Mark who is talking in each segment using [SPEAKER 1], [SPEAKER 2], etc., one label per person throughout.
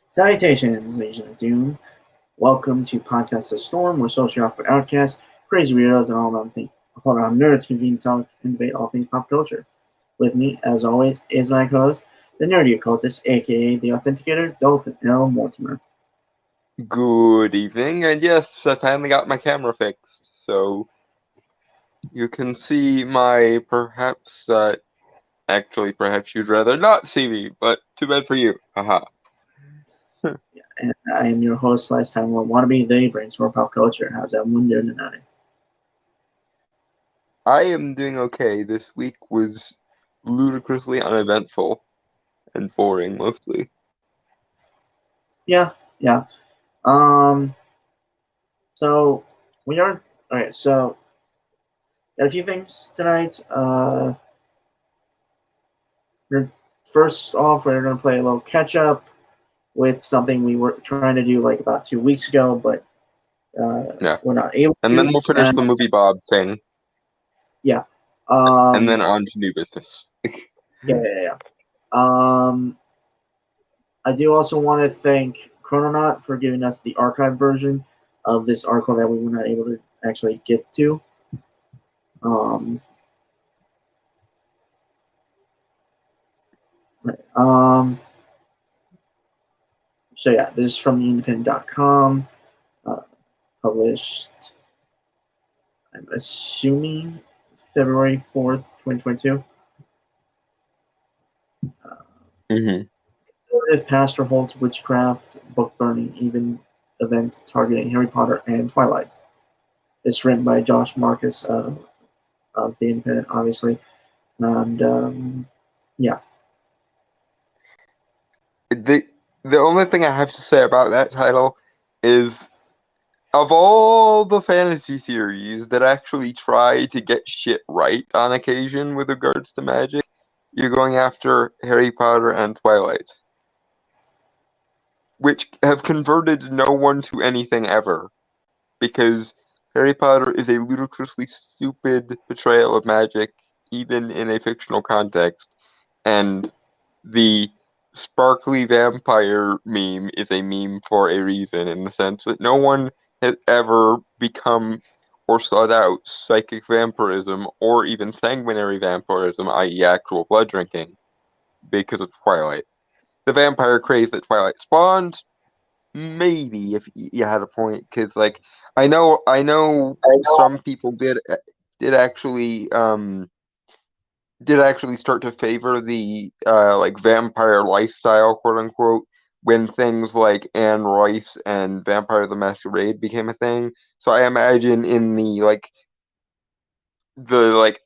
[SPEAKER 1] Salutations, Legion of Doom. Welcome to Podcast of Storm, where social awkward outcasts, crazy weirdos, and all around nerds convene to talk and debate all things pop culture. With me, as always, is my co-host, the nerdy occultist, aka the authenticator, Dalton L. Mortimer.
[SPEAKER 2] Good evening, and yes, I finally got my camera fixed, so you can see my perhaps you'd rather not see me, but too bad for you. Haha.
[SPEAKER 1] And I am your host, last time wannabe the brainstorm pop culture. How's everyone doing tonight?
[SPEAKER 2] I am doing okay. This week was ludicrously uneventful and boring, mostly.
[SPEAKER 1] Yeah. So we are okay. So got a few things tonight. First off, we're gonna play a little catch up with something we were trying to do like about 2 weeks ago, but
[SPEAKER 2] Yeah.
[SPEAKER 1] we're not able to.
[SPEAKER 2] And then we'll finish the movie Bob thing.
[SPEAKER 1] Yeah.
[SPEAKER 2] And then on to new business.
[SPEAKER 1] Yeah. I do also want to thank Chrononaut for giving us the archive version of this article that we were not able to actually get to. So yeah, this is from theindependent.com, published, I'm assuming, February 4th, 2022. Conservative pastor holds witchcraft, book burning event targeting Harry Potter and Twilight. It's written by Josh Marcus of The Independent, obviously. And yeah.
[SPEAKER 2] The only thing I have to say about that title is, of all the fantasy series that actually try to get shit right on occasion with regards to magic, you're going after Harry Potter and Twilight, which have converted no one to anything ever, because Harry Potter is a ludicrously stupid portrayal of magic, even in a fictional context, and the sparkly vampire meme is a meme for a reason, in the sense that no one has ever become or sought out psychic vampirism or even sanguinary vampirism, i.e. actual blood drinking, because of Twilight. The vampire craze that Twilight spawned, maybe, if you had a point, because like I know some people did actually start to favor the like vampire lifestyle, quote unquote, when things like Anne Rice and Vampire the Masquerade became a thing. So I imagine in the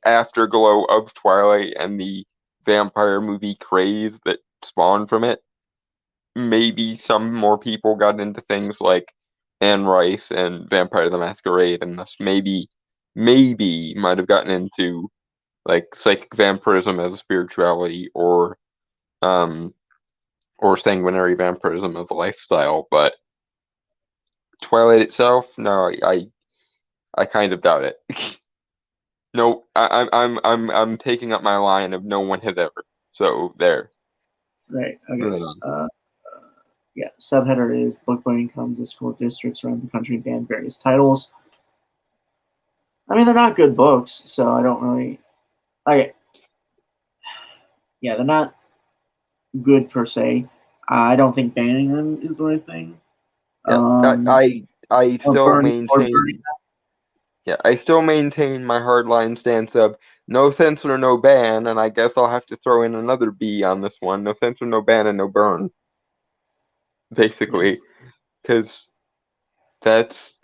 [SPEAKER 2] afterglow of Twilight and the vampire movie craze that spawned from it, maybe some more people got into things like Anne Rice and Vampire the Masquerade, and thus maybe might have gotten into like psychic vampirism as a spirituality, or sanguinary vampirism as a lifestyle. But Twilight itself, no, I kind of doubt it. No, I'm taking up my line of no one has ever. So there.
[SPEAKER 1] Right. Okay. Yeah. Subheader is book burning comes as school districts around the country ban various titles. I mean, they're not good books, so I don't really. Yeah, they're not good per se. I don't think banning them is the right thing.
[SPEAKER 2] Yeah, I still maintain. Yeah, I still maintain my hardline stance of no censor, no ban, and I guess I'll have to throw in another B on this one. No censor, no ban, and no burn,
[SPEAKER 1] Yeah.
[SPEAKER 2] basically, because that's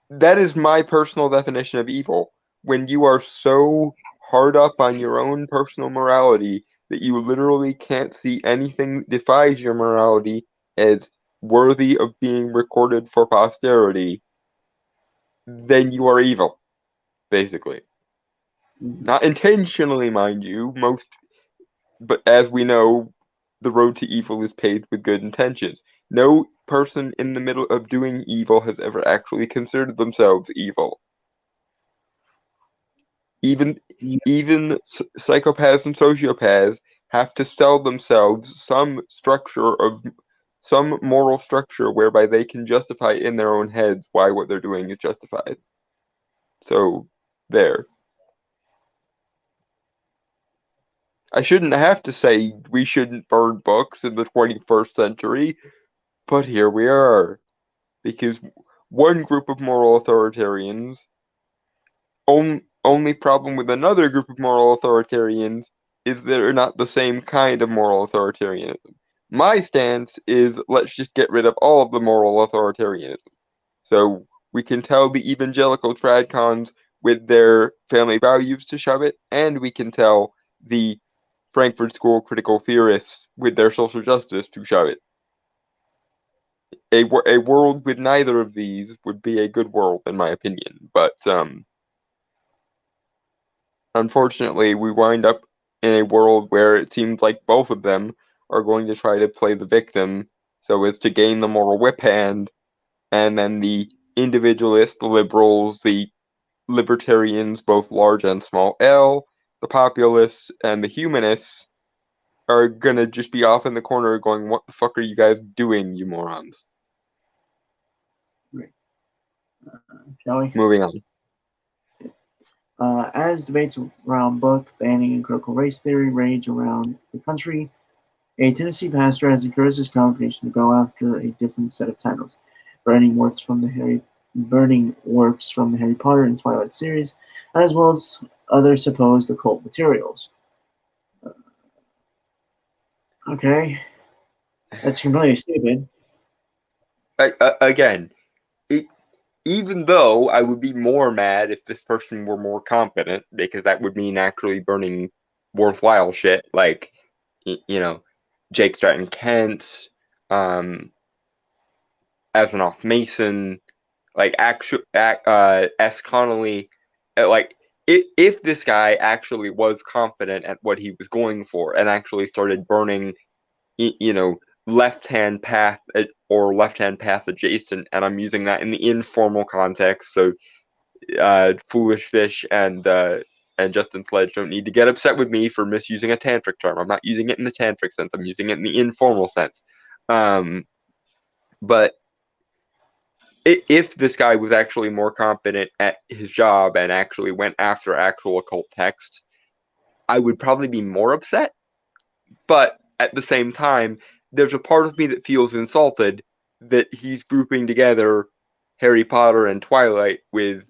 [SPEAKER 2] that is my personal definition of evil. When you are so hard up on your own personal morality that you literally can't see anything that defies your morality as worthy of being recorded for posterity, then you are evil, basically.
[SPEAKER 1] Mhm.
[SPEAKER 2] Not intentionally, mind you, but as we know, the road to evil is paved with good intentions. No person in the middle of doing evil has ever actually considered themselves evil. Even
[SPEAKER 1] Yeah.
[SPEAKER 2] even psychopaths and sociopaths have to sell themselves some moral structure whereby they can justify in their own heads why what they're doing is justified. So there. I shouldn't have to say we shouldn't burn books in the 21st century, but here we are. Because one group of moral authoritarians, only problem with another group of moral authoritarians is they're not the same kind of moral authoritarianism. My stance is let's just get rid of all of the moral authoritarianism. So we can tell the evangelical tradcons with their family values to shove it, and we can tell the Frankfurt School critical theorists with their social justice to shove it. A world with neither of these would be a good world, in my opinion. But unfortunately, we wind up in a world where it seems like both of them are going to try to play the victim so as to gain the moral whip hand, and then the individualists, the liberals, the libertarians, both large and small L, the populists, and the humanists are gonna just be off in the corner going, "What the fuck are you guys doing, you morons?"
[SPEAKER 1] Right. Shall we?
[SPEAKER 2] Moving on.
[SPEAKER 1] As debates around book banning and critical race theory rage around the country, a Tennessee pastor has encouraged his congregation to go after a different set of titles, burning works from the Harry Potter and Twilight series, as well as other supposed occult materials. Okay, that's completely stupid.
[SPEAKER 2] Again, it, even though I would be more mad if this person were more competent, because that would mean actually burning worthwhile shit, like you know, Jake Stratton Kent, um, Asimov Mason, like S. Connolly, like if this guy actually was confident at what he was going for and actually started burning, you know, left hand path or left hand path adjacent, and I'm using that in the informal context, so Foolish Fish and Justin Sledge don't need to get upset with me for misusing a tantric term. I'm not using it in the tantric sense. I'm using it in the informal sense. But if this guy was actually more competent at his job and actually went after actual occult text, I would probably be more upset. But at the same time, there's a part of me that feels insulted that he's grouping together Harry Potter and Twilight with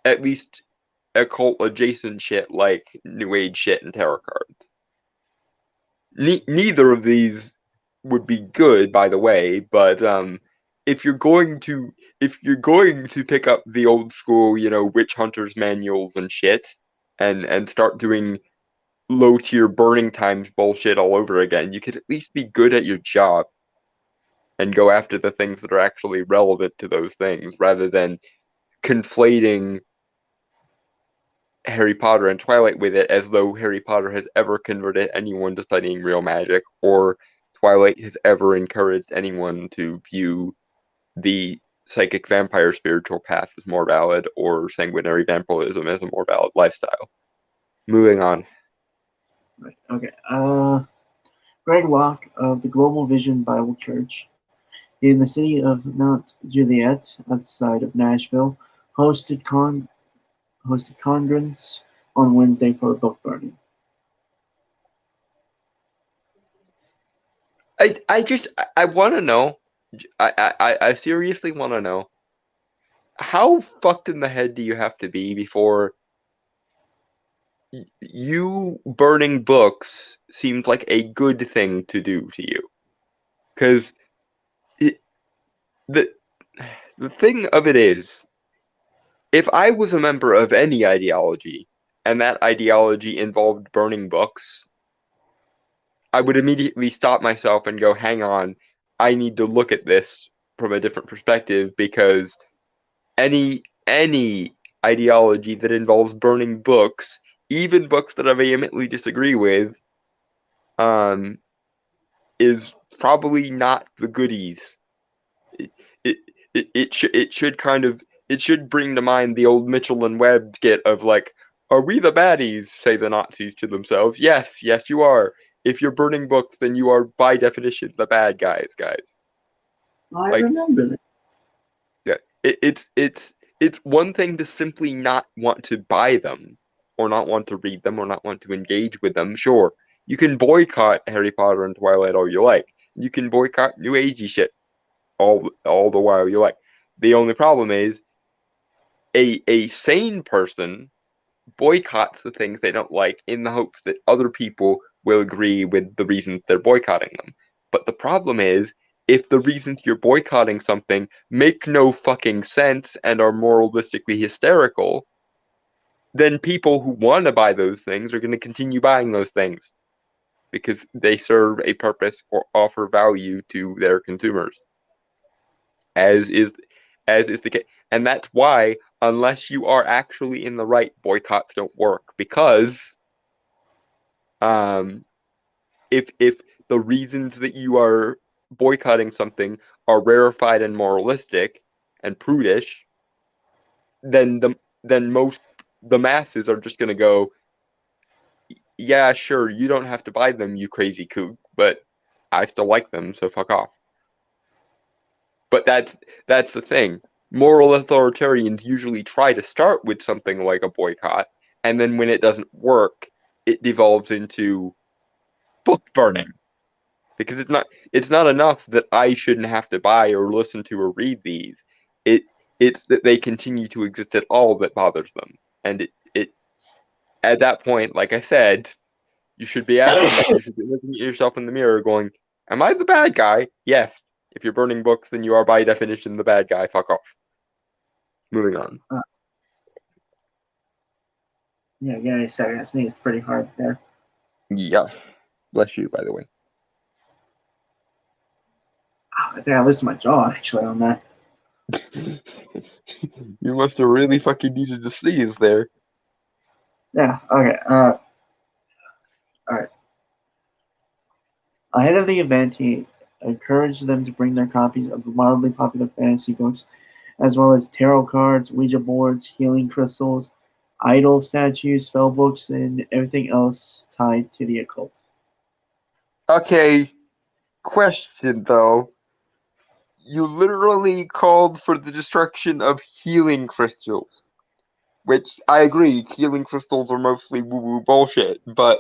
[SPEAKER 2] at least occult adjacent shit like New Age shit and tarot cards. Neither of these would be good, by the way, but if you're going to pick up the old school, witch hunters manuals and shit, and start doing low tier burning times bullshit all over again, you could at least be good at your job and go after the things that are actually relevant to those things rather than conflating Harry Potter and Twilight with it as though Harry Potter has ever converted anyone to studying real magic, or Twilight has ever encouraged anyone to view the psychic vampire spiritual path as more valid, or sanguinary vampirism as a more valid lifestyle. Moving on.
[SPEAKER 1] Right. Okay. Greg Locke of the Global Vision Bible Church in the city of Mount Juliet, outside of Nashville, hosted congregants on Wednesday for a book burning.
[SPEAKER 2] I want to know. I seriously want to know. how fucked in the head do you have to be before you burning books seemed like a good thing to do to you? Because the the thing of it is, if I was a member of any ideology and that ideology involved burning books, I would immediately stop myself and go, hang on, I need to look at this from a different perspective because any ideology that involves burning books, even books that I vehemently disagree with, um, is probably not the goodies. It it it should bring to mind the old Mitchell and Webb skit of like, are we the baddies? Say the Nazis to themselves. Yes, yes, you are. If you're burning books, then you are by definition the bad guys.
[SPEAKER 1] I
[SPEAKER 2] Like,
[SPEAKER 1] remember that.
[SPEAKER 2] yeah, it's one thing to simply not want to buy them, or not want to read them, or not want to engage with them. Sure, you can boycott Harry Potter and Twilight all you like. You can boycott New Agey shit all the while you like. The only problem is a sane person boycotts the things they don't like in the hopes that other people will agree with the reasons they're boycotting them. But the problem is, if the reasons you're boycotting something make no fucking sense and are moralistically hysterical, then people who want to buy those things are going to continue buying those things because they serve a purpose or offer value to their consumers, as is as is the case. And that's why, unless you are actually in the right, boycotts don't work, because um, if the reasons that you are boycotting something are rarefied and moralistic and prudish, then the masses are just going to go, yeah, sure, you don't have to buy them, you crazy kook, but I still like them, so fuck off. But that's the thing. Moral authoritarians usually try to start with something like a boycott, and then when it doesn't work, it devolves into book burning. Because it's not enough that I shouldn't have to buy or listen to or read these. It it's that they continue to exist at all that bothers them. And it at that point, like I said, you should be looking at yourself in the mirror going, am I the bad guy? Yes. If you're burning books, then you are by definition the bad guy. Fuck off. Moving on.
[SPEAKER 1] Yeah, give me a second. I think it's pretty hard there.
[SPEAKER 2] Yeah. Bless you, by the way.
[SPEAKER 1] Oh, I think I loosened my jaw actually on that.
[SPEAKER 2] You must have really fucking needed to sneeze there.
[SPEAKER 1] Yeah. Okay. All right. Ahead of the event, he encouraged them to bring their copies of the wildly popular fantasy books, as well as tarot cards, Ouija boards, healing crystals, idol statues, spell books, and everything else tied to the occult.
[SPEAKER 2] Okay, question though. You literally called for the destruction of healing crystals, which I agree, healing crystals are mostly woo-woo bullshit, but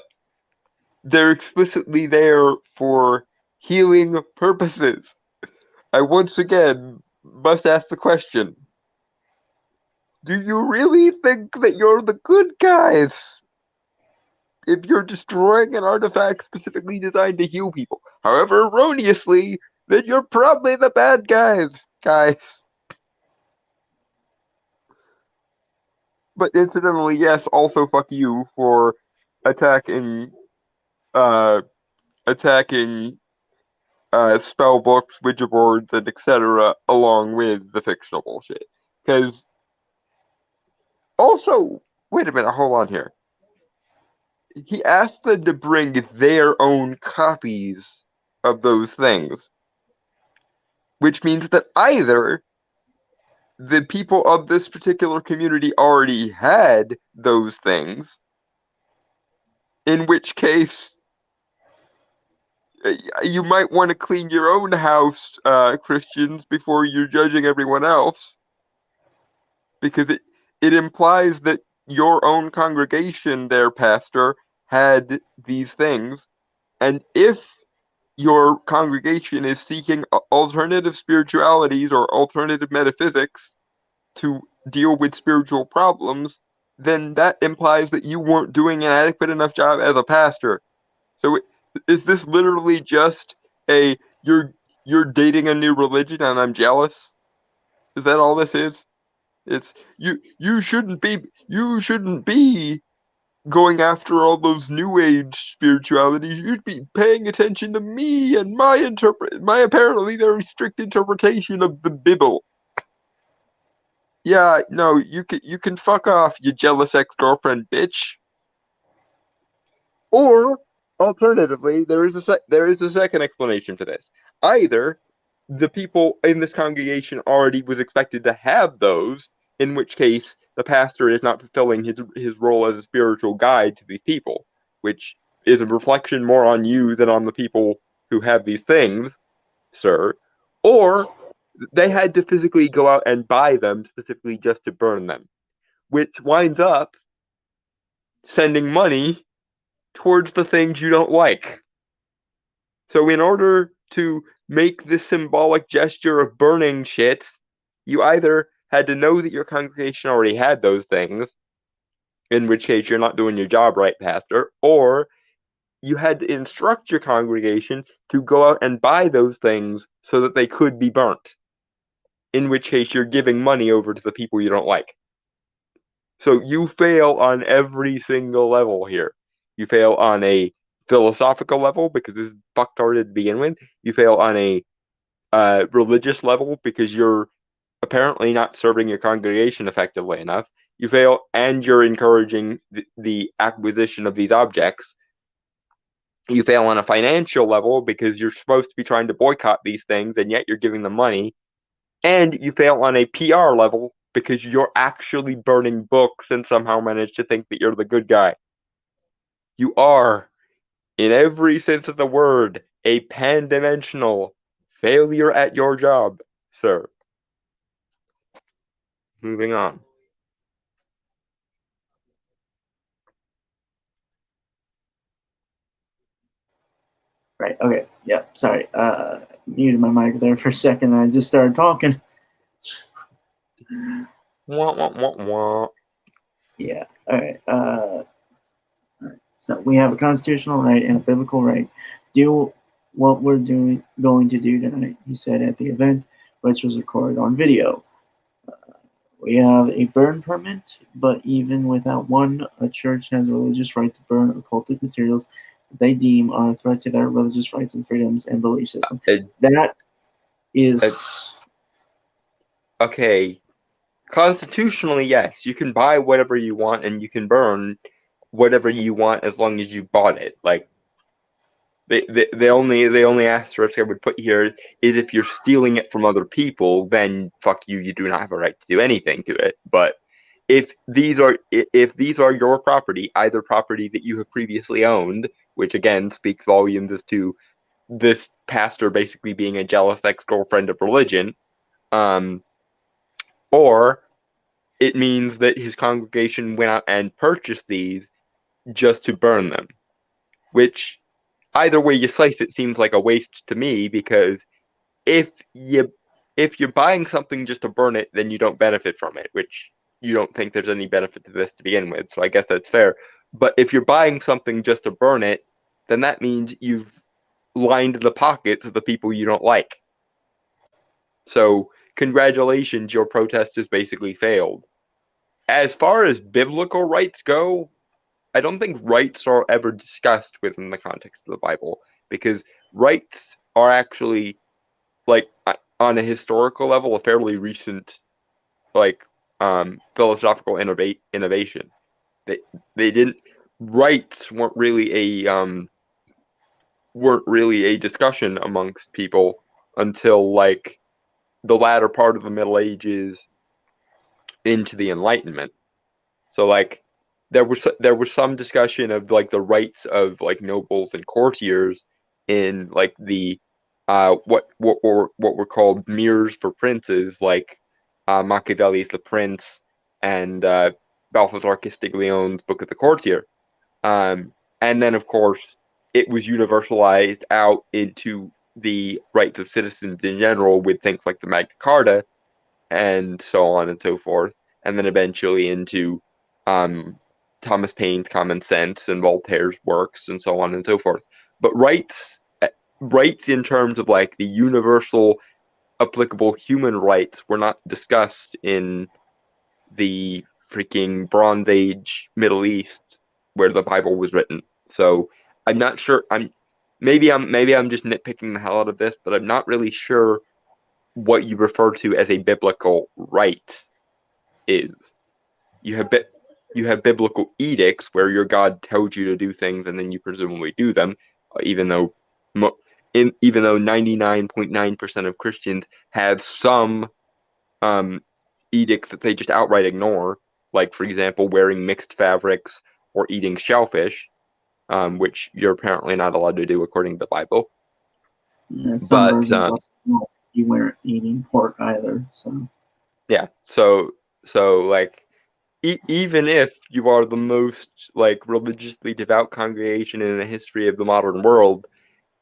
[SPEAKER 2] they're explicitly there for healing purposes. I once again must ask the question, do you really think that you're the good guys if you're destroying an artifact specifically designed to heal people? However erroneously, then you're probably the bad guys. But incidentally, yes, also fuck you for attacking uh attacking spell books, Ouija boards, and etc. along with the fictional bullshit. Because also, wait a minute, hold on here. He asked them to bring their own copies of those things, which means that either the people of this particular community already had those things, in which case you might want to clean your own house, Christians, before you're judging everyone else, because it implies that your own congregation, their pastor, had these things, and if your congregation is seeking alternative spiritualities or alternative metaphysics, to deal with spiritual problems, then that implies that you weren't doing an adequate enough job as a pastor. So is this literally just a you're dating a new religion and I'm jealous? Is that all this is? It's you shouldn't be going after all those new age spiritualities. You'd be paying attention to me and my apparently very strict interpretation of the Bible. Yeah, no, you can fuck off, you jealous ex-girlfriend bitch. Or alternatively, there is a second explanation for this. Either the people in this congregation already was expected to have those, in which case the pastor is not fulfilling his role as a spiritual guide to these people, which is a reflection more on you than on the people who have these things, sir. Or they had to physically go out and buy them specifically just to burn them, which winds up sending money towards the things you don't like. So in order to make this symbolic gesture of burning shit, you either had to know that your congregation already had those things, in which case you're not doing your job right, pastor, or you had to instruct your congregation to go out and buy those things so that they could be burnt, in which case you're giving money over to the people you don't like. So you fail on every single level here. You fail on a philosophical level because it's fucktarded to begin with. You fail on a religious level because you're apparently not serving your congregation effectively enough. You fail, and you're encouraging the acquisition of these objects. You fail on a financial level because you're supposed to be trying to boycott these things, and yet you're giving them money. And you fail on a PR level because you're actually burning books and somehow manage to think that you're the good guy. You are, in every sense of the word, a pan-dimensional failure at your job, sir. Moving on.
[SPEAKER 1] Right. Okay. Yep. Sorry. Muted my mic there for a second, and I just started talking.
[SPEAKER 2] Wah, wah, wah, wah.
[SPEAKER 1] Yeah. All right. All right. So we have a constitutional right and a biblical right. Do what we're going to do tonight, he said at the event, which was recorded on video. We have a burn permit, but even without one, a church has a religious right to burn occultic materials they deem are a threat to their religious rights and freedoms and belief system. That is
[SPEAKER 2] okay. Constitutionally, yes, you can buy whatever you want and you can burn whatever you want as long as you bought it. Like the only asterisk I would put here is if you're stealing it from other people, then fuck you, you do not have a right to do anything to it. But if these are your property, either property that you have previously owned, which again speaks volumes as to this pastor basically being a jealous ex-girlfriend of religion, or it means that his congregation went out and purchased these just to burn them, which either way you slice it seems like a waste to me, because if you're buying something just to burn it, then you don't benefit from it, which you don't think there's any benefit to this to begin with, so I guess that's fair. But if you're buying something just to burn it, then that means you've lined the pockets of the people you don't like. So congratulations, your protest has basically failed. As far as biblical rights go, I don't think rights are ever discussed within the context of the Bible, because rights are actually, like, on a historical level, a fairly recent, like, philosophical innovation. They didn't rights weren't really a discussion amongst people until like the latter part of the Middle Ages into the Enlightenment. So like there was some discussion of like the rights of like nobles and courtiers in like the what were called mirrors for princes, like Machiavelli's The Prince and Balthazar Castiglione's Book of the Courtier. And then of course it was universalized out into the rights of citizens in general with things like the Magna Carta, and so on and so forth, and then eventually into Thomas Paine's Common Sense and Voltaire's works and so on and so forth. But rights in terms of like the universal applicable human rights were not discussed in the freaking Bronze Age Middle East where the Bible was written. So I'm not sure. Maybe I'm just nitpicking the hell out of this, but I'm not really sure what you refer to as a biblical right is. You have biblical edicts where your God tells you to do things and then you presumably do them, even though 99.9% of Christians have some edicts that they just outright ignore, like for example wearing mixed fabrics or eating shellfish, which you're apparently not allowed to do according to the Bible.
[SPEAKER 1] Some versions also you weren't eating pork either. So
[SPEAKER 2] yeah, so like even if you are the most like religiously devout congregation in the history of the modern world,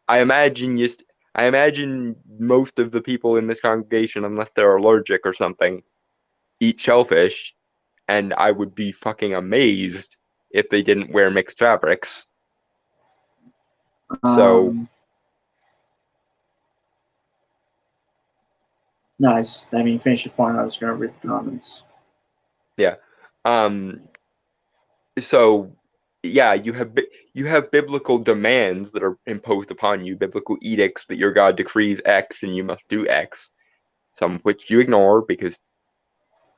[SPEAKER 2] I imagine most of the people in this congregation, unless they're allergic or something, eat shellfish, and I would be fucking amazed if they didn't wear mixed fabrics. So
[SPEAKER 1] no, finish your point. I was going to read the comments.
[SPEAKER 2] Yeah. So yeah, you have biblical demands that are imposed upon you, biblical edicts that your God decrees X and you must do X, some of which you ignore because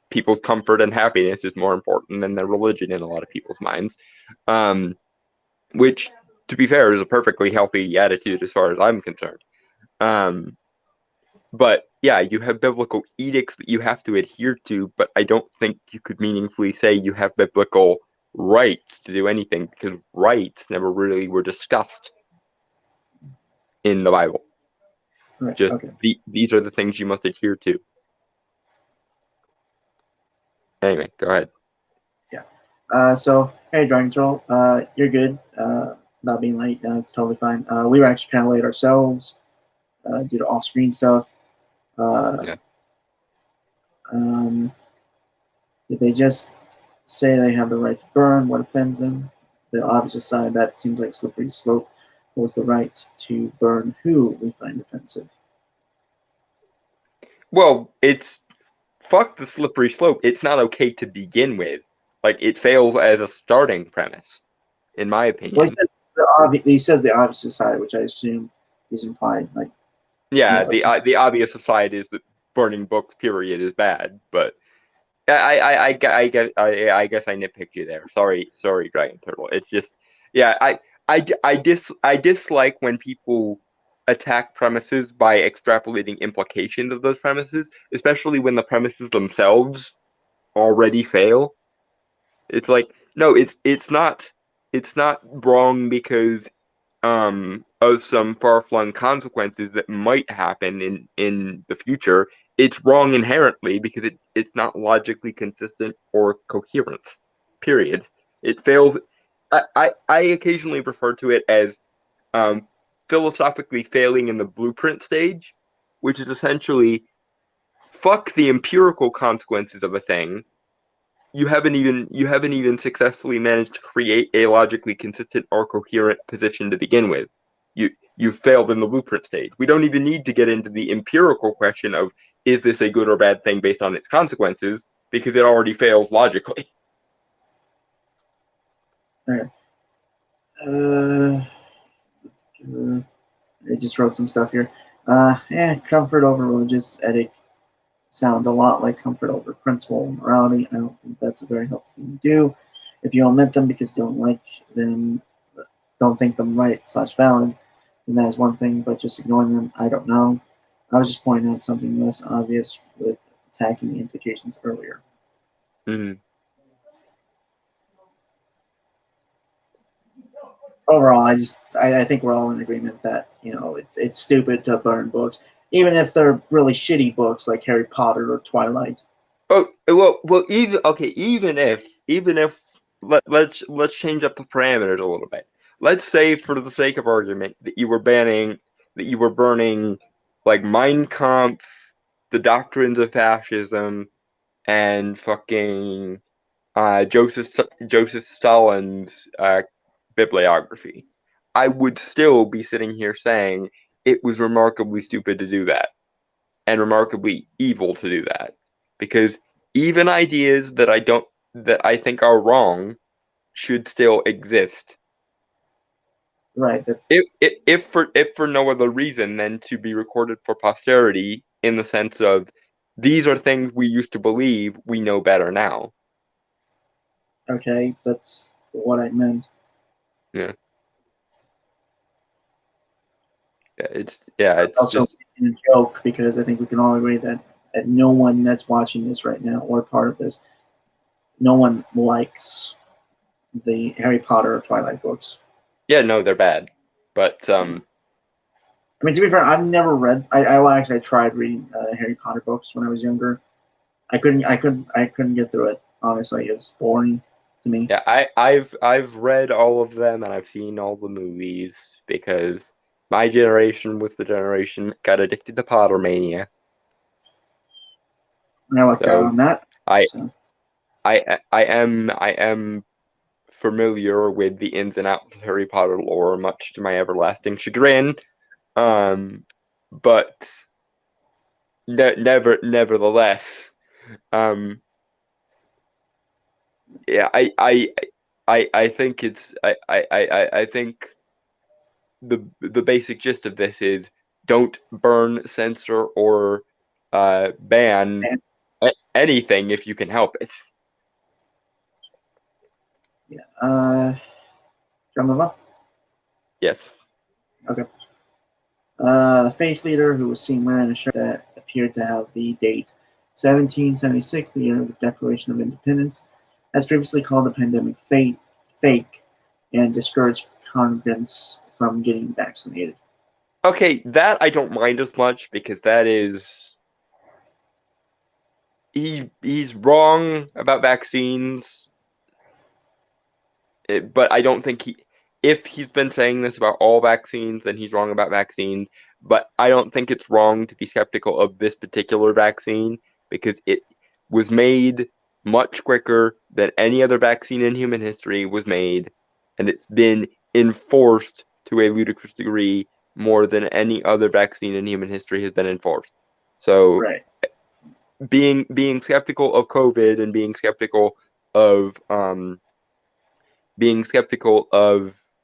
[SPEAKER 2] people's comfort and happiness is more important than their religion in a lot of people's minds. Which, to be fair, is a perfectly healthy attitude as far as I'm concerned. But yeah, you have biblical edicts that you have to adhere to, but I don't think you could meaningfully say you have biblical rights to do anything because rights never really were discussed in the Bible.
[SPEAKER 1] Right,
[SPEAKER 2] just
[SPEAKER 1] okay.
[SPEAKER 2] These are the things you must adhere to. Anyway, go ahead.
[SPEAKER 1] Yeah. So hey, Dragon Troll, you're good. Not being late, that's totally fine. We were actually kind of late ourselves due to off-screen stuff.
[SPEAKER 2] Yeah.
[SPEAKER 1] Did they just say they have the right to burn? What offends them? The opposite side, that seems like a slippery slope. Was the right to burn who we find offensive?
[SPEAKER 2] Well, it's fuck the slippery slope. It's not okay to begin with. Like, it fails as a starting premise, in my opinion.
[SPEAKER 1] Well, he says the opposite side, which I assume is implied. Like,
[SPEAKER 2] yeah, the obvious side is that burning books, period, is bad. But I guess I nitpicked you there. Sorry, Dragon Turtle. It's just, yeah, I dislike when people attack premises by extrapolating implications of those premises, especially when the premises themselves already fail. It's like, no, it's not wrong because of some far-flung consequences that might happen in the future. It's wrong inherently because it's not logically consistent or coherent. Period. It fails. I occasionally refer to it as philosophically failing in the blueprint stage, which is essentially fuck the empirical consequences of a thing. You haven't even successfully managed to create a logically consistent or coherent position to begin with. You've failed in the blueprint stage. We don't even need to get into the empirical question of is this a good or bad thing based on its consequences, because it already fails logically.
[SPEAKER 1] Right. I just wrote some stuff here. Comfort over religious ethic sounds a lot like comfort over principle and morality. I don't think that's a very healthy thing to do. If you omit them because you don't like them, don't think them right/valid, then that is one thing, but just ignoring them, I don't know. I was just pointing out something less obvious with attacking the implications earlier.
[SPEAKER 2] Mm-hmm.
[SPEAKER 1] Overall, I think we're all in agreement that it's stupid to burn books, even if they're really shitty books like Harry Potter or Twilight.
[SPEAKER 2] Oh well, even if let's change up the parameters a little bit. Let's say, for the sake of argument, that you were burning like Mein Kampf the doctrines of fascism and fucking Joseph Stalin's bibliography, I would still be sitting here saying it was remarkably stupid to do that and remarkably evil to do that, because even ideas that I think are wrong should still exist.
[SPEAKER 1] Right.
[SPEAKER 2] If for no other reason than to be recorded for posterity, in the sense of these are things we used to believe, we know better now.
[SPEAKER 1] Okay, that's what I meant.
[SPEAKER 2] Yeah. It's
[SPEAKER 1] Also,
[SPEAKER 2] just
[SPEAKER 1] a joke, because I think we can all agree that no one that's watching this right now or part of this, no one likes the Harry Potter or Twilight books.
[SPEAKER 2] yeah, no, they're bad. But
[SPEAKER 1] I mean, to be fair, I've never read. I tried reading Harry Potter books when I was younger. I couldn't get through it. Honestly, it's boring to me.
[SPEAKER 2] yeah, I've read all of them and I've seen all the movies because my generation was the generation that got addicted to Pottermania.
[SPEAKER 1] And I lucked out
[SPEAKER 2] So
[SPEAKER 1] on that.
[SPEAKER 2] I
[SPEAKER 1] So.
[SPEAKER 2] I am familiar with the ins and outs of Harry Potter lore, much to my everlasting chagrin. But nevertheless, yeah, I think I think the basic gist of this is don't burn, censor, or ban anything if you can help it.
[SPEAKER 1] Yeah. Can I move on?
[SPEAKER 2] Yes.
[SPEAKER 1] Okay. The faith leader, who was seen wearing a shirt that appeared to have the date 1776, the year of the Declaration of Independence, has previously called the pandemic fake and discouraged congregants from getting vaccinated.
[SPEAKER 2] Okay, that I don't mind as much because that is he's wrong about vaccines, but I don't think if he's been saying this about all vaccines, then he's wrong about vaccines. But I don't think it's wrong to be skeptical of this particular vaccine because it was made much quicker than any other vaccine in human history was made, and it's been enforced to a ludicrous degree more than any other vaccine in human history has been enforced. So
[SPEAKER 1] Right.
[SPEAKER 2] being skeptical of COVID and being skeptical of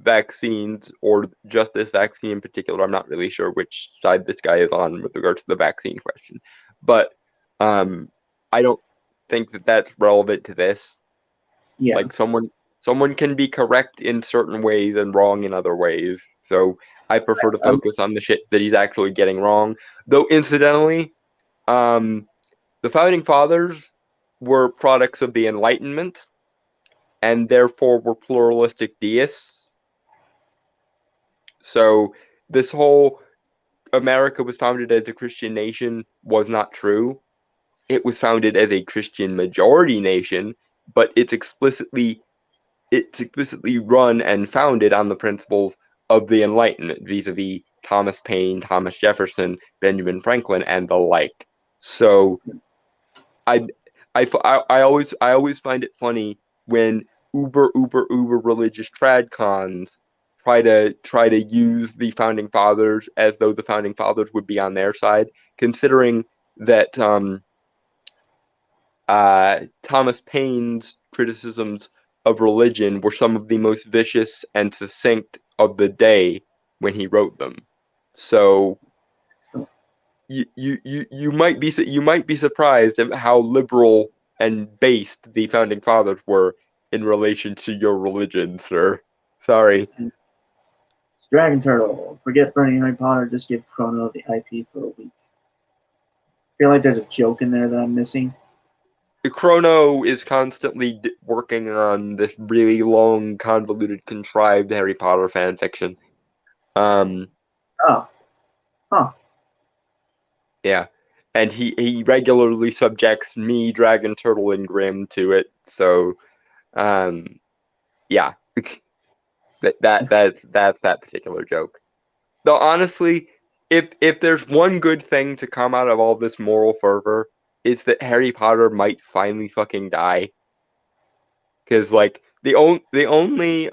[SPEAKER 2] vaccines, or just this vaccine in particular. I'm not really sure which side this guy is on with regards to the vaccine question, but I don't think that that's relevant to this.
[SPEAKER 1] Yeah.
[SPEAKER 2] Like someone can be correct in certain ways and wrong in other ways. So I prefer to focus on the shit that he's actually getting wrong. Though incidentally, the founding fathers were products of the Enlightenment and therefore were pluralistic deists. So this whole America was founded as a Christian nation was not true. It was founded as a Christian majority nation, but it's explicitly run and founded on the principles of the Enlightenment, vis-a-vis Thomas Paine, Thomas Jefferson, Benjamin Franklin, and the like. So I I always find it funny when uber religious trad cons try to use the founding fathers as though the founding fathers would be on their side, considering that Thomas Paine's criticisms of religion were some of the most vicious and succinct of the day when he wrote them. So you might be surprised at how liberal and based the founding fathers were in relation to your religion, sir. Sorry.
[SPEAKER 1] Dragon Turtle. Forget burning Harry Potter. Just give Chrono the IP for a week. I feel like there's a joke in there that I'm missing.
[SPEAKER 2] Chrono is constantly working on this really long, convoluted, contrived Harry Potter fan fiction. Um,
[SPEAKER 1] Oh. Huh.
[SPEAKER 2] yeah, and he regularly subjects me, Dragon Turtle, and Grim to it. So, um, yeah, that's that particular joke. Though honestly, if there's one good thing to come out of all this moral fervor, it's that Harry Potter might finally fucking die. Because like the only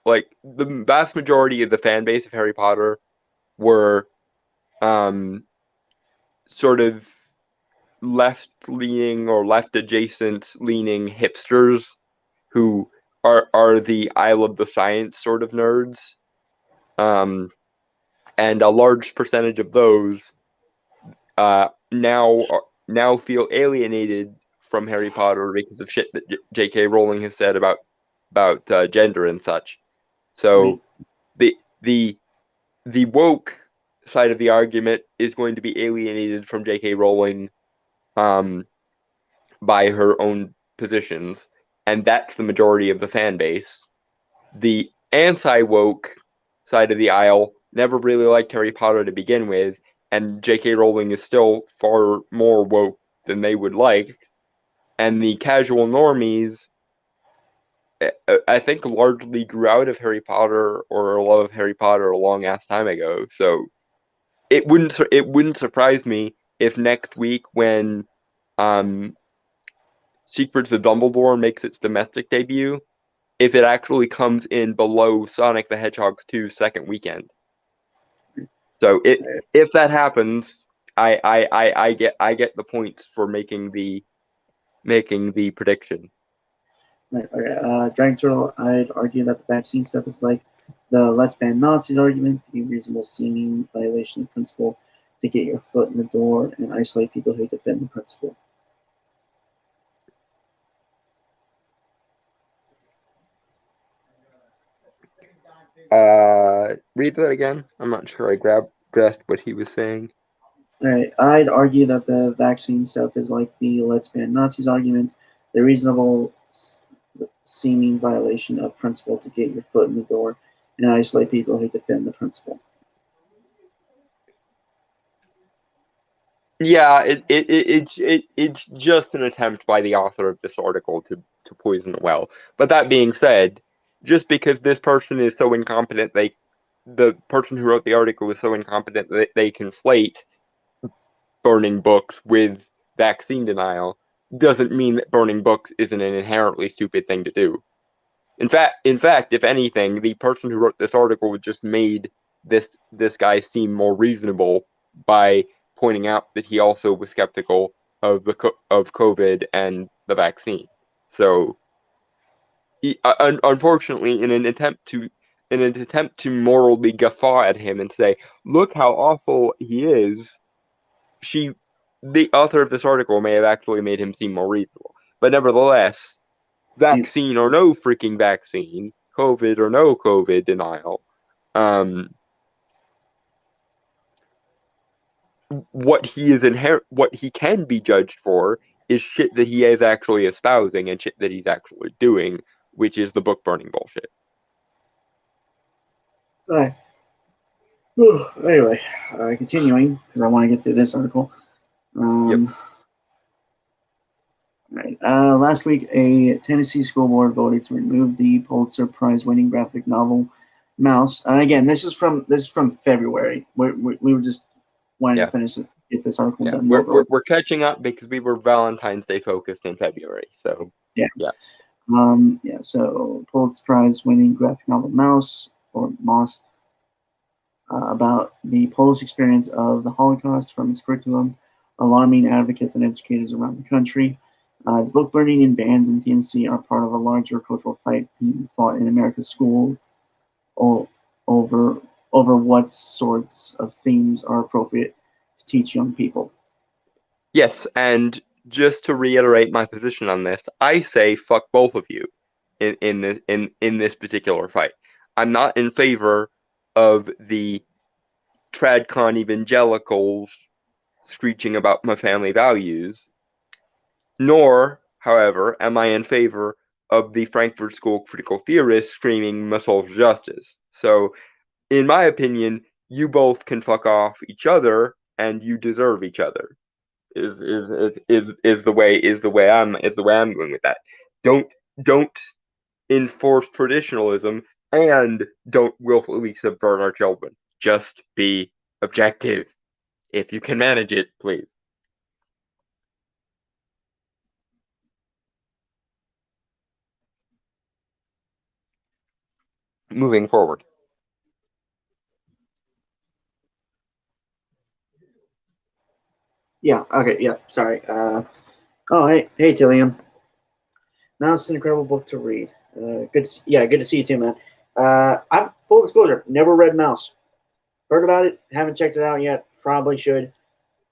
[SPEAKER 2] like the vast majority of the fan base of Harry Potter were um sort of left leaning or left adjacent leaning hipsters who are the I love the science sort of nerds. Um and a large percentage of those now feel alienated from Harry Potter because of shit that J.K. Rowling has said about gender and such.
[SPEAKER 1] Right.
[SPEAKER 2] So the the the woke side of the argument is going to be alienated from J.K. Rowling um, by her own positions, and that's the majority of the fan base. The anti-woke side of the aisle never really liked Harry Potter to begin with, and J.K. Rowling is still far more woke than they would like. And the casual normies, I think, largely grew out of Harry Potter or a love of Harry Potter a long ass time ago. So it wouldn't surprise me if next week when um, Secrets of Dumbledore makes its domestic debut, if it actually comes in below Sonic the Hedgehog's 2 second weekend. So if that happens, I get the points for making the prediction.
[SPEAKER 1] Right. Okay. Dragon Turtle, I'd argue that the vaccine stuff is like the let's ban Nazis argument, the reasonable seeming violation of principle to get your foot in the door and isolate people who defend the principle.
[SPEAKER 2] Read that again. I'm not sure I grasped what he was saying.
[SPEAKER 1] All right. I'd argue that the vaccine stuff is like the let's ban Nazis argument, the reasonable seeming violation of principle to get your foot in the door and isolate people who defend the principle.
[SPEAKER 2] Yeah, it's just an attempt by the author of this article to poison the well. But that being said, just because this person is so incompetent, the person who wrote the article is so incompetent that they conflate burning books with vaccine denial, doesn't mean that burning books isn't an inherently stupid thing to do. In fact, if anything, the person who wrote this article just made this guy seem more reasonable by pointing out that he also was skeptical of COVID and the vaccine. So, unfortunately, in an attempt to morally guffaw at him and say, "Look how awful he is," the author of this article may have actually made him seem more reasonable. But nevertheless, vaccine or no freaking vaccine, COVID or no COVID denial, what he can be judged for is shit that he is actually espousing and shit that he's actually doing, which is the book burning bullshit.
[SPEAKER 1] All right. Anyway, continuing because I want to get through this article.
[SPEAKER 2] Yep.
[SPEAKER 1] Right. Last week, a Tennessee school board voted to remove the Pulitzer Prize-winning graphic novel Mouse. And again, this is from February. We were just wanting to finish it, get this article done.
[SPEAKER 2] We're catching up because we were Valentine's Day focused in February. So
[SPEAKER 1] yeah. So Pulitzer Prize-winning graphic novel Mouse or Moss about the Polish experience of the Holocaust from its curriculum, alarming advocates and educators around the country. The book burning and bans in Tennessee are part of a larger cultural fight being fought in America's school over what sorts of themes are appropriate to teach young people.
[SPEAKER 2] Yes, and just to reiterate my position on this, I say fuck both of you in this particular fight. I'm not in favor of the tradcon evangelicals screeching about my family values, nor, however, am I in favor of the Frankfurt School critical theorists screaming social justice. So, in my opinion, you both can fuck off each other, and you deserve each other. Is the way I'm going with that. Don't enforce traditionalism, and don't willfully subvert our children. Just be objective. If you can manage it, please. Moving forward.
[SPEAKER 1] Yeah. Okay. Yeah. Sorry. Oh, hey, Tillian. Now it's an incredible book to read. Good to see you too, man. I'm full disclosure. Never read Mouse. Heard about it. Haven't checked it out yet. Probably should.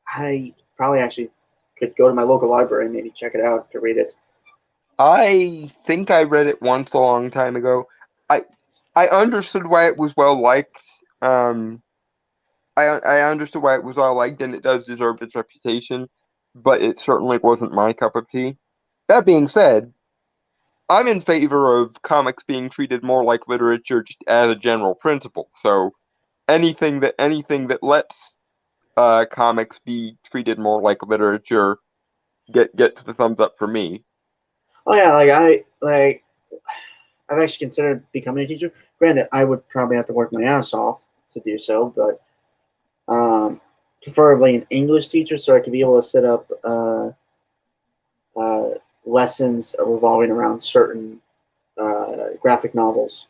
[SPEAKER 1] I probably actually could go to my local library and maybe check it out to read it.
[SPEAKER 2] I think I read it once a long time ago. I I understood why it was well liked. Um, I understood why it was well liked, and it does deserve its reputation, but it certainly wasn't my cup of tea. That being said, I'm in favor of comics being treated more like literature just as a general principle. So anything that lets comics be treated more like literature get to the thumbs up for me.
[SPEAKER 1] Oh yeah, I've actually considered becoming a teacher. Granted, I would probably have to work my ass off to do so, but preferably an English teacher so I could be able to set up uh, lessons revolving around certain graphic novels.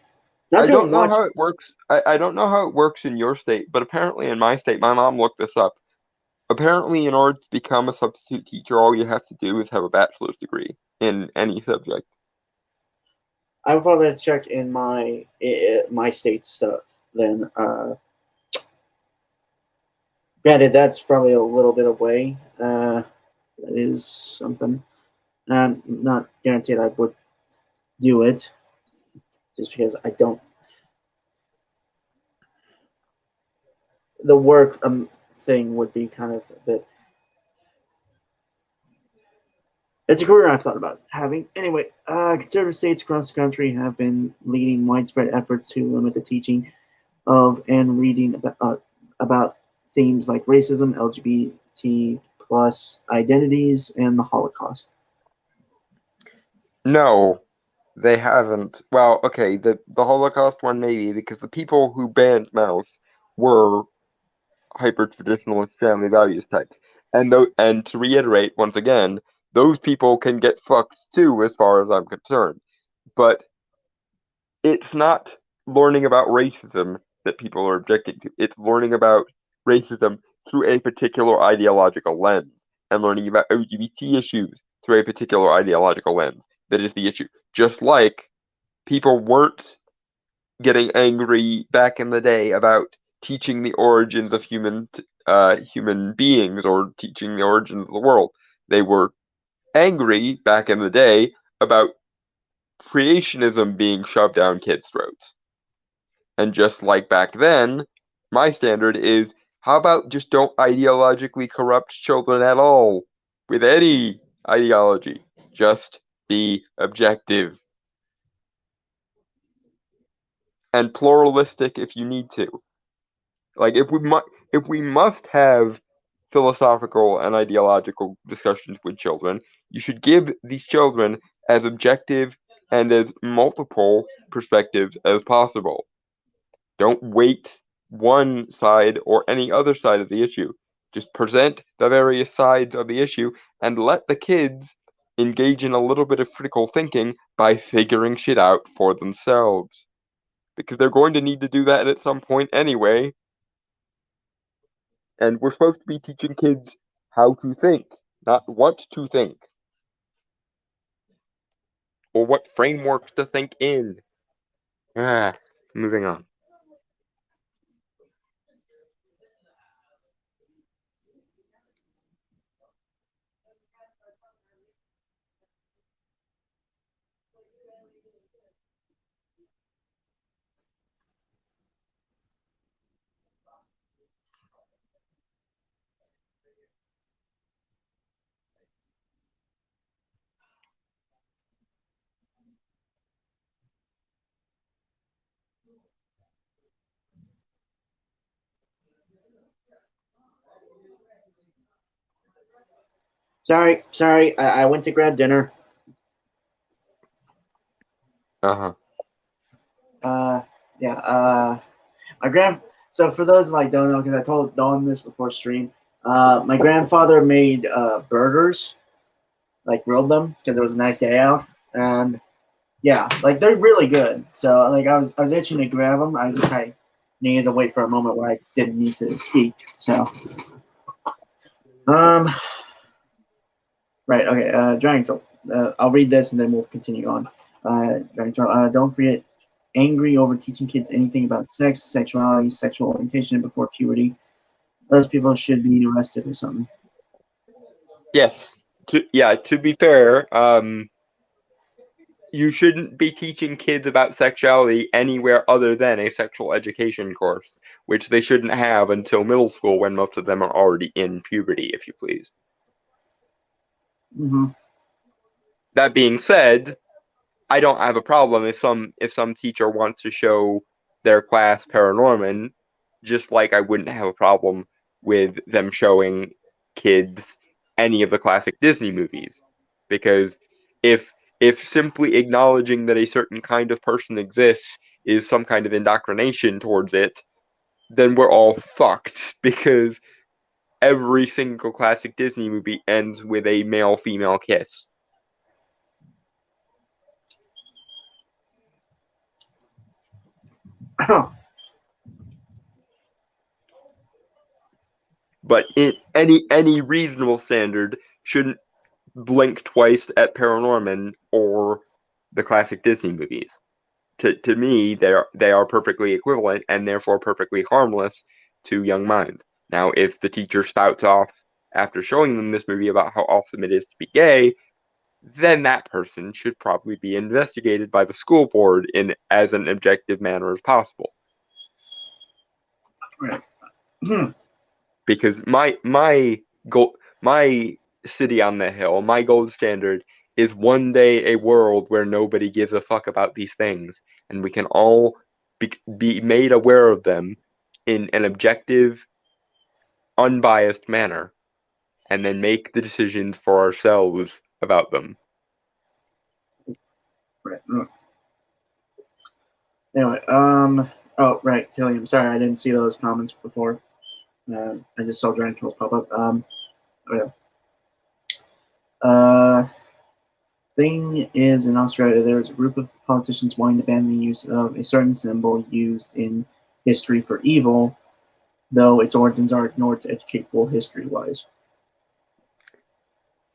[SPEAKER 1] Not
[SPEAKER 2] I
[SPEAKER 1] doing
[SPEAKER 2] don't know
[SPEAKER 1] much.
[SPEAKER 2] how it works. I don't know how it works in your state, but apparently in my state, my mom looked this up. Apparently, in order to become a substitute teacher, all you have to do is have a bachelor's degree in any subject.
[SPEAKER 1] I would probably check in my state stuff then. Granted, that's probably a little bit away. That is something. I'm not guaranteed I would do it just because I don't. The work thing would be kind of a bit. It's a career I've thought about having. Anyway, conservative states across the country have been leading widespread efforts to limit the teaching of and reading about themes like racism, LGBT plus identities, and the Holocaust.
[SPEAKER 2] No, they haven't. Well, okay, the Holocaust one maybe because the people who banned Mouse were hyper traditionalist family values types. And to reiterate once again, those people can get fucked too, as far as I'm concerned. But it's not learning about racism that people are objecting to. It's learning about racism through a particular ideological lens and learning about LGBT issues through a particular ideological lens. That is the issue. Just like people weren't getting angry back in the day about teaching the origins of human beings or teaching the origins of the world. They were angry back in the day about creationism being shoved down kids' throats. And just like back then, my standard is how about just don't ideologically corrupt children at all with any ideology? Just be objective and pluralistic if you need to. Like if we must have philosophical and ideological discussions with children, you should give these children as objective and as multiple perspectives as possible. Don't weight one side or any other side of the issue. Just present the various sides of the issue and let the kids engage in a little bit of critical thinking by figuring shit out for themselves. Because they're going to need to do that at some point anyway. And we're supposed to be teaching kids how to think, not what to think, or what frameworks to think in. Ah, moving on.
[SPEAKER 1] Sorry. I went to grab dinner.
[SPEAKER 2] Uh huh.
[SPEAKER 1] Uh, yeah. My grand. So for those like don't know, because I told Dawn this before stream, my grandfather made burgers, like grilled them because it was a nice day out, and yeah, like they're really good. So like I was itching to grab them. I needed to wait for a moment where I didn't need to speak. So um right, okay, Dragon Troll. I'll read this and then we'll continue on. Dragon Troll, don't forget angry over teaching kids anything about sex, sexuality, sexual orientation before puberty. Those people should be arrested or something.
[SPEAKER 2] Yes. To be fair, you shouldn't be teaching kids about sexuality anywhere other than a sexual education course, which they shouldn't have until middle school when most of them are already in puberty, if you please.
[SPEAKER 1] Mm-hmm.
[SPEAKER 2] That being said, I don't have a problem if some teacher wants to show their class Paranorman, just like I wouldn't have a problem with them showing kids any of the classic Disney movies. Because if simply acknowledging that a certain kind of person exists is some kind of indoctrination towards it, then we're all fucked because every single classic Disney movie ends with a male female kiss. But in any reasonable standard shouldn't blink twice at Paranorman or the classic Disney movies. To me, they are perfectly equivalent and therefore perfectly harmless to young minds. Now, if the teacher spouts off after showing them this movie about how awesome it is to be gay, then that person should probably be investigated by the school board in as an objective manner as possible.
[SPEAKER 1] Right.
[SPEAKER 2] Because my goal, my city on the hill, my gold standard is one day a world where nobody gives a fuck about these things, and we can all be made aware of them in an objective, unbiased manner, and then make the decisions for ourselves about them.
[SPEAKER 1] Right. Anyway, oh, right, Tillium. Sorry, I didn't see those comments before. I just saw Dragon Troll pop up. Okay. Thing is, in Australia, there is a group of politicians wanting to ban the use of a certain symbol used in history for evil, though its origins are ignored to educate full history-wise.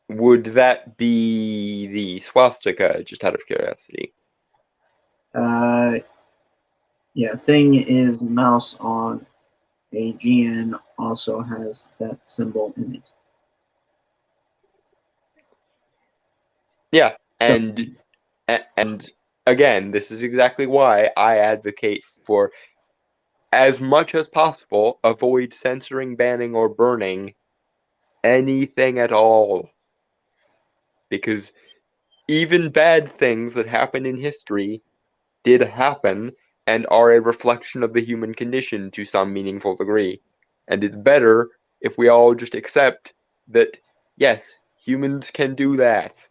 [SPEAKER 2] Would that be the swastika, just out of curiosity?
[SPEAKER 1] Yeah, thing is, mouse on a GN also has that symbol in it.
[SPEAKER 2] Yeah,
[SPEAKER 1] So,
[SPEAKER 2] and again, this is exactly why I advocate for, as much as possible, avoid censoring, banning, or burning anything at all. Because even bad things that happen in history did happen and are a reflection of the human condition to some meaningful degree. And it's better if we all just accept that, yes, humans can do that.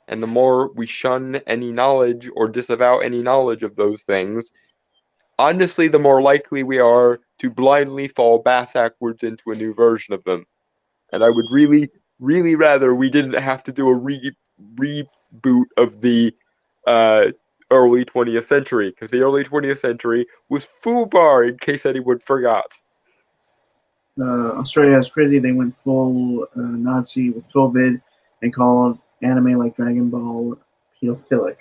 [SPEAKER 2] And the more we shun any knowledge or disavow any knowledge of those things, honestly, the more likely we are to blindly fall backwards into a new version of them. And I would really, really rather we didn't have to do a reboot of the uh, early 20th century, because the early 20th century was FUBAR, in case anyone forgot.
[SPEAKER 1] Australia is crazy. They went full Nazi with COVID and called anime like Dragon Ball pedophilic.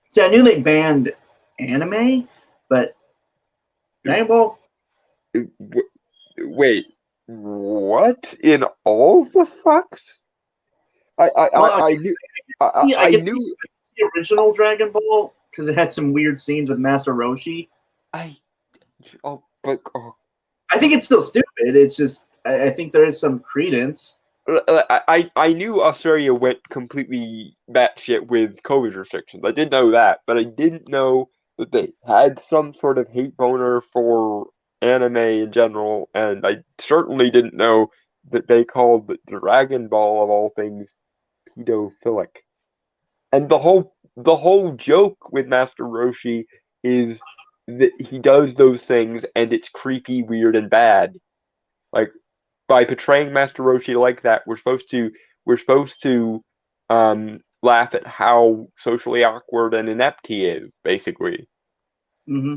[SPEAKER 1] See, I knew they banned anime, but Dragon Ball.
[SPEAKER 2] Wait, what in all the fucks?
[SPEAKER 1] Well,
[SPEAKER 2] I knew
[SPEAKER 1] yeah, I
[SPEAKER 2] I
[SPEAKER 1] guess
[SPEAKER 2] knew
[SPEAKER 1] the original Dragon Ball because it had some weird scenes with Master Roshi.
[SPEAKER 2] I oh but oh,
[SPEAKER 1] I think it's still stupid. It's just I think there is some credence.
[SPEAKER 2] I knew Australia went completely batshit with COVID restrictions. I did know that, but I didn't know that they had some sort of hate boner for anime in general, and I certainly didn't know that they called Dragon Ball of all things pedophilic. And the whole joke with Master Roshi is he does those things, and it's creepy, weird, and bad. Like, by portraying Master Roshi like that, we're supposed to laugh at how socially awkward and inept he is, basically.
[SPEAKER 1] Mm-hmm.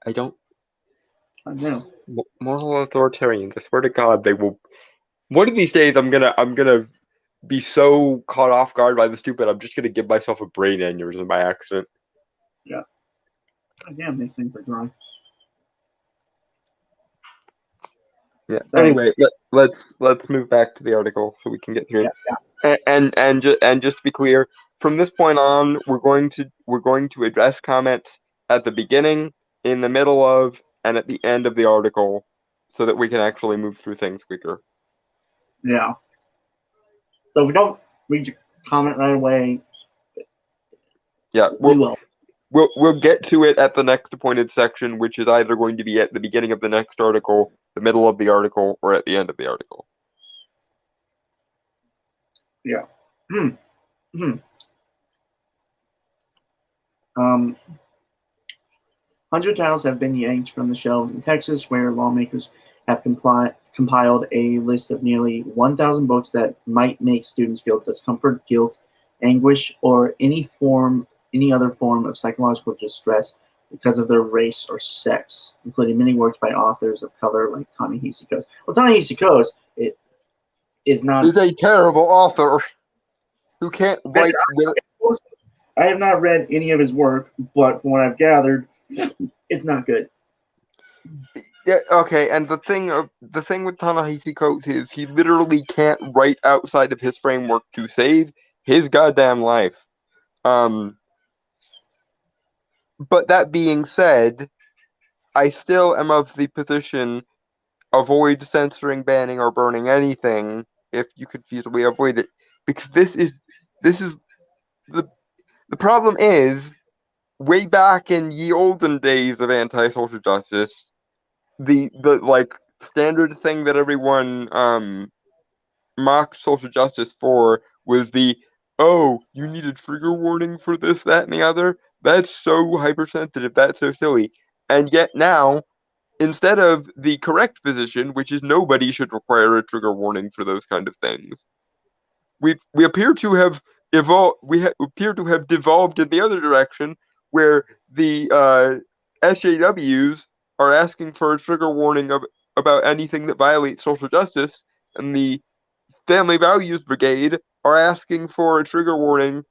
[SPEAKER 2] I don't.
[SPEAKER 1] I know.
[SPEAKER 2] Moral authoritarians. I swear to God, they will. One of these days, I'm gonna be so caught off guard by the stupid. I'm just gonna give myself a brain aneurysm by accident.
[SPEAKER 1] Yeah. Again, these things are gone.
[SPEAKER 2] Yeah.
[SPEAKER 1] Sorry.
[SPEAKER 2] Anyway, let's move back to the article so we can get through
[SPEAKER 1] Yeah.
[SPEAKER 2] it. And just to be clear, from this point on, we're going to address comments at the beginning, in the middle of, and at the end of the article, so that we can actually move through things quicker.
[SPEAKER 1] Yeah. So if we don't read your comment right away,
[SPEAKER 2] Yeah,
[SPEAKER 1] we will.
[SPEAKER 2] we'll get to it at the next appointed section, which is either going to be at the beginning of the next article, the middle of the article, or at the end of the article.
[SPEAKER 1] Yeah. Um, 100 titles have been yanked from the shelves in Texas, where lawmakers have compiled a list of nearly 1,000 books that might make students feel discomfort, guilt, anguish, or any other form of psychological distress because of their race or sex, including many works by authors of color like Ta-Nehisi Coates. Well, Ta-Nehisi Coates, it is not.
[SPEAKER 2] He's a terrible author who can't write with.
[SPEAKER 1] I have not read any of his work, but from what I've gathered, it's not good.
[SPEAKER 2] Yeah, okay, and the thing with Ta-Nehisi Coates is he literally can't write outside of his framework to save his goddamn life. But that being said, I still am of the position: avoid censoring, banning, or burning anything if you could feasibly avoid it, because this is the the problem is, way back in ye olden days of anti-social justice, the like standard thing that everyone mocked social justice for was oh, you need a trigger warning for this, that, and the other. That's so hypersensitive. That's so silly. And yet now, instead of the correct position, which is nobody should require a trigger warning for those kind of things, we appear to have evolved. Appear to have devolved in the other direction, where the SJWs are asking for a trigger warning about anything that violates social justice, and the Family Values Brigade are asking for a trigger warning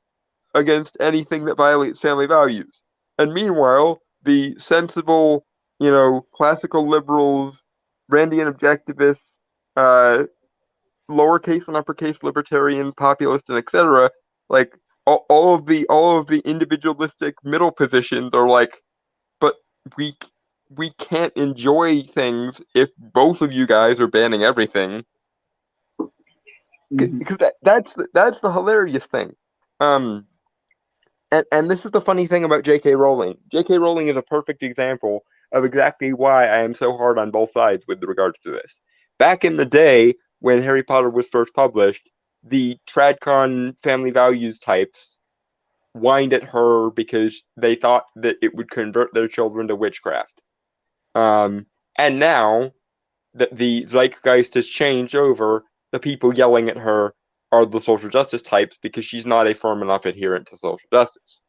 [SPEAKER 2] against anything that violates family values. And meanwhile, the sensible, classical liberals, Randian objectivists, uh, lowercase and uppercase libertarians, populists, and etc., like all of the individualistic middle positions are like, but we we can't enjoy things if both of you guys are banning everything.
[SPEAKER 1] Mm-hmm.
[SPEAKER 2] Because that's the hilarious thing. Um, and this is the funny thing about J.K. Rowling. J.K. Rowling is a perfect example of exactly why I am so hard on both sides with regards to this. Back in the day, when Harry Potter was first published, the TradCon family values types whined at her because they thought that it would convert their children to witchcraft. And now that the zeitgeist has changed over, the people yelling at her are the social justice types because she's not a firm enough adherent to social justice.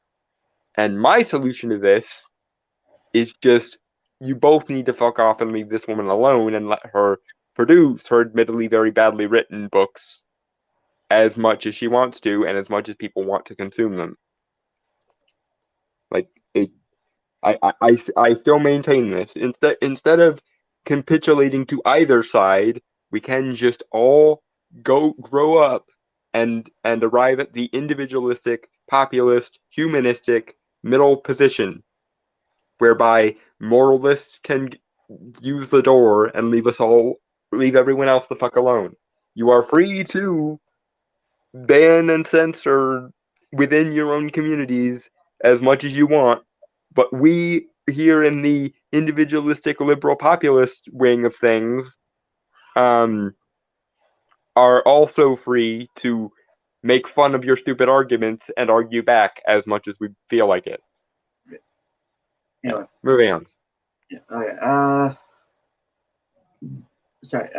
[SPEAKER 2] And my solution to this is just, you both need to fuck off and leave this woman alone and let her produce her admittedly very badly written books as much as she wants to and as much as people want to consume them. Like, I still maintain this. Instead of capitulating to either side, we can just all grow up and arrive at the individualistic, populist, humanistic middle position, whereby moralists can use the door and leave everyone else the fuck alone. You are free to ban and censor within your own communities as much as you want, but we here in the individualistic liberal populist wing of things are also free to make fun of your stupid arguments and argue back as much as we feel like it.
[SPEAKER 1] Anyway,
[SPEAKER 2] Moving on.
[SPEAKER 1] yeah, okay. Sorry.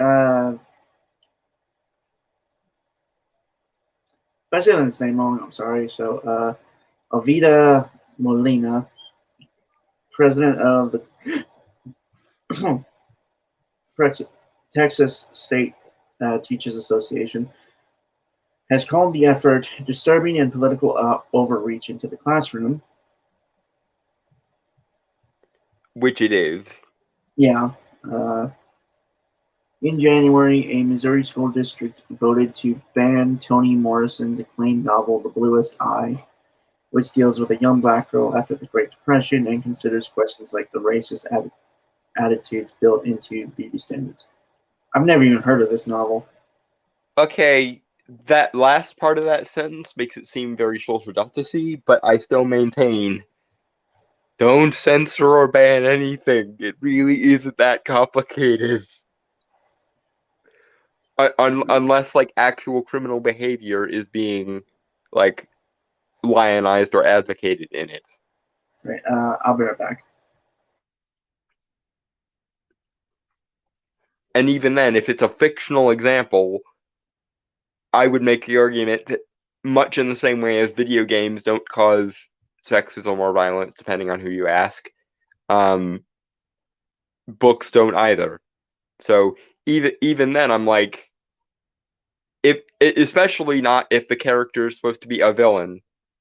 [SPEAKER 1] Especially in his name wrong. I'm sorry. So, Ovida Molina, president of the Texas State Teachers Association, has called the effort disturbing and political overreach into the classroom.
[SPEAKER 2] Which it is.
[SPEAKER 1] Yeah. In January, a Missouri school district voted to ban Toni Morrison's acclaimed novel, The Bluest Eye, which deals with a young black girl after the Great Depression and considers questions like the racist attitudes built into beauty standards. I've never even heard of this novel.
[SPEAKER 2] Okay, that last part of that sentence makes it seem very social justice-y, but I still maintain don't censor or ban anything. It really isn't that complicated. Unless like actual criminal behavior is being like lionized or advocated in it.
[SPEAKER 1] Right, I'll be right back.
[SPEAKER 2] And even then, if it's a fictional example, I would make the argument that much in the same way as video games don't cause sexism or violence, depending on who you ask, books don't either. So even then, I'm like, especially not if the character is supposed to be a villain,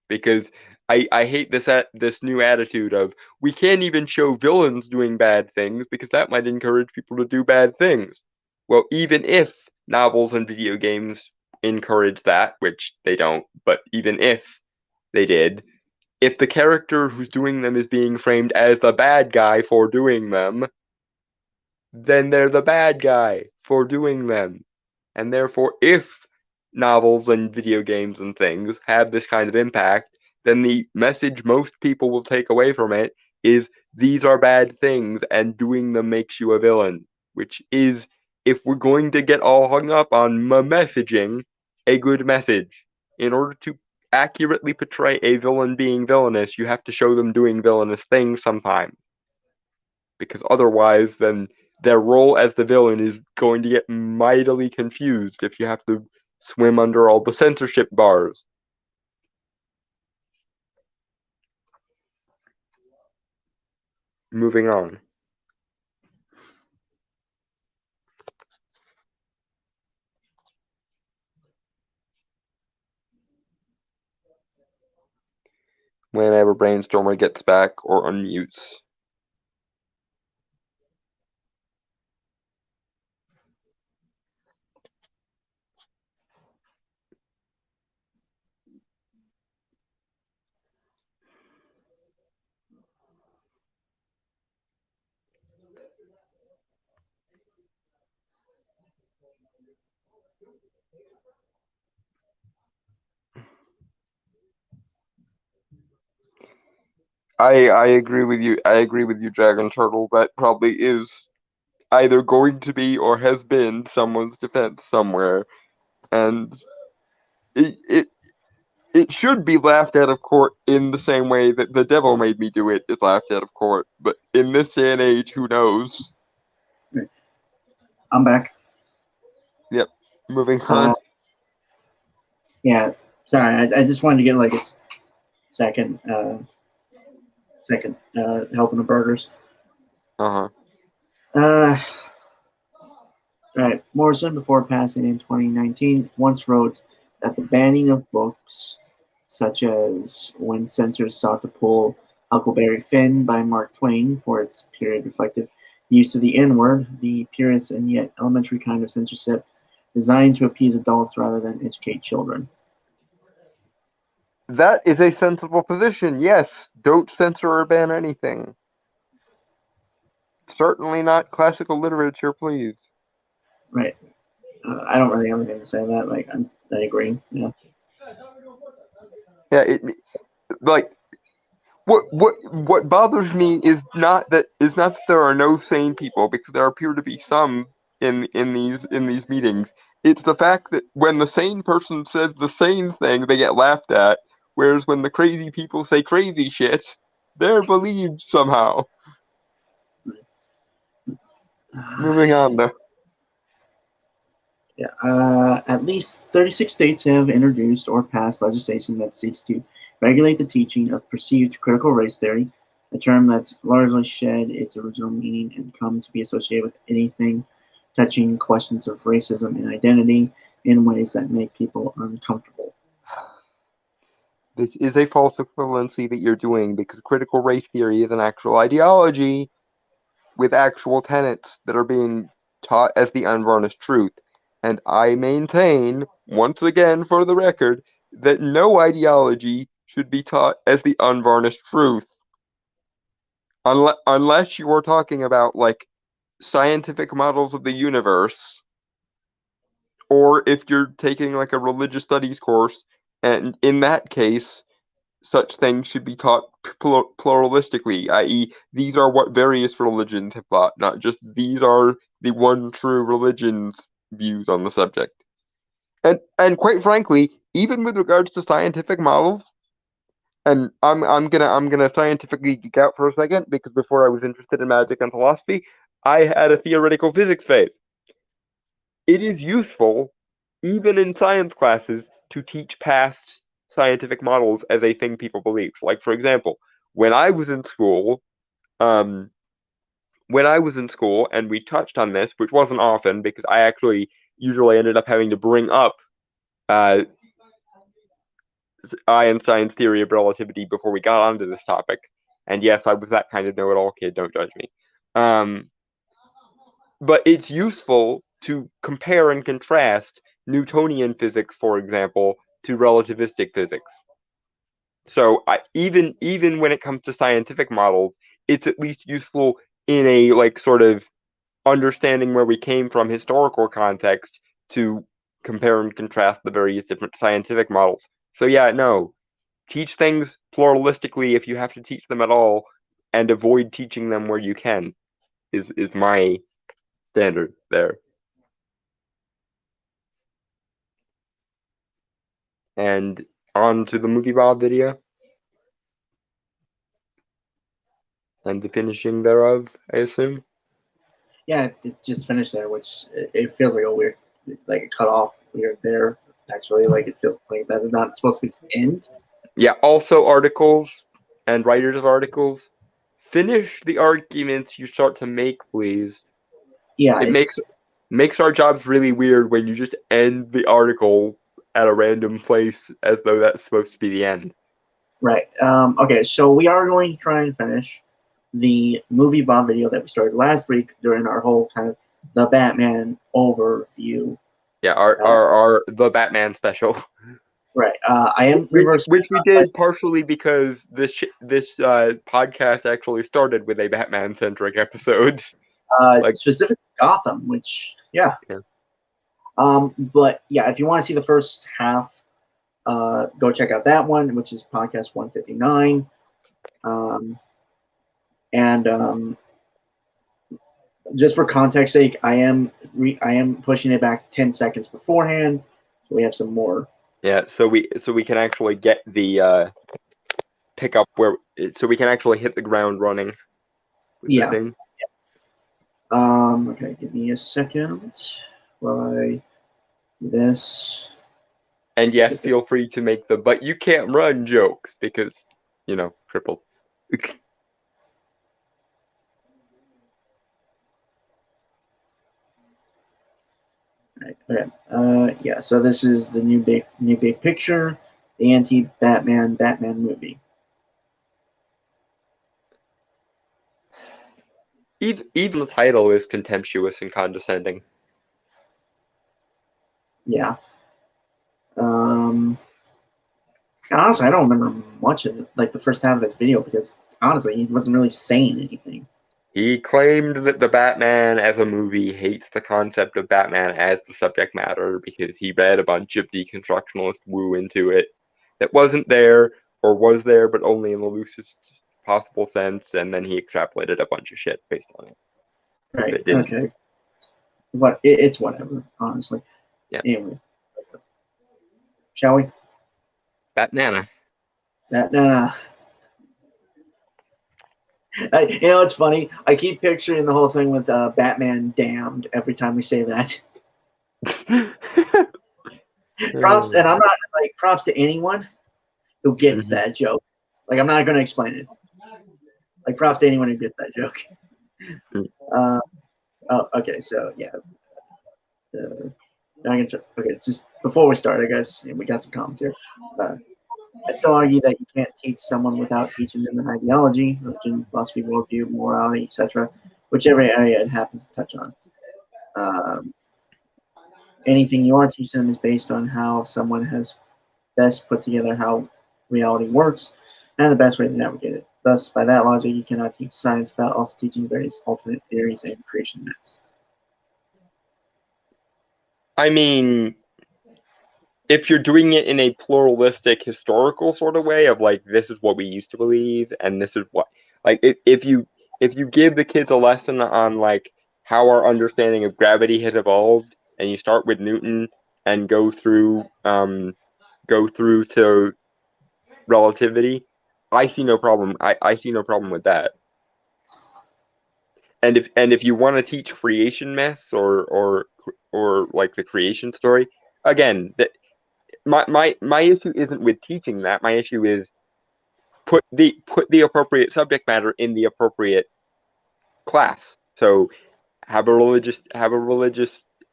[SPEAKER 2] because I hate this new attitude of we can't even show villains doing bad things because that might encourage people to do bad things. Well, even if novels and video games encourage that, which they don't, but even if they did, if the character who's doing them is being framed as the bad guy for doing them, then they're the bad guy for doing them. And therefore, if novels and video games and things have this kind of impact, then the message most people will take away from it is these are bad things and doing them makes you a villain, which is, if we're going to get all hung up on messaging, a good message. In order to accurately portray a villain being villainous, you have to show them doing villainous things sometimes. Because otherwise, then their role as the villain is going to get mightily confused if you have to swim under all the censorship bars. Moving on. Whenever Brainstormer gets back or unmutes. I agree with you. I agree with you, Dragon Turtle. That probably is either going to be or has been someone's defense somewhere, and it it should be laughed out of court in the same way that The Devil Made Me Do It is laughed out of court. But in this day and age, who knows?
[SPEAKER 1] I'm back.
[SPEAKER 2] Yep. Moving on.
[SPEAKER 1] Yeah, sorry. I just wanted to get like a second helping the burgers.
[SPEAKER 2] Uh-huh.
[SPEAKER 1] Right. Morrison, before passing in 2019, once wrote that the banning of books, such as When Censors Sought to Pull Huckleberry Finn by Mark Twain for its period reflective use of the N word, the purest and yet elementary kind of censorship designed to appease adults rather than educate children.
[SPEAKER 2] That is a sensible position. Yes, don't censor or ban anything. Certainly not classical literature, please.
[SPEAKER 1] Right. I don't really have anything to say to that. Like, I agree. Yeah.
[SPEAKER 2] Yeah, like what bothers me is not that there are no sane people, because there appear to be some in these meetings. It's the fact that when the sane person says the sane thing, they get laughed at, whereas when the crazy people say crazy shit, They're believed somehow. Moving on, though.
[SPEAKER 1] Yeah, at least 36 states have introduced or passed legislation that seeks to regulate the teaching of perceived critical race theory, a term that's largely shed its original meaning and come to be associated with anything touching questions of racism and identity in ways that make people uncomfortable.
[SPEAKER 2] This is a false equivalency that you're doing because critical race theory is an actual ideology with actual tenets that are being taught as the unvarnished truth. And I maintain, once again for the record, that no ideology should be taught as the unvarnished truth. Unless you are talking about, like, scientific models of the universe, or if you're taking, like, a religious studies course, and in that case, such things should be taught pluralistically, i.e., these are what various religions have taught, not just these are the one true religion's views on the subject. And quite frankly, even with regards to scientific models, and I'm gonna scientifically geek out for a second because before I was interested in magic and philosophy, I had a theoretical physics phase. It is useful, even in science classes, to teach past scientific models as a thing people believe. Like, for example, when I was in school, um, and we touched on this, which wasn't often because I actually usually ended up having to bring up uh, Einstein's theory of relativity before we got onto this topic. And yes, I was that kind of know-it-all kid. Don't judge me. But it's useful to compare and contrast Newtonian physics, for example, to relativistic physics. So even when it comes to scientific models, it's at least useful in a, like, sort of understanding where we came from historical context to compare and contrast the various different scientific models. So yeah, no, teach things pluralistically if you have to teach them at all, and avoid teaching them where you can. Is my standard there. And on to the movie Bob video and the finishing thereof, I assume.
[SPEAKER 1] Yeah, it just finished there, which it feels like a weird, like a cut off weird there. Actually, like it feels like that is not supposed to be the end.
[SPEAKER 2] Yeah, also articles and writers of articles, finish the arguments you start to make, please.
[SPEAKER 1] Yeah,
[SPEAKER 2] It
[SPEAKER 1] it's
[SPEAKER 2] makes our jobs really weird when you just end the article at a random place as though that's supposed to be the end.
[SPEAKER 1] right. Okay, so we are going to try and finish the movie Bob video that we started last week during our whole kind of the Batman overview.
[SPEAKER 2] Yeah, our the Batman special.
[SPEAKER 1] Right. I am reversing.
[SPEAKER 2] Which we did partially because this podcast actually started with a Batman centric episode. Like,
[SPEAKER 1] Specifically Gotham, which yeah.
[SPEAKER 2] yeah.
[SPEAKER 1] But yeah, if you want to see the first half, go check out that one, which is podcast 159. And just for context sake, I am pushing it back 10 seconds beforehand, so we have some more.
[SPEAKER 2] Yeah, so we can actually get the pick up where, so we can actually hit the ground running with the thing.
[SPEAKER 1] Okay, give me a second while I do this.
[SPEAKER 2] And yes, feel free to make the "but you can't run" jokes because, crippled.
[SPEAKER 1] Right, okay. Yeah, so this is the new big picture, the anti-Batman movie.
[SPEAKER 2] Even the title is contemptuous and condescending.
[SPEAKER 1] Yeah. Honestly, I don't remember much of it, like the first half of this video, because honestly, he wasn't really saying anything.
[SPEAKER 2] He claimed that the Batman as a movie hates the concept of Batman as the subject matter because he read a bunch of deconstructionist woo into it that wasn't there, or was there but only in the loosest possible sense, and then he extrapolated a bunch of shit based on it.
[SPEAKER 1] Right. Okay. It's whatever, honestly.
[SPEAKER 2] Yeah.
[SPEAKER 1] Anyway, shall we?
[SPEAKER 2] Batnana.
[SPEAKER 1] That It's funny. I keep picturing the whole thing with Batman Damned every time we say that. Props, and I'm not like props to anyone who gets that joke. Like, I'm not going to explain it. Like, props to anyone who gets that joke. Okay, so yeah. Okay, just before we start, I guess we got some comments here. I still argue that you can't teach someone without teaching them an ideology, religion, philosophy, worldview, morality, etc., whichever area it happens to touch on. Anything you are teaching them is based on how someone has best put together how reality works and the best way to navigate it. Thus, by that logic, you cannot teach science without also teaching various alternate theories and creation myths.
[SPEAKER 2] I mean, if you're doing it in a pluralistic historical sort of way of like, this is what we used to believe and this is what, like, if you give the kids a lesson on like how our understanding of gravity has evolved, and you start with Newton and go through to relativity, I see no problem. I see no problem with that. And if you want to teach creation myths or like the creation story, again, my issue isn't with teaching that. My issue is put the appropriate subject matter in the appropriate class. So have a religious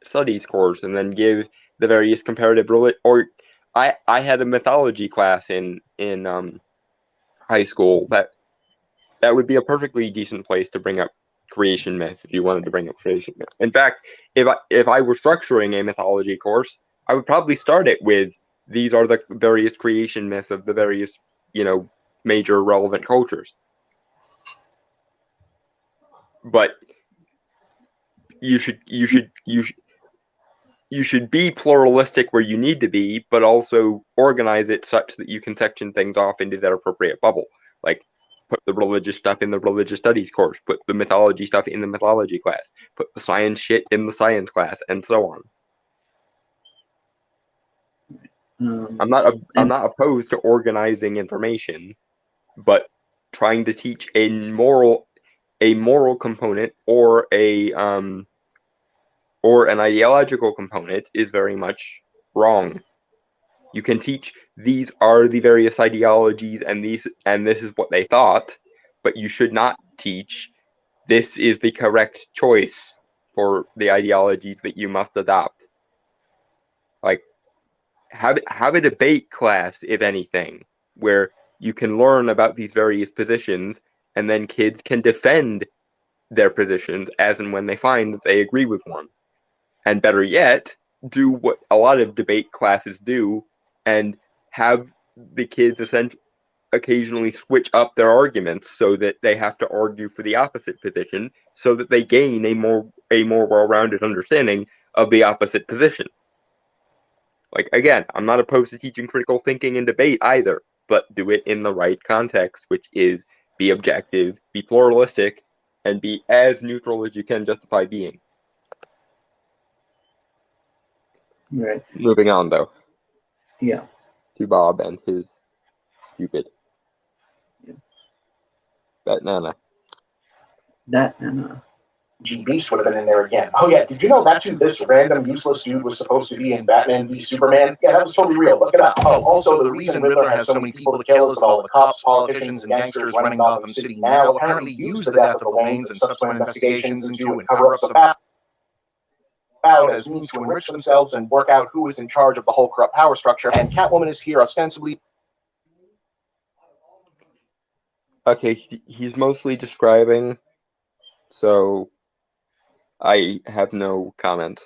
[SPEAKER 2] studies course, and then give the various comparative or I had a mythology class in high school. That would be a perfectly decent place to bring up creation myths if you wanted to bring up creation myths. In fact, if I were structuring a mythology course, I would probably start it with, these are the various creation myths of the various, major relevant cultures. But you should be pluralistic where you need to be, but also organize it such that you can section things off into their appropriate bubble. Like, put the religious stuff in the religious studies course, put the mythology stuff in the mythology class, put the science shit in the science class, and so on. I'm not opposed to organizing information, but trying to teach a moral component or an ideological component is very much wrong. You can teach, these are the various ideologies and this is what they thought, but you should not teach, this is the correct choice for the ideologies that you must adopt. Like, have a debate class, if anything, where you can learn about these various positions, and then kids can defend their positions as and when they find that they agree with one. And better yet, do what a lot of debate classes do, and have the kids occasionally switch up their arguments so that they have to argue for the opposite position, so that they gain a more well-rounded understanding of the opposite position. Like, again, I'm not opposed to teaching critical thinking and debate either, but do it in the right context, which is be objective, be pluralistic, and be as neutral as you can justify being.
[SPEAKER 1] Right.
[SPEAKER 2] Moving on, though.
[SPEAKER 1] Yeah.
[SPEAKER 2] To Bob and his stupid.
[SPEAKER 1] Yeah.
[SPEAKER 2] That Nana.
[SPEAKER 3] The Beast would have been in there again. Oh yeah, did you know that's who this random useless dude was supposed to be in Batman v Superman? Yeah, that was totally real. Look it up. Oh, also the reason Riddler has so many people to kill is that all the cops, politicians, and gangsters running Gotham City now apparently use the death of the Waynes and subsequent investigations into and cover-ups of out as means to enrich themselves and work out who is in charge of the whole corrupt power structure. And Catwoman is here ostensibly.
[SPEAKER 2] Okay, he's mostly describing, so I have no comment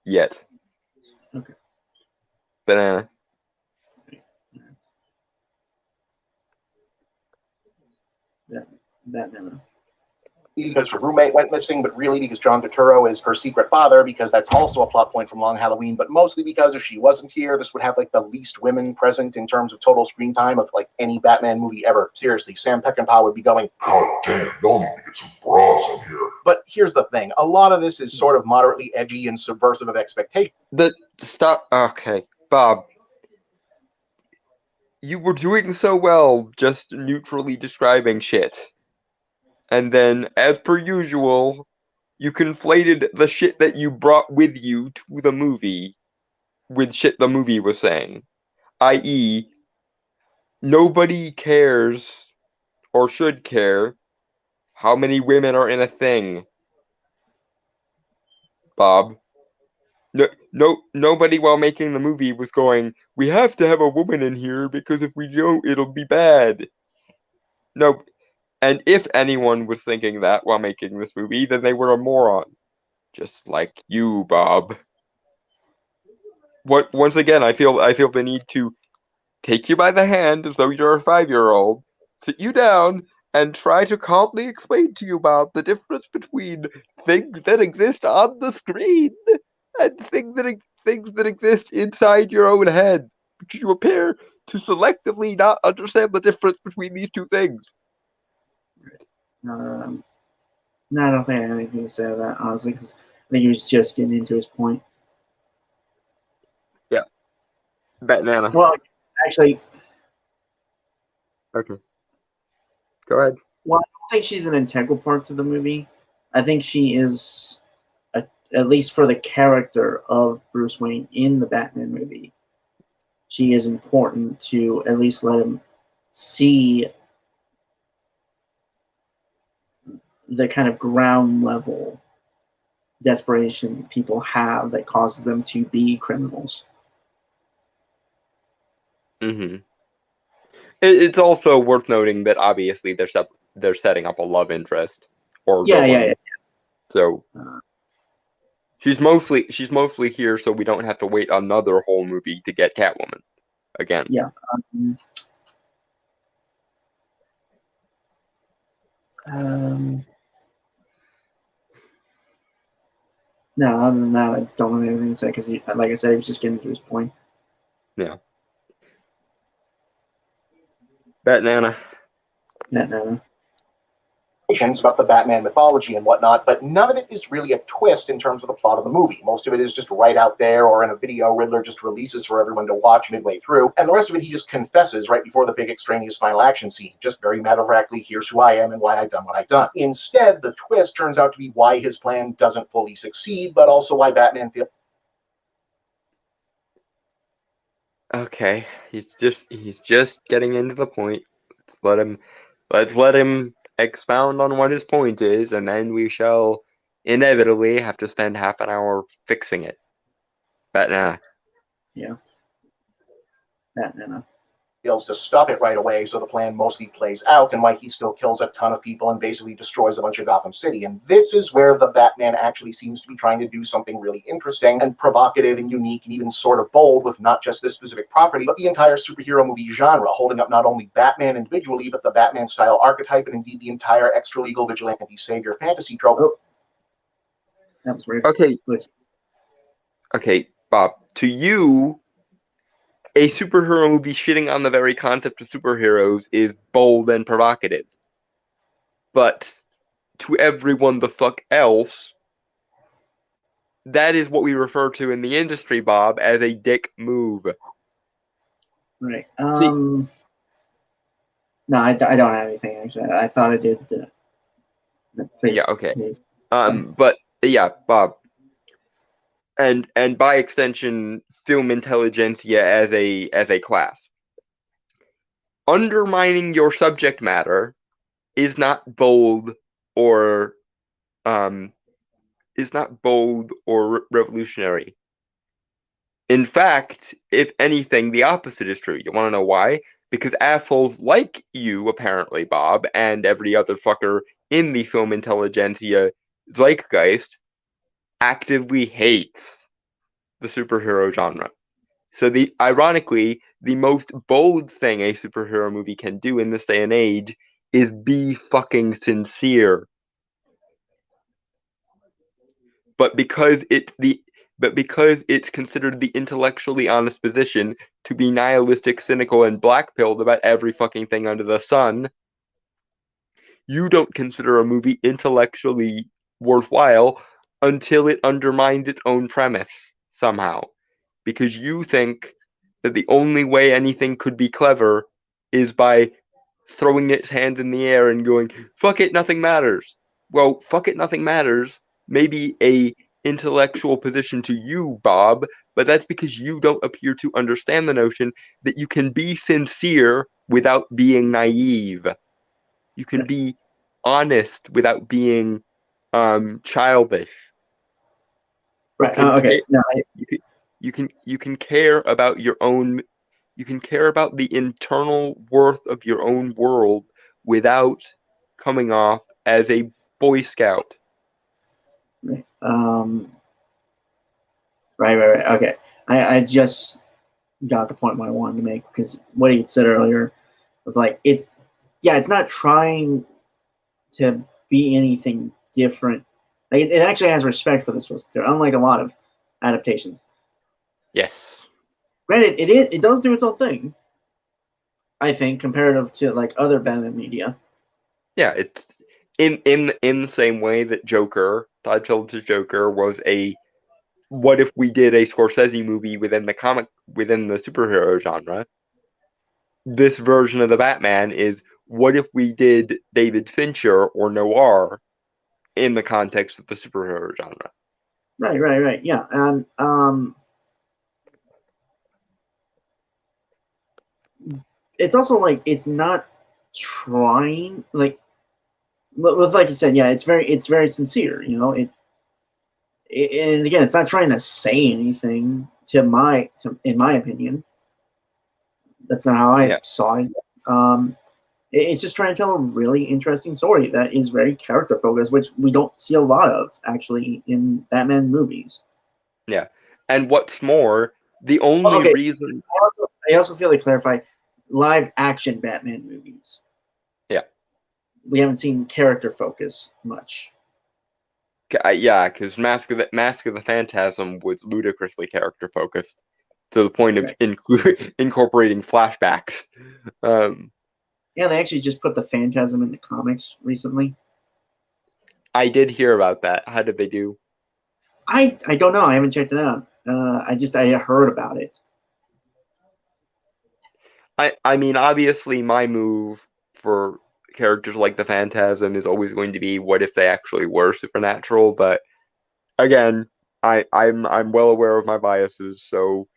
[SPEAKER 2] yet.
[SPEAKER 1] Okay.
[SPEAKER 2] Banana.
[SPEAKER 1] Batman.
[SPEAKER 3] Because her roommate went missing, but really because John Turturro is her secret father, because that's also a plot point from Long Halloween, but mostly because if she wasn't here, this would have like the least women present in terms of total screen time of like any Batman movie ever. Seriously, Sam Peckinpah would be going,
[SPEAKER 4] God damn, y'all need to get some bras in here.
[SPEAKER 3] But here's the thing, a lot of this is sort of moderately edgy and subversive of expectations.
[SPEAKER 2] Okay, Bob. you were doing so well just neutrally describing shit. And then, as per usual, you conflated the shit that you brought with you to the movie with shit the movie was saying. I.e., nobody cares or should care how many women are in a thing. Bob. Nobody while making the movie was going, we have to have a woman in here because if we don't, it'll be bad. No, and if anyone was thinking that while making this movie, then they were a moron. Just like you, Bob. Once again, I feel the need to take you by the hand as though you're a 5-year-old, sit you down, and try to calmly explain to you, Bob, the difference between things that exist on the screen and things that exist inside your own head. Because you appear to selectively not understand the difference between these two things.
[SPEAKER 1] No, I don't think I have anything to say to that, honestly, because I think he was just getting into his point.
[SPEAKER 2] Yeah. Batnana.
[SPEAKER 1] Well, actually,
[SPEAKER 2] Okay. Go ahead.
[SPEAKER 1] well, I don't think she's an integral part to the movie. I think she is, at least for the character of Bruce Wayne in the Batman movie, she is important to at least let him see the kind of ground level desperation people have that causes them to be criminals.
[SPEAKER 2] Mm-hmm. It's also worth noting that obviously they're setting up a love interest or villain. So she's mostly here so we don't have to wait another whole movie to get Catwoman again.
[SPEAKER 1] Yeah. No, other than that, I don't really have anything to say because, like I said, he was just getting to his point.
[SPEAKER 2] Yeah. Batnana.
[SPEAKER 1] No.
[SPEAKER 3] About the Batman mythology and whatnot, but none of it is really a twist in terms of the plot of the movie. Most of it is just right out there or in a video Riddler just releases for everyone to watch midway through, and the rest of it he just confesses right before the big extraneous final action scene. Just very matter-of-factly, here's who I am and why I've done what I've done. Instead, the twist turns out to be why his plan doesn't fully succeed, but also why Batman feels...
[SPEAKER 2] Okay, he's just getting into the point. Let's let him expound on what his point is, and then we shall inevitably have to spend half an hour fixing it. Batnana.
[SPEAKER 1] Yeah. Batnana.
[SPEAKER 3] To stop it right away, so the plan mostly plays out, and why he still kills a ton of people and basically destroys a bunch of Gotham City. And this is where the Batman actually seems to be trying to do something really interesting and provocative and unique and even sort of bold with not just this specific property, but the entire superhero movie genre, holding up not only Batman individually, but the Batman-style archetype and indeed the entire extra-legal vigilante savior fantasy trope.
[SPEAKER 1] Oh. That was weird.
[SPEAKER 2] Okay. Okay, Bob, to you, a superhero movie shitting on the very concept of superheroes is bold and provocative. But to everyone the fuck else, that is what we refer to in the industry, Bob, as a dick move.
[SPEAKER 1] Right. No, I don't have anything, actually. I thought I did.
[SPEAKER 2] Yeah, okay. But, yeah, Bob. And by extension, film intelligentsia as a class. Undermining your subject matter is not bold or revolutionary. In fact, if anything, the opposite is true. You want to know why? Because assholes like you, apparently, Bob, and every other fucker in the film intelligentsia zeitgeist actively hates the superhero genre. So ironically, the most bold thing a superhero movie can do in this day and age is be fucking sincere. But because it's considered the intellectually honest position to be nihilistic, cynical, and black-pilled about every fucking thing under the sun, you don't consider a movie intellectually worthwhile until it undermines its own premise somehow. Because you think that the only way anything could be clever is by throwing its hands in the air and going, fuck it, nothing matters. Well, fuck it, nothing matters. Maybe a intellectual position to you, Bob, but that's because you don't appear to understand the notion that you can be sincere without being naive. You can be honest without being childish.
[SPEAKER 1] Right.
[SPEAKER 2] can
[SPEAKER 1] Okay.
[SPEAKER 2] ca-
[SPEAKER 1] No,
[SPEAKER 2] you can care about your own. You can care about the internal worth of your own world without coming off as a Boy Scout.
[SPEAKER 1] right. Okay. I just got the point what I wanted to make, because what he said earlier was like, it's not trying to be anything different. Like, it actually has respect for the source material, unlike a lot of adaptations.
[SPEAKER 2] Yes.
[SPEAKER 1] Granted, it does do its own thing, I think, comparative to like other Batman media.
[SPEAKER 2] Yeah, it's in the same way that Todd Phillips' Joker was a what if we did a Scorsese movie within the superhero genre? This version of the Batman is what if we did David Fincher or noir in the context of the superhero genre?
[SPEAKER 1] Right. Yeah, and it's also like it's not trying like with like you said, yeah, it's very sincere. You know, and again, it's not trying to say anything in my opinion. That's not how I saw it. It's just trying to tell a really interesting story that is very character focused, which we don't see a lot of actually in Batman movies.
[SPEAKER 2] Yeah, and what's more, the only reason
[SPEAKER 1] I also feel like clarify live action Batman movies.
[SPEAKER 2] Yeah,
[SPEAKER 1] we haven't seen character focus much.
[SPEAKER 2] Yeah, because Mask of the Phantasm was ludicrously character focused to the point of incorporating flashbacks.
[SPEAKER 1] Yeah, they actually just put the Phantasm in the comics recently.
[SPEAKER 2] I did hear about that. How did they do?
[SPEAKER 1] I don't know. I haven't checked it out. I heard about it.
[SPEAKER 2] I mean, obviously, my move for characters like the Phantasm is always going to be what if they actually were supernatural. But again, I'm well aware of my biases, so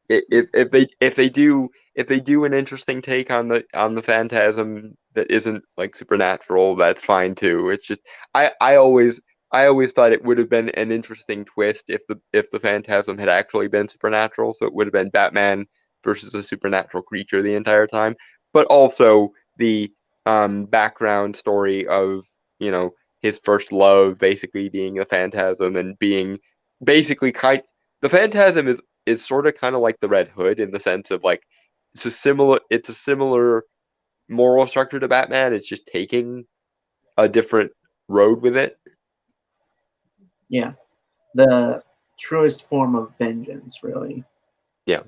[SPEAKER 2] if they do an interesting take on the Phantasm that isn't like supernatural, that's fine too. It's just I always thought it would have been an interesting twist if the Phantasm had actually been supernatural, so it would have been Batman versus a supernatural creature the entire time, but also the background story of, you know, his first love basically being a Phantasm and being basically the Phantasm is sort of kind of like the Red Hood in the sense of like it's a similar moral structure to Batman. It's just taking a different road with it.
[SPEAKER 1] Yeah, the truest form of vengeance, really.
[SPEAKER 2] Yeah,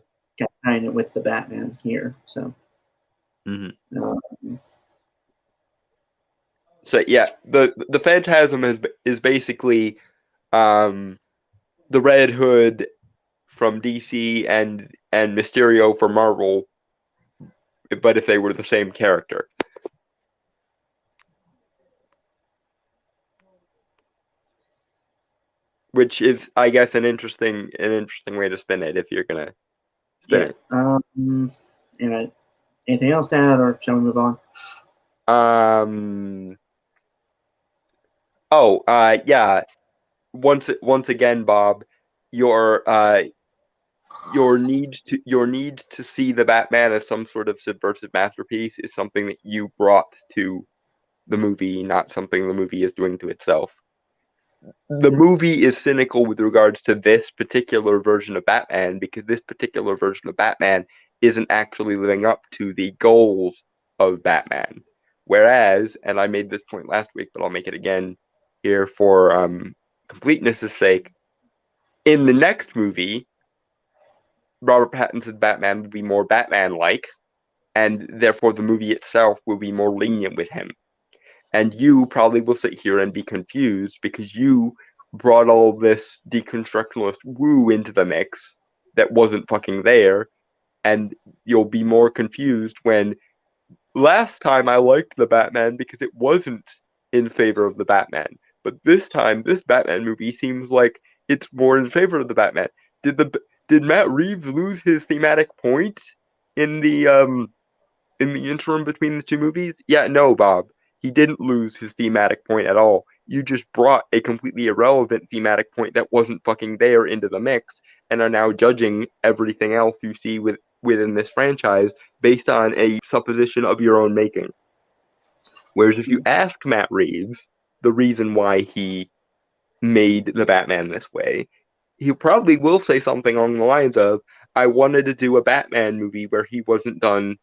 [SPEAKER 1] kind of with the Batman here. So.
[SPEAKER 2] So yeah, the Phantasm is basically the Red Hood from DC and Mysterio for Marvel, but if they were the same character. Which is, I guess, an interesting way to spin it if you're gonna spin it.
[SPEAKER 1] Anyway, anything else to add, or shall we move on?
[SPEAKER 2] Yeah. Once again, Bob, your need to see the Batman as some sort of subversive masterpiece is something that you brought to the movie, not something the movie is doing to itself. The movie is cynical with regards to this particular version of Batman because this particular version of Batman isn't actually living up to the goals of Batman. Whereas, and I made this point last week, but I'll make it again here for completeness' sake, in the next movie, Robert Pattinson's Batman will be more Batman-like, and therefore the movie itself will be more lenient with him. And you probably will sit here and be confused because you brought all this deconstructionalist woo into the mix that wasn't fucking there, and you'll be more confused when last time I liked the Batman because it wasn't in favor of the Batman. But this time, this Batman movie seems like it's more in favor of the Batman. Did Matt Reeves lose his thematic point in the interim between the two movies? Yeah, no, Bob. He didn't lose his thematic point at all. You just brought a completely irrelevant thematic point that wasn't fucking there into the mix and are now judging everything else you see within this franchise based on a supposition of your own making. Whereas if you ask Matt Reeves the reason why he made the Batman this way, he probably will say something along the lines of, I wanted to do a Batman movie where he wasn't done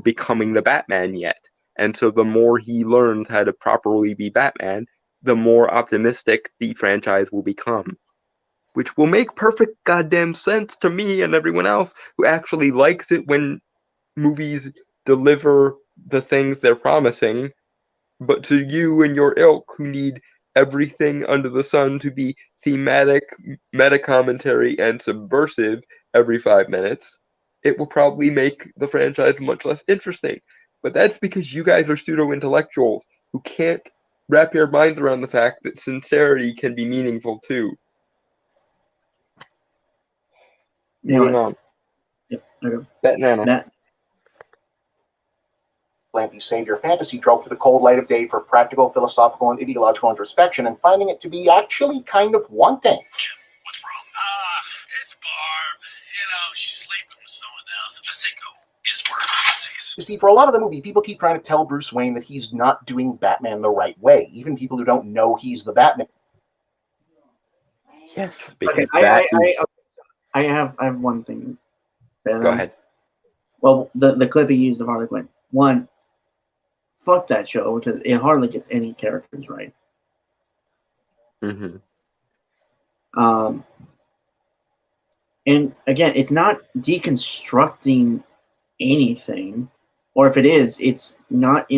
[SPEAKER 2] becoming the Batman yet. And so the more he learns how to properly be Batman, the more optimistic the franchise will become. Which will make perfect goddamn sense to me and everyone else who actually likes it when movies deliver the things they're promising. But to you and your ilk who need everything under the sun to be thematic, meta commentary, and subversive every 5 minutes, it will probably make the franchise much less interesting. But that's because you guys are pseudo-intellectuals who can't wrap your minds around the fact that sincerity can be meaningful too.
[SPEAKER 1] Anyway.
[SPEAKER 2] Moving on.
[SPEAKER 1] Yep. Okay.
[SPEAKER 2] Batman.
[SPEAKER 3] Lanky savior fantasy trope to the cold light of day for practical, philosophical, and ideological introspection, and finding it to be actually kind of wanting.
[SPEAKER 5] What's wrong? It's Barb. She's sleeping with someone else. The signal is for emergencies.
[SPEAKER 3] You see, for a lot of the movie, people keep trying to tell Bruce Wayne that he's not doing Batman the right way. Even people who don't know he's the Batman.
[SPEAKER 2] Yes, because
[SPEAKER 1] I have one thing.
[SPEAKER 2] Go ahead.
[SPEAKER 1] Well, the clip he used of Harley Quinn. One, fuck that show because it hardly gets any characters right.
[SPEAKER 2] Mm-hmm.
[SPEAKER 1] And again, it's not deconstructing anything, or if it is, it's not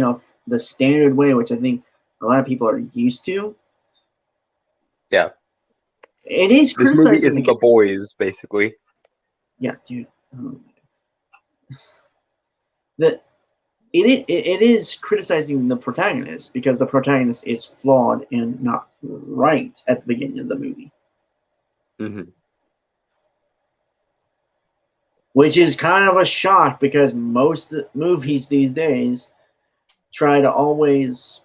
[SPEAKER 1] the standard way, which I think a lot of people are used to.
[SPEAKER 2] Yeah.
[SPEAKER 1] It is
[SPEAKER 2] This movie
[SPEAKER 1] criticizing
[SPEAKER 2] isn't The Boys, basically.
[SPEAKER 1] Yeah, dude. It is criticizing the protagonist because the protagonist is flawed and not right at the beginning of the movie.
[SPEAKER 2] Mm-hmm.
[SPEAKER 1] Which is kind of a shock because most movies these days try to always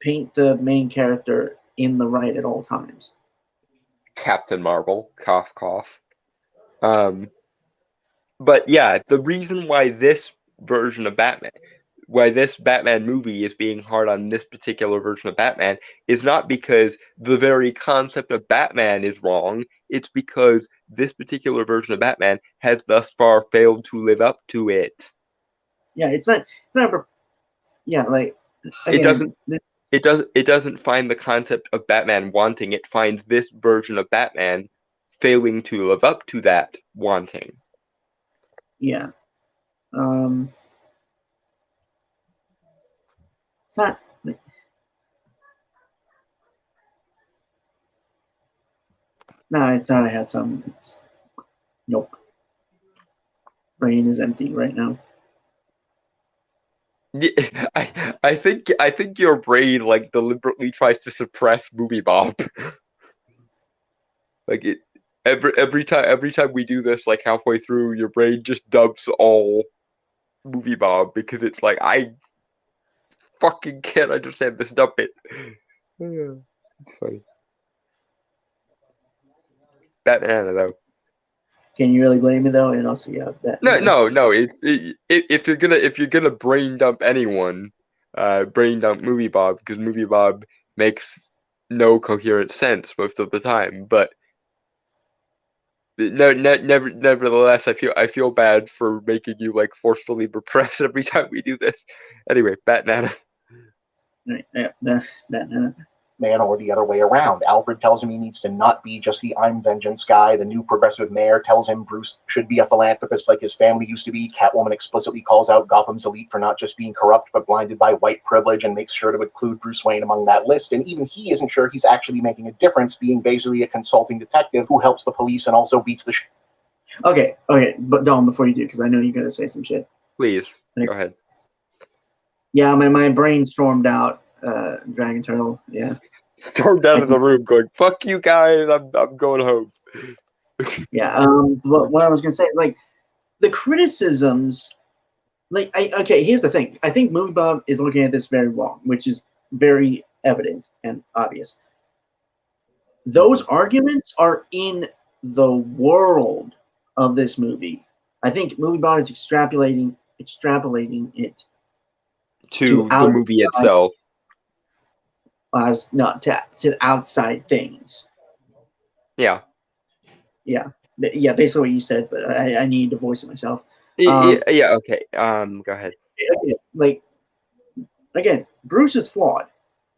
[SPEAKER 1] paint the main character in the right at all times.
[SPEAKER 2] Captain Marvel, cough, cough. But yeah, the reason why this version of Batman, why this Batman movie is being hard on this particular version of Batman is not because the very concept of Batman is wrong. It's because this particular version of Batman has thus far failed to live up to it.
[SPEAKER 1] Yeah, it's not. Yeah, like again,
[SPEAKER 2] it doesn't find the concept of Batman wanting. It finds this version of Batman failing to live up to that wanting.
[SPEAKER 1] Yeah. It's not. No, I thought I had some. Nope. Brain is empty right now.
[SPEAKER 2] Yeah, I think your brain like deliberately tries to suppress Movie Bob. Like it every time we do this, like halfway through, your brain just dubs all Movie Bob because it's like I fucking can't understand this. Dump it. It's funny. Batman though.
[SPEAKER 1] Can you really blame me though? And also, yeah, that.
[SPEAKER 2] No. If you're gonna brain dump anyone, brain dump Movie Bob because Movie Bob makes no coherent sense most of the time. But nevertheless, I feel bad for making you like forcefully repress every time we do this. Anyway, Batman.
[SPEAKER 1] Right, yeah, that.
[SPEAKER 3] Man, or the other way around. Alfred tells him he needs to not be just the I'm vengeance guy. The new progressive mayor tells him Bruce should be a philanthropist like his family used to be. Catwoman explicitly calls out Gotham's elite for not just being corrupt, but blinded by white privilege and makes sure to include Bruce Wayne among that list. And even he isn't sure he's actually making a difference, being basically a consulting detective who helps the police and also beats the
[SPEAKER 1] Okay, but Dom, before you do, because I know you're gonna say some shit.
[SPEAKER 2] Please go ahead.
[SPEAKER 1] Yeah, my brain stormed out. Dragon Turtle. Yeah.
[SPEAKER 2] Stormed out of the room, going "Fuck you guys! I'm going home."
[SPEAKER 1] Yeah. But what I was gonna say is like the criticisms. Like, okay, here's the thing. I think Movie Bob is looking at this very wrong, which is very evident and obvious. Those arguments are in the world of this movie. I think Movie Bob is extrapolating it
[SPEAKER 2] to the
[SPEAKER 1] outside,
[SPEAKER 2] movie itself.
[SPEAKER 1] not to outside things.
[SPEAKER 2] Yeah.
[SPEAKER 1] Yeah, basically what you said, but I need to voice it myself.
[SPEAKER 2] Yeah. Okay. Go ahead.
[SPEAKER 1] Like, again, Bruce is flawed.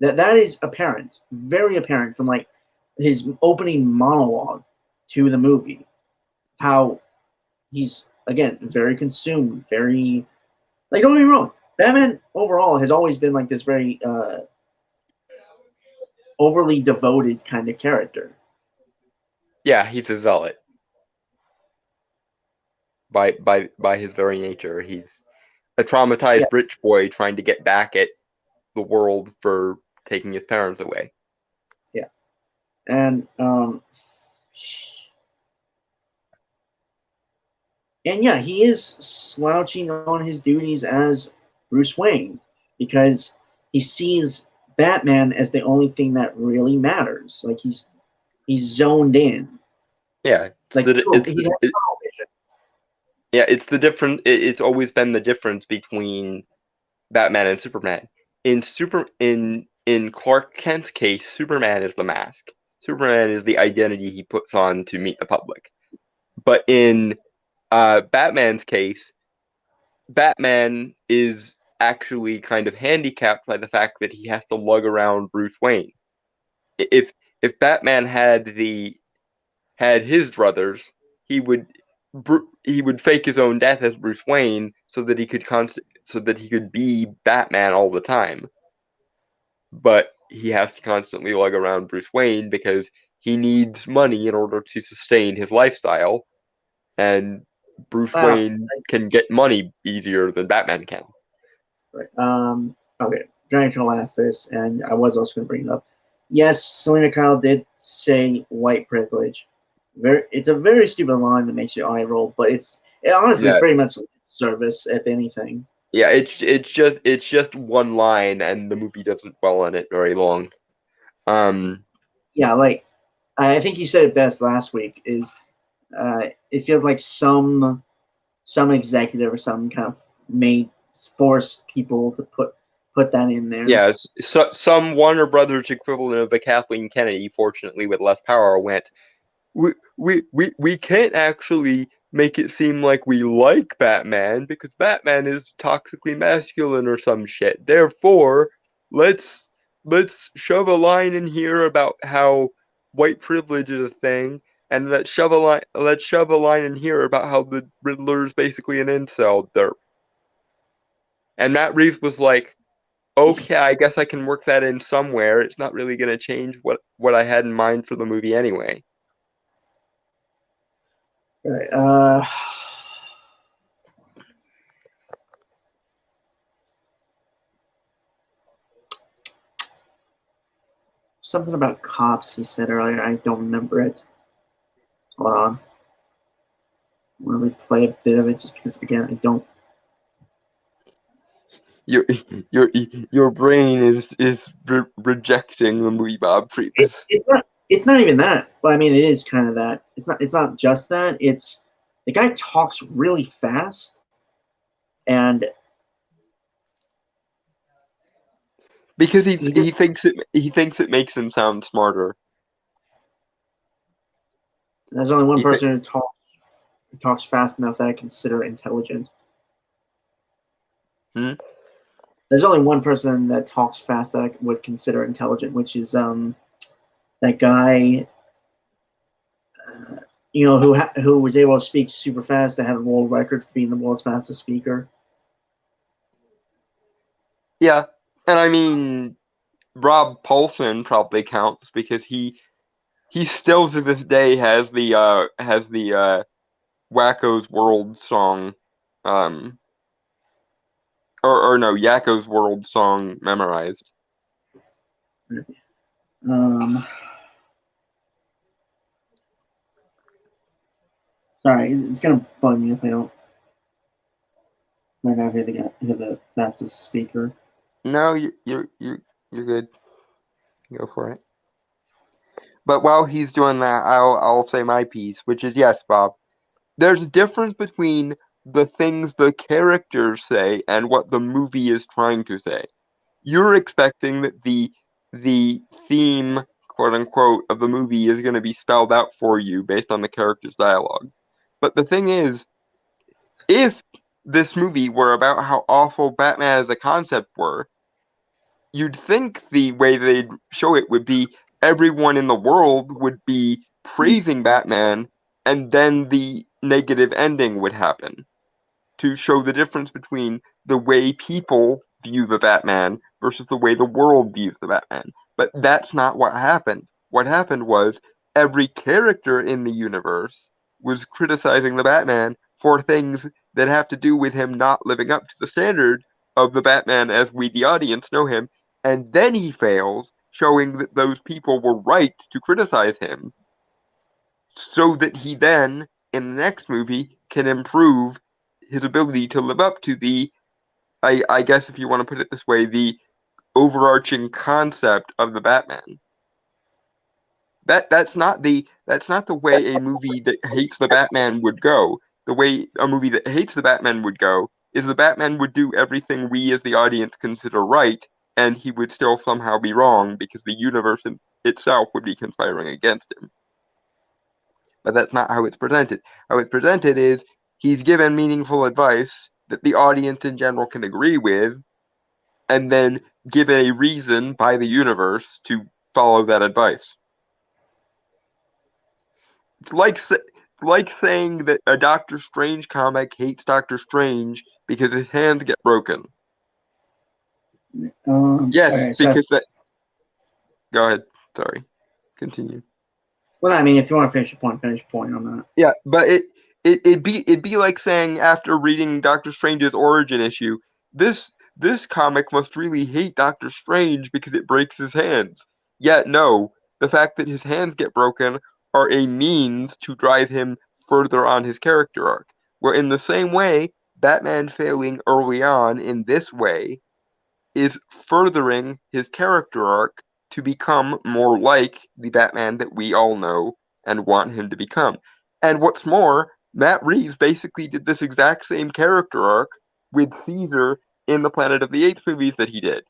[SPEAKER 1] That is apparent, very apparent from like his opening monologue to the movie. How he's again very consumed, very like, don't get me wrong. Batman overall has always been like this very overly devoted kind of character.
[SPEAKER 2] Yeah, he's a zealot. By his very nature, he's a traumatized rich boy trying to get back at the world for taking his parents away.
[SPEAKER 1] Yeah, and yeah, he is slouching on his duties as Bruce Wayne because he sees Batman as the only thing that really matters. Like he's zoned in.
[SPEAKER 2] Yeah,
[SPEAKER 1] Like
[SPEAKER 2] it's the different. It's always been the difference between Batman and Superman. In Clark Kent's case, Superman is the mask. Superman is the identity he puts on to meet the public. But in Batman's case, Batman is actually kind of handicapped by the fact that he has to lug around Bruce Wayne. If Batman had his druthers, he would fake his own death as Bruce Wayne so that he could be Batman all the time. But he has to constantly lug around Bruce Wayne because he needs money in order to sustain his lifestyle, and Bruce Wayne can get money easier than Batman can.
[SPEAKER 1] Right. Okay. Dragon Turtle asked this, and I was also going to bring it up. Yes, Selena Kyle did say white privilege. It's a very stupid line that makes your eye roll, but honestly it's very much service, if anything.
[SPEAKER 2] Yeah, it's just one line, and the movie doesn't dwell on it very long.
[SPEAKER 1] Yeah, like I think you said it best last week. Is it feels like some executive or some kind of forced people to put that in there.
[SPEAKER 2] Yes, some Warner Brothers equivalent of a Kathleen Kennedy, fortunately with less power, went, we can't actually make it seem like we like Batman because Batman is toxically masculine or some shit. Therefore, let's shove a line in here about how white privilege is a thing, and let's shove a line in here about how the Riddler is basically an incel derp. And Matt Reeves was like, okay, I guess I can work that in somewhere. It's not really going to change what I had in mind for the movie anyway.
[SPEAKER 1] Right. Something about cops he said earlier. I don't remember it. Hold on. I'm going to replay a bit of it just because, again, I don't.
[SPEAKER 2] Your brain is rejecting the movie Bob treatment.
[SPEAKER 1] It's not even that. But I mean, it is kind of that. It's not just that. It's the guy talks really fast, and
[SPEAKER 2] because he thinks it makes him sound smarter.
[SPEAKER 1] There's only one person who talks fast enough that I consider intelligent. There's only one person that talks fast that I would consider intelligent, which is that guy, who was able to speak super fast, that had a world record for being the world's fastest speaker.
[SPEAKER 2] Yeah, and I mean, Rob Paulson probably counts because he still to this day has the Wacko's World song, or no, Yakko's World song memorized.
[SPEAKER 1] Sorry, it's gonna bug me if I don't. Might not hear the fastest speaker.
[SPEAKER 2] No, you're good. Go for it. But while he's doing that, I'll say my piece, which is yes, Bob. There's a difference between the things the characters say and what the movie is trying to say. You're expecting that the theme, quote unquote, of the movie is going to be spelled out for you based on the character's dialogue. But the thing is, if this movie were about how awful Batman as a concept were, you'd think the way they'd show it would be everyone in the world would be praising Batman, and then the negative ending would happen to show the difference between the way people view the Batman versus the way the world views the Batman. But that's not what happened. What happened was every character in the universe was criticizing the Batman for things that have to do with him not living up to the standard of the Batman as we, the audience, know him. And then he fails, showing that those people were right to criticize him, so that he then, in the next movie, can improve his ability to live up to the, I guess if you want to put it this way, the overarching concept of the Batman. That's not the way a movie that hates the Batman would go. The way a movie that hates the Batman would go is the Batman would do everything we as the audience consider right, and he would still somehow be wrong because the universe itself would be conspiring against him. But that's not how it's presented. How it's presented is he's given meaningful advice that the audience in general can agree with, and then given a reason by the universe to follow that advice. It's like saying that a Doctor Strange comic hates Doctor Strange because his hands get broken. Yes,
[SPEAKER 1] okay,
[SPEAKER 2] because that. Go ahead. Sorry. Continue.
[SPEAKER 1] Well, I mean, if you want to finish your point on that.
[SPEAKER 2] Yeah, but it'd be like saying after reading Doctor Strange's origin issue, this comic must really hate Doctor Strange because it breaks his hands. Yet no, the fact that his hands get broken are a means to drive him further on his character arc. Where in the same way, Batman failing early on in this way is furthering his character arc to become more like the Batman that we all know and want him to become. And what's more, Matt Reeves basically did this exact same character arc with Caesar in the Planet of the Apes movies that he did.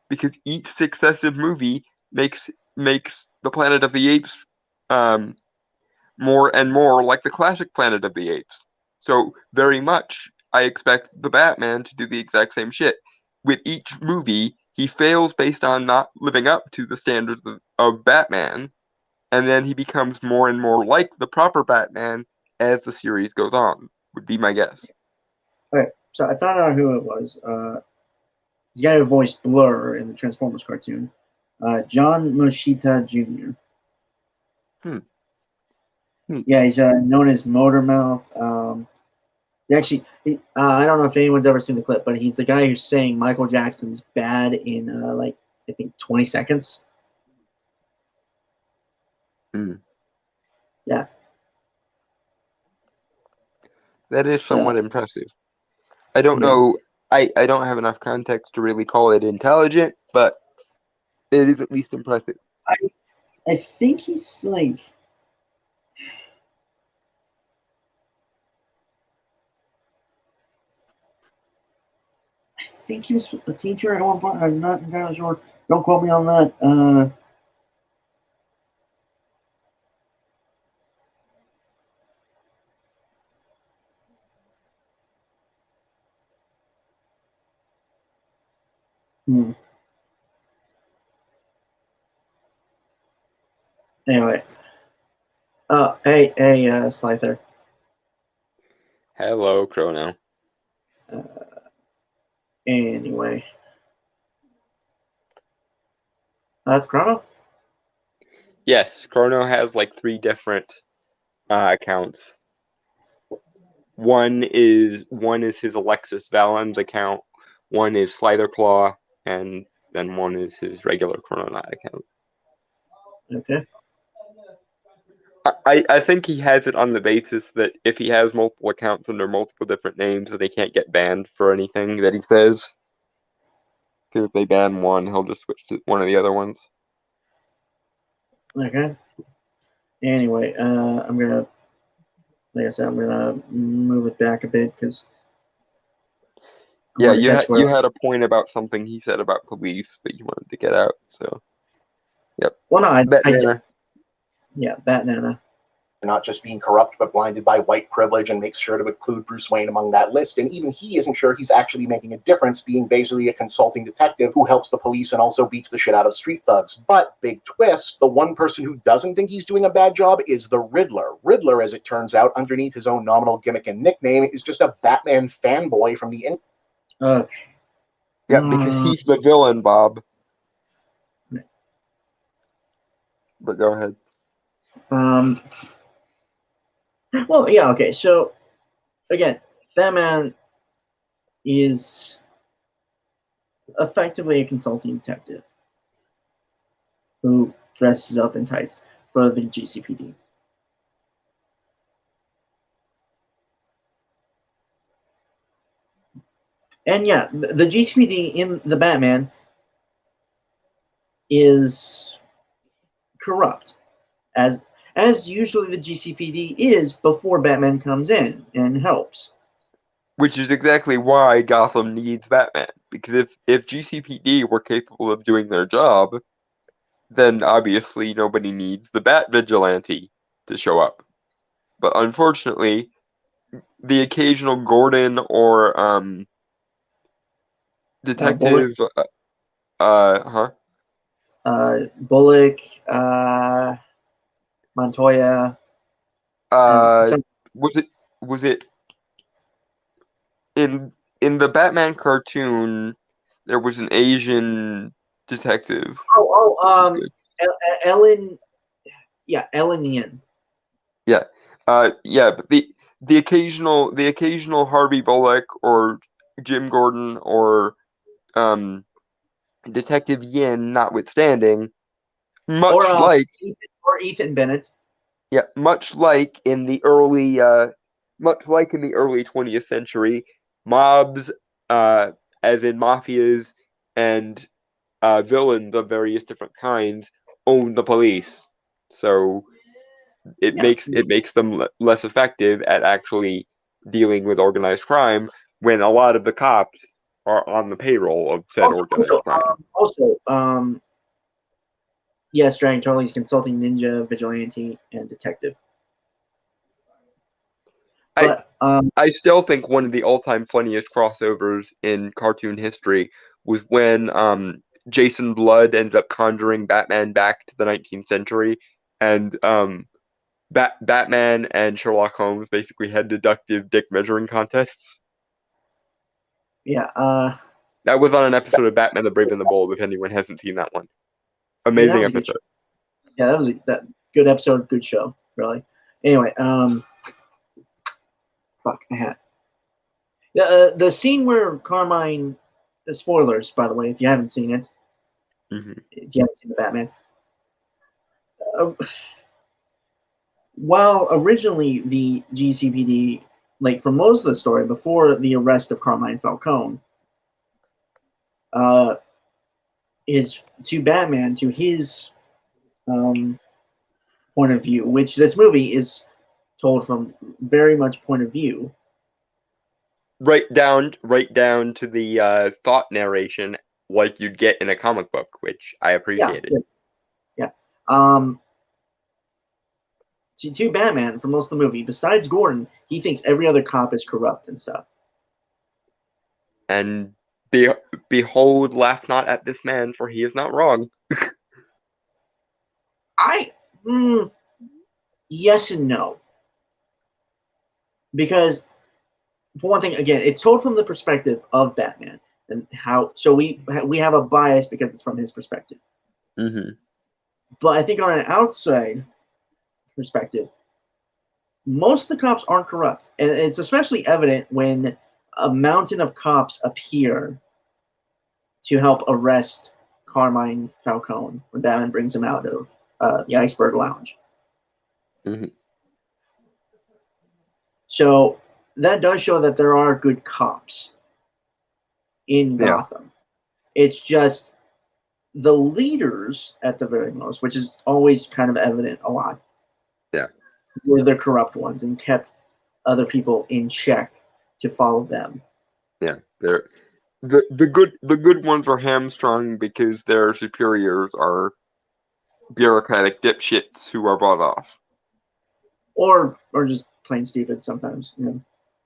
[SPEAKER 2] Because each successive movie makes the Planet of the Apes more and more like the classic Planet of the Apes. So very much I expect the Batman to do the exact same shit. With each movie, he fails based on not living up to the standards of Batman, and then he becomes more and more like the proper Batman as the series goes on, would be my guess.
[SPEAKER 1] Okay, so I found out who it was. This guy who voiced Blur in the Transformers cartoon, John Moshita Jr. Yeah, he's known as Motormouth. I don't know if anyone's ever seen the clip, but he's the guy who's saying Michael Jackson's "Bad" in I think 20 seconds. Yeah,
[SPEAKER 2] that is somewhat impressive. I don't know. I don't have enough context to really call it intelligent, but it is at least impressive.
[SPEAKER 1] I think he's like. I think he was a teacher at one point. I'm not entirely sure. Don't quote me on that. Anyway. Hey, Slyther.
[SPEAKER 2] Hello, Chrono.
[SPEAKER 1] Anyway. That's Chrono?
[SPEAKER 2] Yes, Chrono has like 3 different accounts. One is his Alexis Valens account, one is Sliderclaw, and then one is his regular Chrononaut account.
[SPEAKER 1] Okay.
[SPEAKER 2] I think he has it on the basis that if he has multiple accounts under multiple different names, that they can't get banned for anything that he says. Because if they ban one, he'll just switch to one of the other ones.
[SPEAKER 1] Okay. Anyway, I'm gonna, like I said, I'm gonna move it back a bit because
[SPEAKER 2] Yeah, you had a point about something he said about police that you wanted to get out. So, yep.
[SPEAKER 1] Well, no,
[SPEAKER 2] Batnana.
[SPEAKER 1] Yeah, Batnana.
[SPEAKER 3] Not just being corrupt, but blinded by white privilege, and makes sure to include Bruce Wayne among that list. And even he isn't sure he's actually making a difference, being basically a consulting detective who helps the police and also beats the shit out of street thugs. But, big twist, the one person who doesn't think he's doing a bad job is the Riddler. Riddler, as it turns out, underneath his own nominal gimmick and nickname, is just a Batman fanboy from the
[SPEAKER 1] Okay.
[SPEAKER 2] Yeah, because he's the villain, Bob. But go ahead.
[SPEAKER 1] Well, yeah, okay. So, again, Batman is effectively a consulting detective who dresses up in tights for the GCPD. And yeah, the GCPD in the Batman is corrupt, as usually the GCPD is before Batman comes in and helps.
[SPEAKER 2] Which is exactly why Gotham needs Batman. Because if GCPD were capable of doing their job, then obviously nobody needs the Bat Vigilante to show up. But unfortunately, the occasional Gordon or detective,
[SPEAKER 1] Bullock, Montoya.
[SPEAKER 2] Was it in the Batman cartoon? There was an Asian detective.
[SPEAKER 1] Ellen. Yeah, Ellen Yin.
[SPEAKER 2] Yeah, but the occasional Harvey Bullock or Jim Gordon or Detective Yin, notwithstanding, like
[SPEAKER 1] Ethan Bennett.
[SPEAKER 2] Yeah, much like in the early 20th century, mobs, as in mafias and villains of various different kinds, own the police. So it makes them less effective at actually dealing with organized crime when a lot of the cops are on the payroll of said organized crime.
[SPEAKER 1] Yes, Dragon Turtle's consulting ninja, vigilante, and detective. But
[SPEAKER 2] I still think one of the all-time funniest crossovers in cartoon history was when Jason Blood ended up conjuring Batman back to the 19th century, and Batman and Sherlock Holmes basically had deductive dick measuring contests.
[SPEAKER 1] Yeah.
[SPEAKER 2] That was on an episode of Batman the Brave and the Bold, if anyone hasn't seen that one. Amazing episode.
[SPEAKER 1] Yeah, that was a good episode, good show, really. Anyway, fuck, I had the scene where Carmine. The spoilers, by the way, if you haven't seen it.
[SPEAKER 2] Mm-hmm.
[SPEAKER 1] If you haven't seen the Batman. While originally the GCPD, like for most of the story, before the arrest of Carmine Falcone, is to Batman, to his point of view, which this movie is told from very much point of view.
[SPEAKER 2] Right down to the thought narration like you'd get in a comic book, which I appreciated.
[SPEAKER 1] Yeah. To Batman, for most of the movie, besides Gordon, he thinks every other cop is corrupt and stuff.
[SPEAKER 2] And behold, laugh not at this man, for he is not wrong.
[SPEAKER 1] Yes and no. Because, for one thing, again, it's told from the perspective of Batman, and how. So we have a bias because it's from his perspective.
[SPEAKER 2] Mm-hmm.
[SPEAKER 1] But I think on an outside perspective, most of the cops aren't corrupt, and it's especially evident when a mountain of cops appear to help arrest Carmine Falcone when Batman brings him out of the Iceberg Lounge.
[SPEAKER 2] Mhm.
[SPEAKER 1] So that does show that there are good cops in
[SPEAKER 2] Yeah.
[SPEAKER 1] Gotham. It's just the leaders, at the very most, which is always kind of evident a lot,
[SPEAKER 2] Yeah.
[SPEAKER 1] were the corrupt ones and kept other people in check to follow them.
[SPEAKER 2] Yeah, the good ones are hamstrung because their superiors are bureaucratic dipshits who are bought off.
[SPEAKER 1] Or just plain stupid sometimes.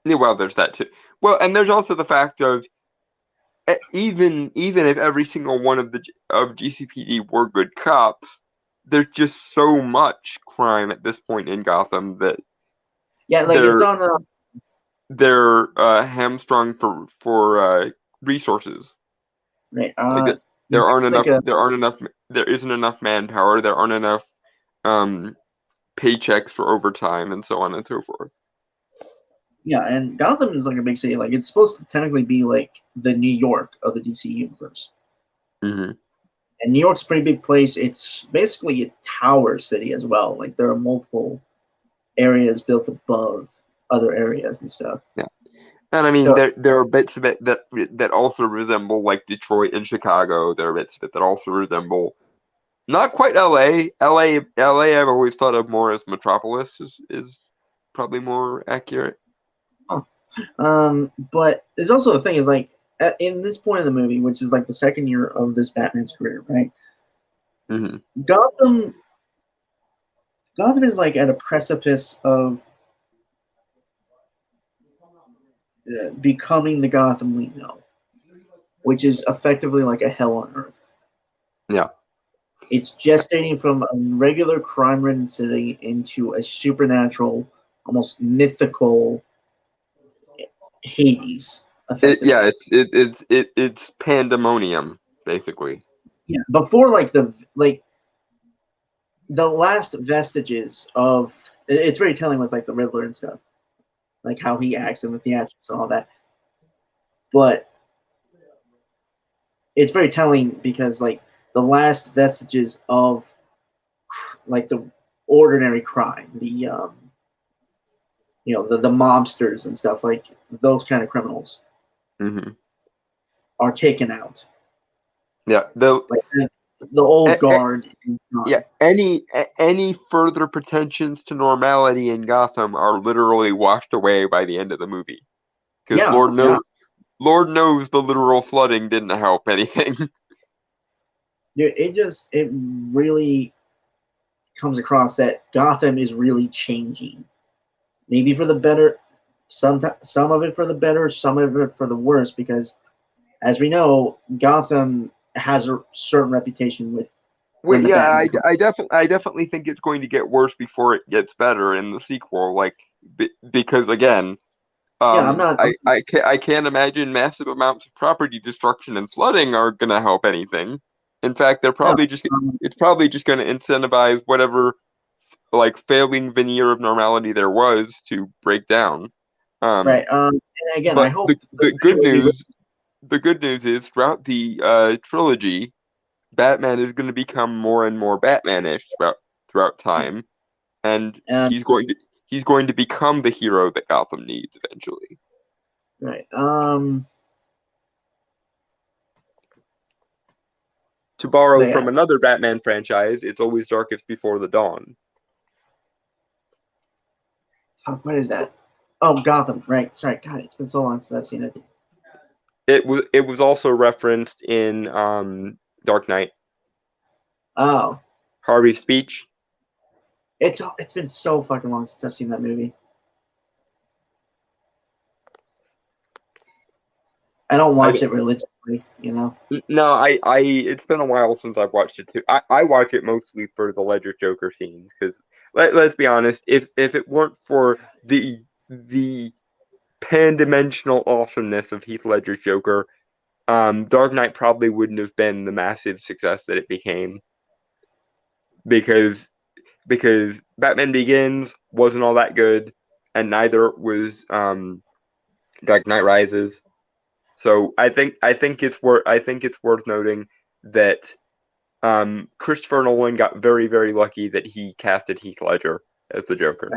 [SPEAKER 2] Yeah, well, there's that too. Well, and there's also the fact of even if every single one of GCPD were good cops, there's just so much crime at this point in Gotham that
[SPEAKER 1] Yeah, like it's on
[SPEAKER 2] they're hamstrung for resources.
[SPEAKER 1] right.
[SPEAKER 2] Like there aren't
[SPEAKER 1] like
[SPEAKER 2] enough. There isn't enough manpower. There aren't enough paychecks for overtime and so on and so forth.
[SPEAKER 1] Yeah, and Gotham is like a big city. Like it's supposed to technically be like the New York of the DC universe.
[SPEAKER 2] Mm-hmm.
[SPEAKER 1] And New York's a pretty big place. It's basically a tower city as well. Like there are multiple areas built above other areas and stuff.
[SPEAKER 2] Yeah, and I mean
[SPEAKER 1] So,
[SPEAKER 2] there are bits of it that also resemble like Detroit and Chicago. There are bits of it that also resemble not quite LA. I've always thought of more as Metropolis is probably more accurate.
[SPEAKER 1] but there's also the thing is like in this point of the movie, which is like the second year of this Batman's career, right?
[SPEAKER 2] Mm-hmm.
[SPEAKER 1] Gotham is like at a precipice of becoming the Gotham we know, which is effectively like a hell on earth.
[SPEAKER 2] Yeah.
[SPEAKER 1] It's gestating from a regular crime-ridden city into a supernatural, almost mythical Hades.
[SPEAKER 2] It's pandemonium basically.
[SPEAKER 1] Yeah, before like the last vestiges of it's very telling with like the Riddler and stuff, like how he acts in the theatrics and all that. But it's very telling because like the last vestiges of like the ordinary crime, the the mobsters and stuff, like those kind of criminals
[SPEAKER 2] Mm-hmm.
[SPEAKER 1] are taken out.
[SPEAKER 2] Yeah,
[SPEAKER 1] Like the old guard is gone.
[SPEAKER 2] Yeah, any further pretensions to normality in Gotham are literally washed away by the end of the movie. Because
[SPEAKER 1] Yeah,
[SPEAKER 2] Lord knows the literal flooding didn't help anything.
[SPEAKER 1] it really comes across that Gotham is really changing. Maybe for the better, some of it for the better, some of it for the worse, because as we know, Gotham has a certain reputation with
[SPEAKER 2] Well,
[SPEAKER 1] the
[SPEAKER 2] yeah,
[SPEAKER 1] Batman
[SPEAKER 2] I definitely think it's going to get worse before it gets better in the sequel. Like, because again,
[SPEAKER 1] yeah, I'm not.
[SPEAKER 2] I can't imagine massive amounts of property destruction and flooding are going to help anything. In fact, they're
[SPEAKER 1] No,
[SPEAKER 2] probably it's probably just going to incentivize whatever like failing veneer of normality there was to break down.
[SPEAKER 1] Right. And again, I
[SPEAKER 2] But
[SPEAKER 1] hope
[SPEAKER 2] the good news is throughout the trilogy, Batman is going to become more and more Batmanish throughout time, and
[SPEAKER 1] um,
[SPEAKER 2] he's going to become the hero that Gotham needs eventually.
[SPEAKER 1] right.
[SPEAKER 2] To borrow
[SPEAKER 1] Yeah.
[SPEAKER 2] from another Batman franchise, it's always darkest before the dawn.
[SPEAKER 1] What is that? Oh, Gotham. Right. Sorry. God, it's been so long since I've seen it.
[SPEAKER 2] It was also referenced in Dark Knight.
[SPEAKER 1] Oh,
[SPEAKER 2] Harvey's speech.
[SPEAKER 1] it's been so fucking long since I've seen that movie. I don't watch it religiously, you know.
[SPEAKER 2] No, it's been a while since I've watched it too. I watch it mostly for the Ledger Joker scenes because let's be honest, if it weren't for the pan-dimensional awesomeness of Heath Ledger's Joker, Dark Knight probably wouldn't have been the massive success that it became. Because because Batman Begins wasn't all that good, and neither was Dark Knight Rises. So I think it's worth noting that Christopher Nolan got very, very lucky that he casted Heath Ledger as the Joker.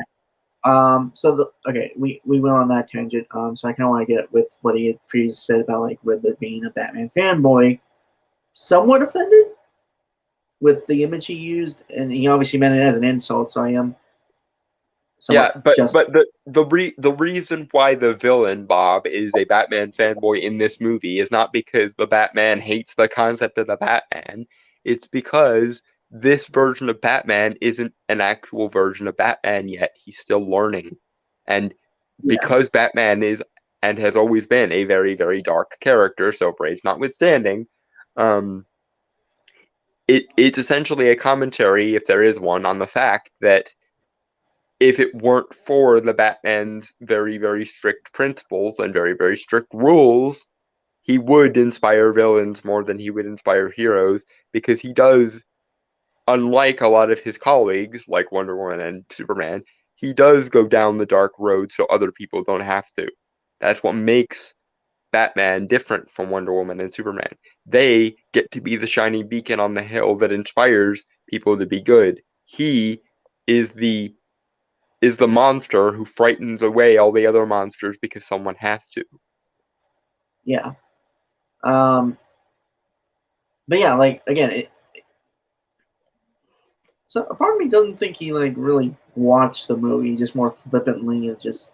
[SPEAKER 1] Okay, we went on that tangent. So I kind of want to get with what he had previously said about like Riddler being a Batman fanboy. Somewhat offended with the image he used, and he obviously meant it as an insult. So I am.
[SPEAKER 2] But the reason why the villain Bob is a Batman fanboy in this movie is not because the Batman hates the concept of the Batman. It's because this version of Batman isn't an actual version of Batman yet. He's still learning, and because Batman is and has always been a very, very dark character, so Braves notwithstanding, it's essentially a commentary, if there is one, on the fact that if it weren't for the Batman's very, very strict principles and very, very strict rules, he would inspire villains more than he would inspire heroes, because he does, unlike a lot of his colleagues, like Wonder Woman and Superman, he does go down the dark road so other people don't have to. That's what makes Batman different from Wonder Woman and Superman. They get to be the shining beacon on the hill that inspires people to be good. He is the monster who frightens away all the other monsters because someone has to.
[SPEAKER 1] Yeah. But yeah, like again, so a part of me doesn't think he like really watched the movie, just more flippantly and just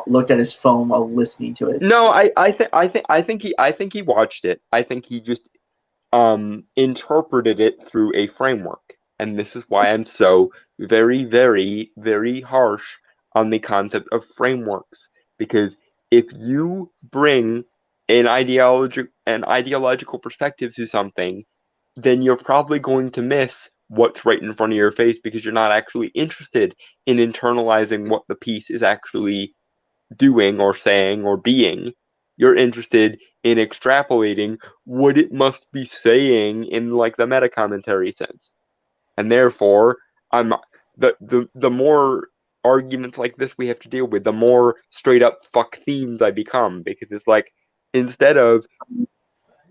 [SPEAKER 1] looked at his phone while listening to it.
[SPEAKER 2] No, I think he watched it. I think he just interpreted it through a framework, and this is why I'm so very, very, very harsh on the concept of frameworks. Because if you bring an ideological perspective to something, then you're probably going to miss what's right in front of your face, because you're not actually interested in internalizing what the piece is actually doing or saying or being. You're interested in extrapolating what it must be saying in like the meta commentary sense. And therefore, the more arguments like this we have to deal with, the more straight up fuck themes I become, because it's like, instead of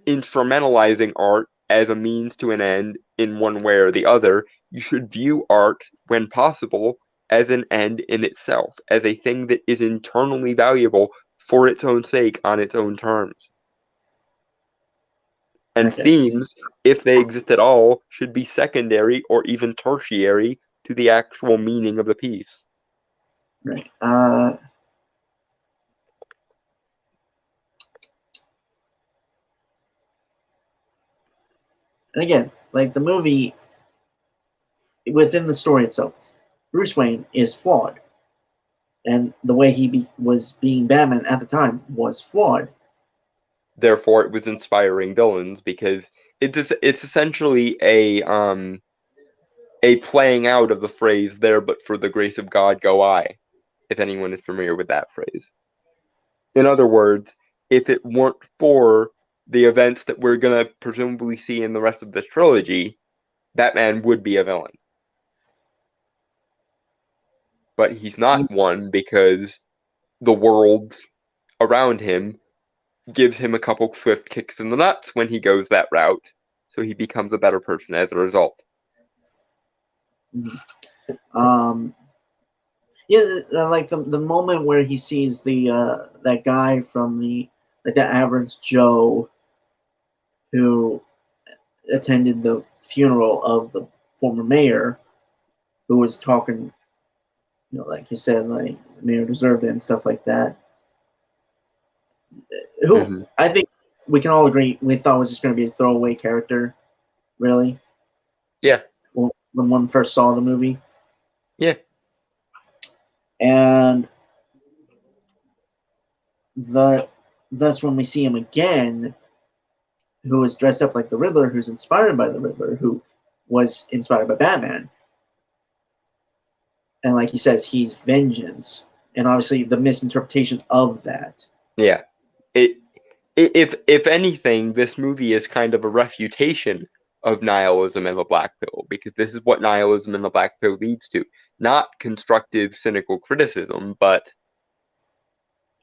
[SPEAKER 2] instrumentalizing art as a means to an end in one way or the other, you should view art, when possible, as an end in itself, as a thing that is internally valuable for its own sake on its own terms. And themes, if they exist at all, should be secondary or even tertiary to the actual meaning of the piece.
[SPEAKER 1] Right. And again, like the movie, within the story itself, Bruce Wayne is flawed. And the way he was being Batman at the time was flawed.
[SPEAKER 2] Therefore, it was inspiring villains, because it's essentially a playing out of the phrase "there but for the grace of God go I," if anyone is familiar with that phrase. In other words, if it weren't for the events that we're going to presumably see in the rest of this trilogy, Batman would be a villain. But he's not one, because the world around him gives him a couple swift kicks in the nuts when he goes that route, so he becomes a better person as a result.
[SPEAKER 1] Like the moment where he sees the that guy from that average Joe who attended the funeral of the former mayor, who was talking, like you said, like the mayor deserved it and stuff like that. Who I think we can all agree we thought was just going to be a throwaway character, really.
[SPEAKER 2] Yeah.
[SPEAKER 1] When one first saw the movie.
[SPEAKER 2] Yeah.
[SPEAKER 1] And thus when we see him again, who is dressed up like the Riddler, who's inspired by the Riddler, who was inspired by Batman. And like he says, he's vengeance. And obviously the misinterpretation of that.
[SPEAKER 2] Yeah. If anything, this movie is kind of a refutation of nihilism and the black pill, because this is what nihilism and the black pill leads to. Not constructive, cynical criticism, but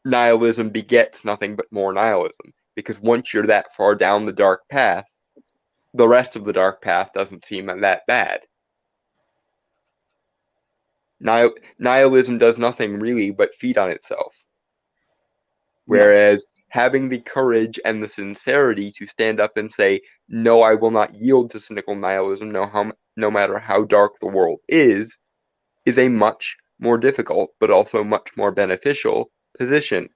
[SPEAKER 2] nihilism begets nothing but more nihilism. Because once you're that far down the dark path, the rest of the dark path doesn't seem that bad. Nihilism does nothing really but feed on itself. Whereas having the courage and the sincerity to stand up and say, no, I will not yield to cynical nihilism, no matter how dark the world is a much more difficult, but also much more beneficial position.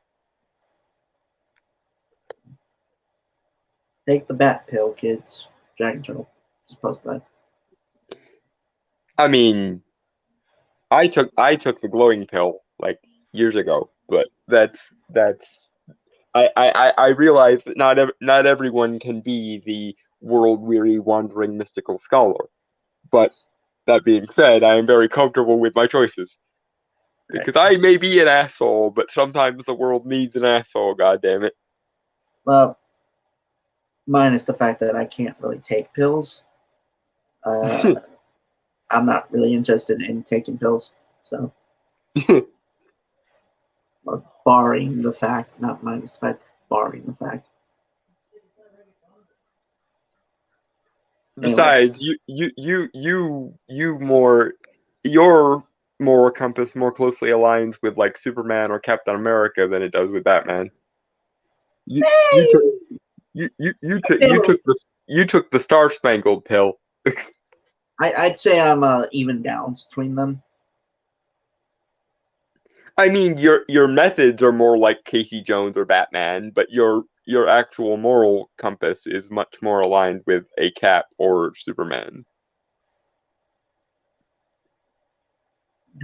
[SPEAKER 1] Take the bat pill, kids. Dragon Turtle. Just post that.
[SPEAKER 2] I mean, I took the glowing pill like years ago, but that's I realize that not everyone can be the world-weary, wandering, mystical scholar. But that being said, I am very comfortable with my choices. Because I may be an asshole, but sometimes the world needs an asshole, goddammit.
[SPEAKER 1] Well, minus the fact that I can't really take pills. I'm not really interested in taking pills, so. Barring the fact, not minus the fact, barring the fact.
[SPEAKER 2] Besides, your moral compass more closely aligns with like Superman or Captain America than it does with Batman. You took the Star Spangled Pill.
[SPEAKER 1] I'd say I'm even balance between them.
[SPEAKER 2] I mean, your methods are more like Casey Jones or Batman, but your actual moral compass is much more aligned with a Cap or Superman.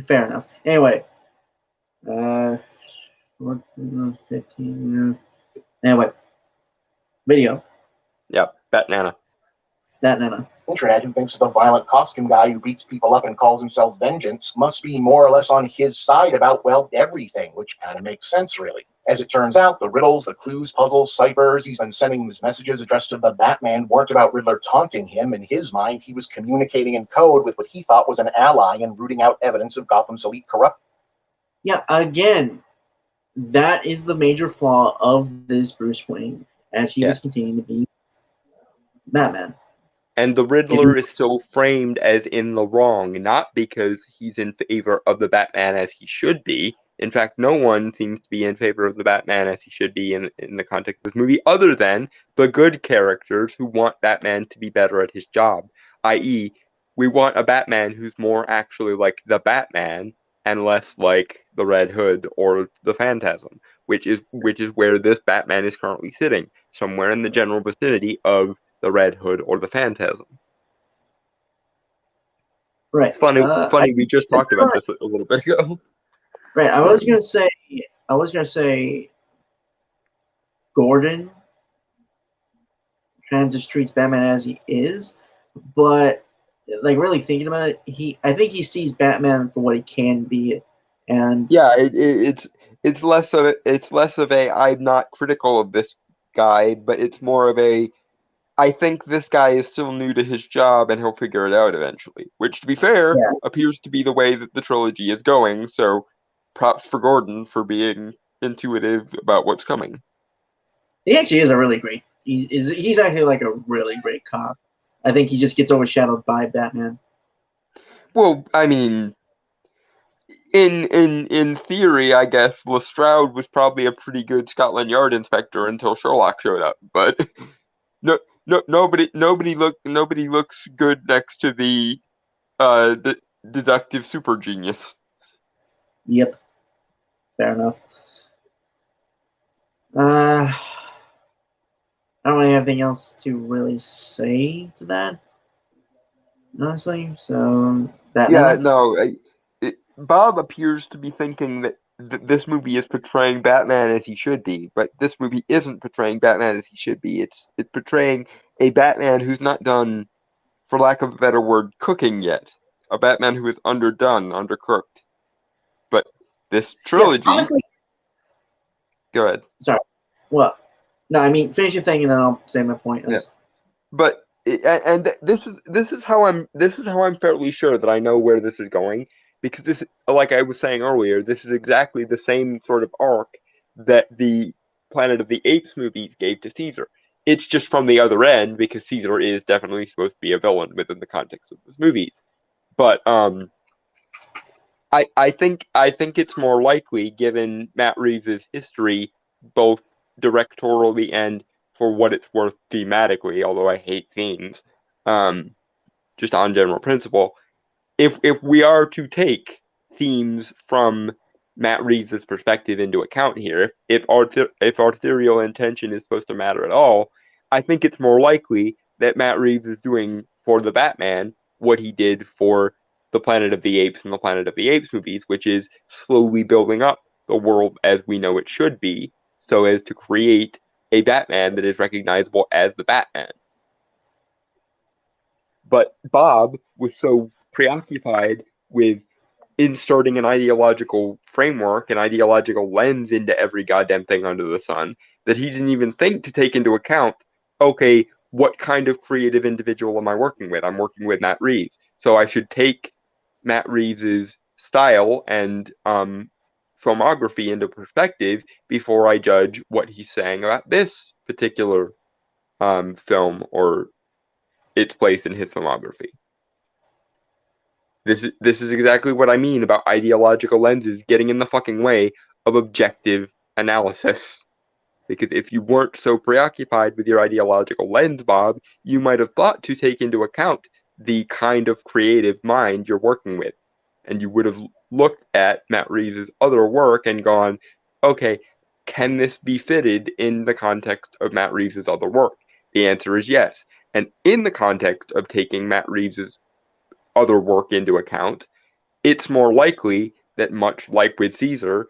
[SPEAKER 1] Fair enough. Anyway, 15. Anyway, video.
[SPEAKER 2] Yep, Batnana.
[SPEAKER 1] Batnana.
[SPEAKER 3] Internet who thinks the violent costume guy who beats people up and calls himself Vengeance must be more or less on his side about, well, everything, which kind of makes sense, really. As it turns out, the riddles, the clues, puzzles, ciphers he's been sending his messages addressed to the Batman weren't about Riddler taunting him. In his mind, he was communicating in code with what he thought was an ally and rooting out evidence of Gotham's elite corrupt.
[SPEAKER 1] Yeah, again, that is the major flaw of this Bruce Wayne as he was continuing to be Batman.
[SPEAKER 2] And the Riddler is still framed as in the wrong, not because he's in favor of the Batman as he should be. In fact, no one seems to be in favor of the Batman as he should be in the context of this movie, other than the good characters who want Batman to be better at his job. I.e., we want a Batman who's more actually like the Batman and less like the Red Hood or the Phantasm, which is where this Batman is currently sitting, somewhere in the general vicinity of the Red Hood or the Phantasm.
[SPEAKER 1] Right.
[SPEAKER 2] It's funny. We just talked about this a little bit ago.
[SPEAKER 1] Right. I was gonna say, Gordon kind of just treats Batman as he is, but like really thinking about it, I think he sees Batman for what he can be, and
[SPEAKER 2] yeah, it's less of a I'm not critical of this guy, but it's more of a I think this guy is still new to his job and he'll figure it out eventually. Which, to be fair, appears to be the way that the trilogy is going. So, props for Gordon for being intuitive about what's coming.
[SPEAKER 1] He actually is a really great. He's actually like a really great cop. I think he just gets overshadowed by Batman.
[SPEAKER 2] Well, I mean, in theory, I guess Lestrade was probably a pretty good Scotland Yard inspector until Sherlock showed up, but nobody looks good next to the deductive super genius.
[SPEAKER 1] Yep, fair enough. I don't really have anything else to really say to that, honestly. So
[SPEAKER 2] Bob appears to be thinking that this movie is portraying Batman as he should be, but this movie isn't portraying Batman as he should be. It's portraying a Batman who's not done, for lack of a better word, cooking yet. A Batman who is underdone, undercooked. But this trilogy...
[SPEAKER 1] Yeah, honestly,
[SPEAKER 2] go ahead.
[SPEAKER 1] Sorry. Well, no, I mean, finish your thing and then I'll say my point.
[SPEAKER 2] Yeah. But And this is how I'm fairly sure that I know where this is going, because this, like I was saying earlier, this is exactly the same sort of arc that the Planet of the Apes movies gave to Caesar. It's just from the other end, because Caesar is definitely supposed to be a villain within the context of those movies. But I think it's more likely, given Matt Reeves' history, both directorially and for what it's worth thematically, although I hate themes, just on general principle, if we are to take themes from Matt Reeves' perspective into account here, if arterial intention is supposed to matter at all, I think it's more likely that Matt Reeves is doing for the Batman what he did for the Planet of the Apes and the Planet of the Apes movies, which is slowly building up the world as we know it should be, so as to create a Batman that is recognizable as the Batman. But Bob was so preoccupied with inserting an ideological framework, an ideological lens into every goddamn thing under the sun, that he didn't even think to take into account, okay, what kind of creative individual am I working with? I'm working with Matt Reeves. So I should take Matt Reeves's style and filmography into perspective before I judge what he's saying about this particular film or its place in his filmography. This is exactly what I mean about ideological lenses getting in the fucking way of objective analysis. Because if you weren't so preoccupied with your ideological lens, Bob, you might have thought to take into account the kind of creative mind you're working with. And you would have looked at Matt Reeves' other work and gone, okay, can this be fitted in the context of Matt Reeves' other work? The answer is yes. And in the context of taking Matt Reeves' other work into account, it's more likely that, much like with Caesar,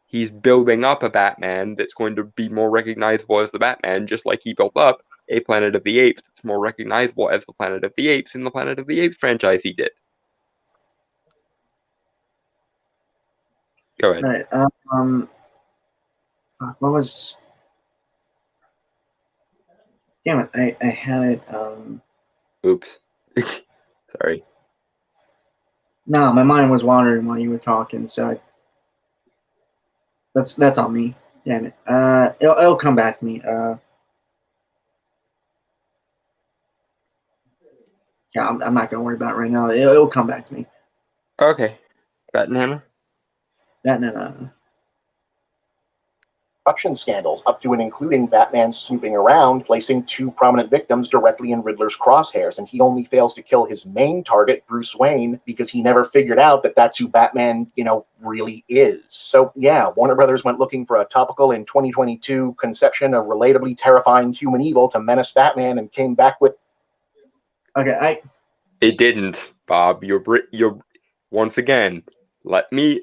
[SPEAKER 2] he's building up a Batman that's going to be more recognizable as the Batman, just like he built up a Planet of the Apes that's more recognizable as the Planet of the Apes in the Planet of the Apes franchise he did. Go ahead.
[SPEAKER 1] Right. What was? Damn it! I had it.
[SPEAKER 2] Oops. Sorry.
[SPEAKER 1] No, my mind was wandering while you were talking, so that's on me. Damn it. It'll come back to me. Yeah, I'm not gonna worry about it right now. It'll come back to me.
[SPEAKER 2] Okay. Batman.
[SPEAKER 1] No.
[SPEAKER 3] Corruption scandals, up to and including Batman snooping around, placing two prominent victims directly in Riddler's crosshairs, and he only fails to kill his main target, Bruce Wayne, because he never figured out that that's who Batman, really is. So yeah, Warner Brothers went looking for a topical in 2022 conception of relatably terrifying human evil to menace Batman and came back with...
[SPEAKER 1] Okay,
[SPEAKER 2] It didn't, Bob. You're once again, let me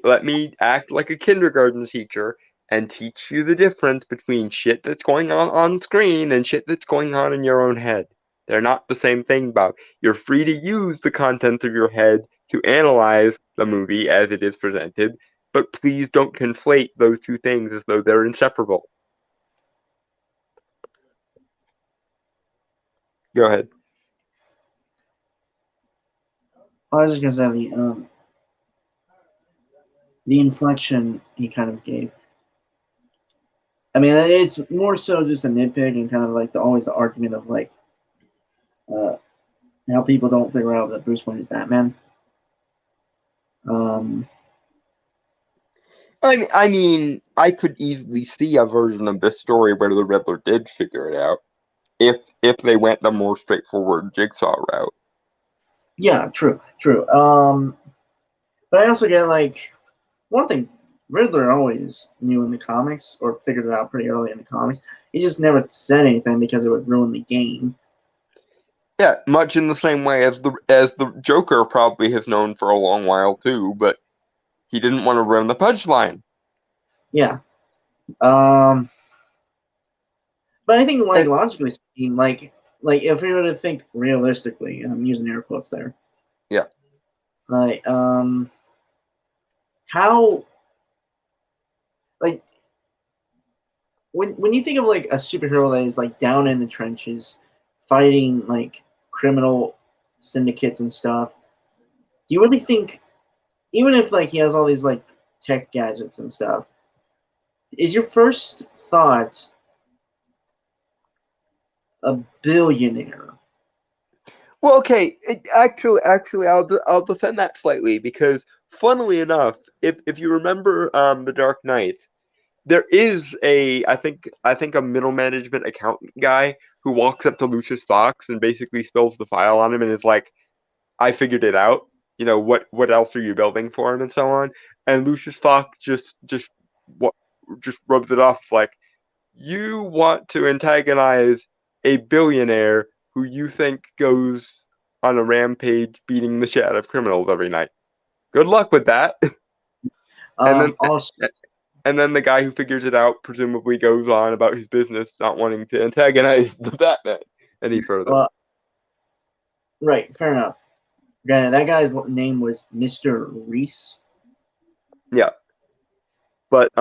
[SPEAKER 2] act like a kindergarten teacher and teach you the difference between shit that's going on screen and shit that's going on in your own head. They're not the same thing, Bob. You're free to use the contents of your head to analyze the movie as it is presented, but please don't conflate those two things as though they're inseparable. Go ahead.
[SPEAKER 1] I was just gonna say the inflection he kind of gave. I mean, it's more so just a nitpick and kind of like always the argument of like how people don't figure out that Bruce Wayne is Batman.
[SPEAKER 2] I mean, I could easily see a version of this story where the Riddler did figure it out, if they went the more straightforward Jigsaw route.
[SPEAKER 1] Yeah, true. But I also get like one thing Riddler always knew in the comics, or figured it out pretty early in the comics. He just never said anything because it would ruin the game.
[SPEAKER 2] Yeah, much in the same way as the Joker probably has known for a long while too, but he didn't want to ruin the punchline.
[SPEAKER 1] Yeah. But I think, like, logically speaking, like if we were to think realistically, and I'm using air quotes there.
[SPEAKER 2] Yeah.
[SPEAKER 1] Like, how, like, when you think of like a superhero that is like down in the trenches, fighting like criminal syndicates and stuff. Do you really think, even if like he has all these like tech gadgets and stuff, is your first thought a billionaire?
[SPEAKER 2] Well, okay. Actually, I'll defend that slightly because, funnily enough, if you remember The Dark Knight, there is I think a middle management accountant guy who walks up to Lucius Fox and basically spills the file on him and is like, "I figured it out. You know what else are you building for him?" and so on. And Lucius Fox what just rubs it off like, "You want to antagonize a billionaire who you think goes on a rampage beating the shit out of criminals every night. Good luck with that." And then
[SPEAKER 1] Also,
[SPEAKER 2] and then the guy who figures it out presumably goes on about his business, not wanting to antagonize the Batman any further.
[SPEAKER 1] well, right, fair enough. Granted, that guy's name was Mr. Reese.
[SPEAKER 2] Yeah, but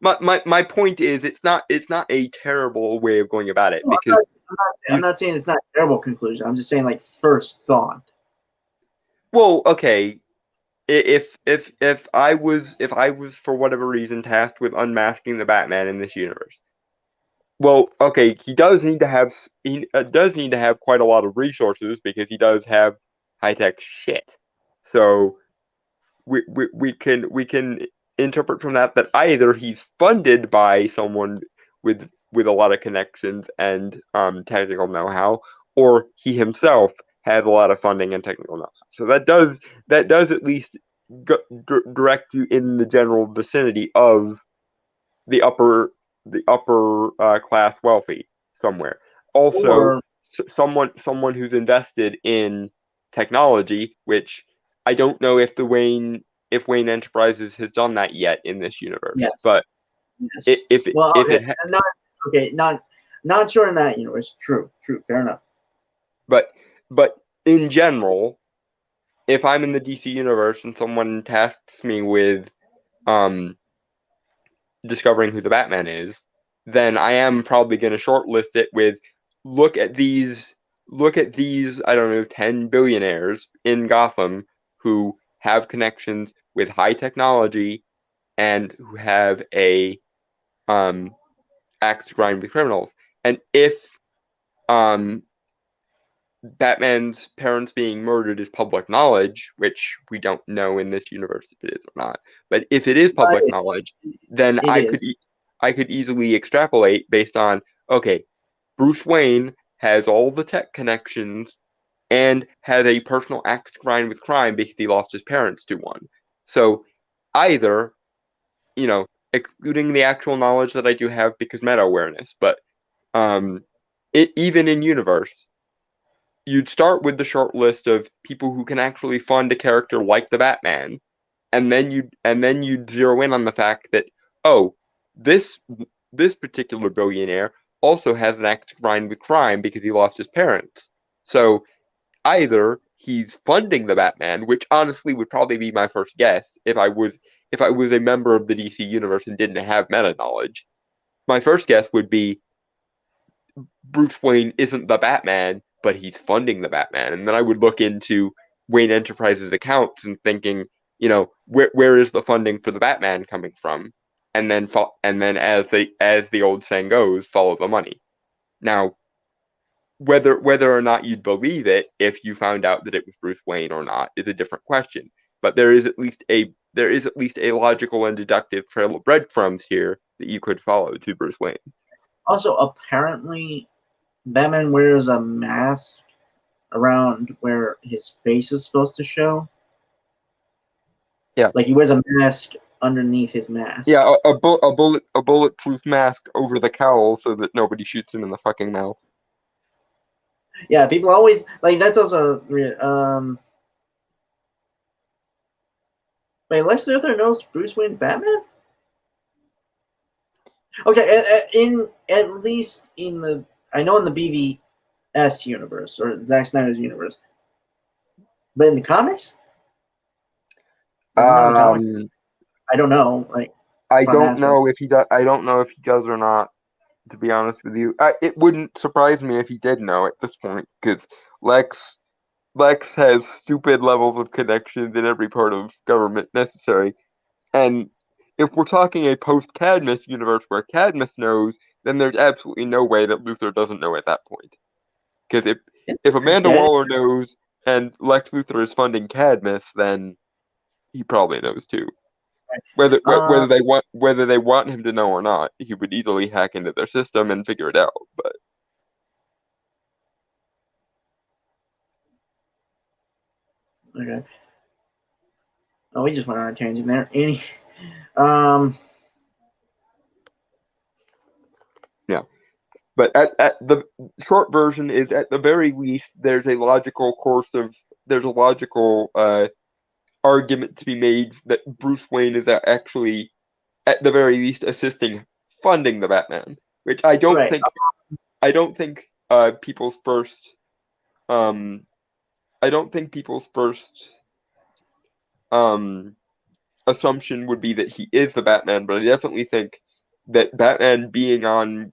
[SPEAKER 1] But
[SPEAKER 2] my point is, it's not a terrible way of going about it because
[SPEAKER 1] I'm not saying it's not a terrible conclusion. I'm just saying like first thought.
[SPEAKER 2] well, okay. If I was for whatever reason tasked with unmasking the Batman in this universe, well, okay, he does need to have quite a lot of resources because he does have high tech shit. So we can interpret from that either he's funded by someone with a lot of connections and technical know-how, or he himself has a lot of funding and technical know-how. So that does at least direct you in the general vicinity of the upper class wealthy somewhere. Also,
[SPEAKER 1] Or
[SPEAKER 2] someone who's invested in technology, which I don't know if Wayne Enterprises has done that yet in this universe.
[SPEAKER 1] Yes.
[SPEAKER 2] But
[SPEAKER 1] yes. Not sure in that universe. True, fair enough.
[SPEAKER 2] But in general, if I'm in the DC universe and someone tasks me with discovering who the Batman is, then I am probably going to shortlist it with look at these I don't know 10 billionaires in Gotham who have connections with high technology and who have a axe to grind with criminals. And if Batman's parents being murdered is public knowledge, which we don't know in this universe if it is or not, but if it is public knowledge, then I could easily extrapolate based on, okay, Bruce Wayne has all the tech connections and has a personal axe to grind with crime because he lost his parents to one. So either, excluding the actual knowledge that I do have because meta awareness, but even in universe, you'd start with the short list of people who can actually fund a character like the Batman, and then you'd zero in on the fact that, oh, this particular billionaire also has an axe to grind with crime because he lost his parents. So either he's funding the Batman, which honestly would probably be my first guess if I was a member of the DC universe and didn't have meta knowledge. My first guess would be Bruce Wayne isn't the Batman, but he's funding the Batman. And then I would look into Wayne Enterprises accounts and thinking, where is the funding for the Batman coming from? And then as the old saying goes, follow the money. Now, whether or not you'd believe it if you found out that it was Bruce Wayne or not is a different question. But there is at least a logical and deductive trail of breadcrumbs here that you could follow to Bruce Wayne.
[SPEAKER 1] Also, apparently, Batman wears a mask around where his face is supposed to show.
[SPEAKER 2] Yeah,
[SPEAKER 1] like he wears a mask underneath his mask.
[SPEAKER 2] Yeah, a bulletproof mask over the cowl so that nobody shoots him in the fucking mouth.
[SPEAKER 1] Yeah, people always like that's also Wait, Lex Luthor knows Bruce Wayne's Batman? Okay, at least in the I know in the BVS universe or Zack Snyder's universe, but in the comics, I don't know. Like
[SPEAKER 2] I don't know if he does. I don't know if he does or not. to be honest with you. It wouldn't surprise me if he did know at this point, because Lex has stupid levels of connections in every part of government necessary. And if we're talking a post-Cadmus universe where Cadmus knows, then there's absolutely no way that Luthor doesn't know at that point. Because if Amanda Waller knows and Lex Luthor is funding Cadmus, then he probably knows too. Whether they want him to know or not, he would easily hack into their system and figure it out. But
[SPEAKER 1] Okay. Oh, we just went on a tangent there.
[SPEAKER 2] yeah. But at the short version is, at the very least, there's a logical argument to be made that Bruce Wayne is actually, at the very least, assisting funding the Batman, which I don't think people's first assumption would be that he is the Batman, but I definitely think that Batman being on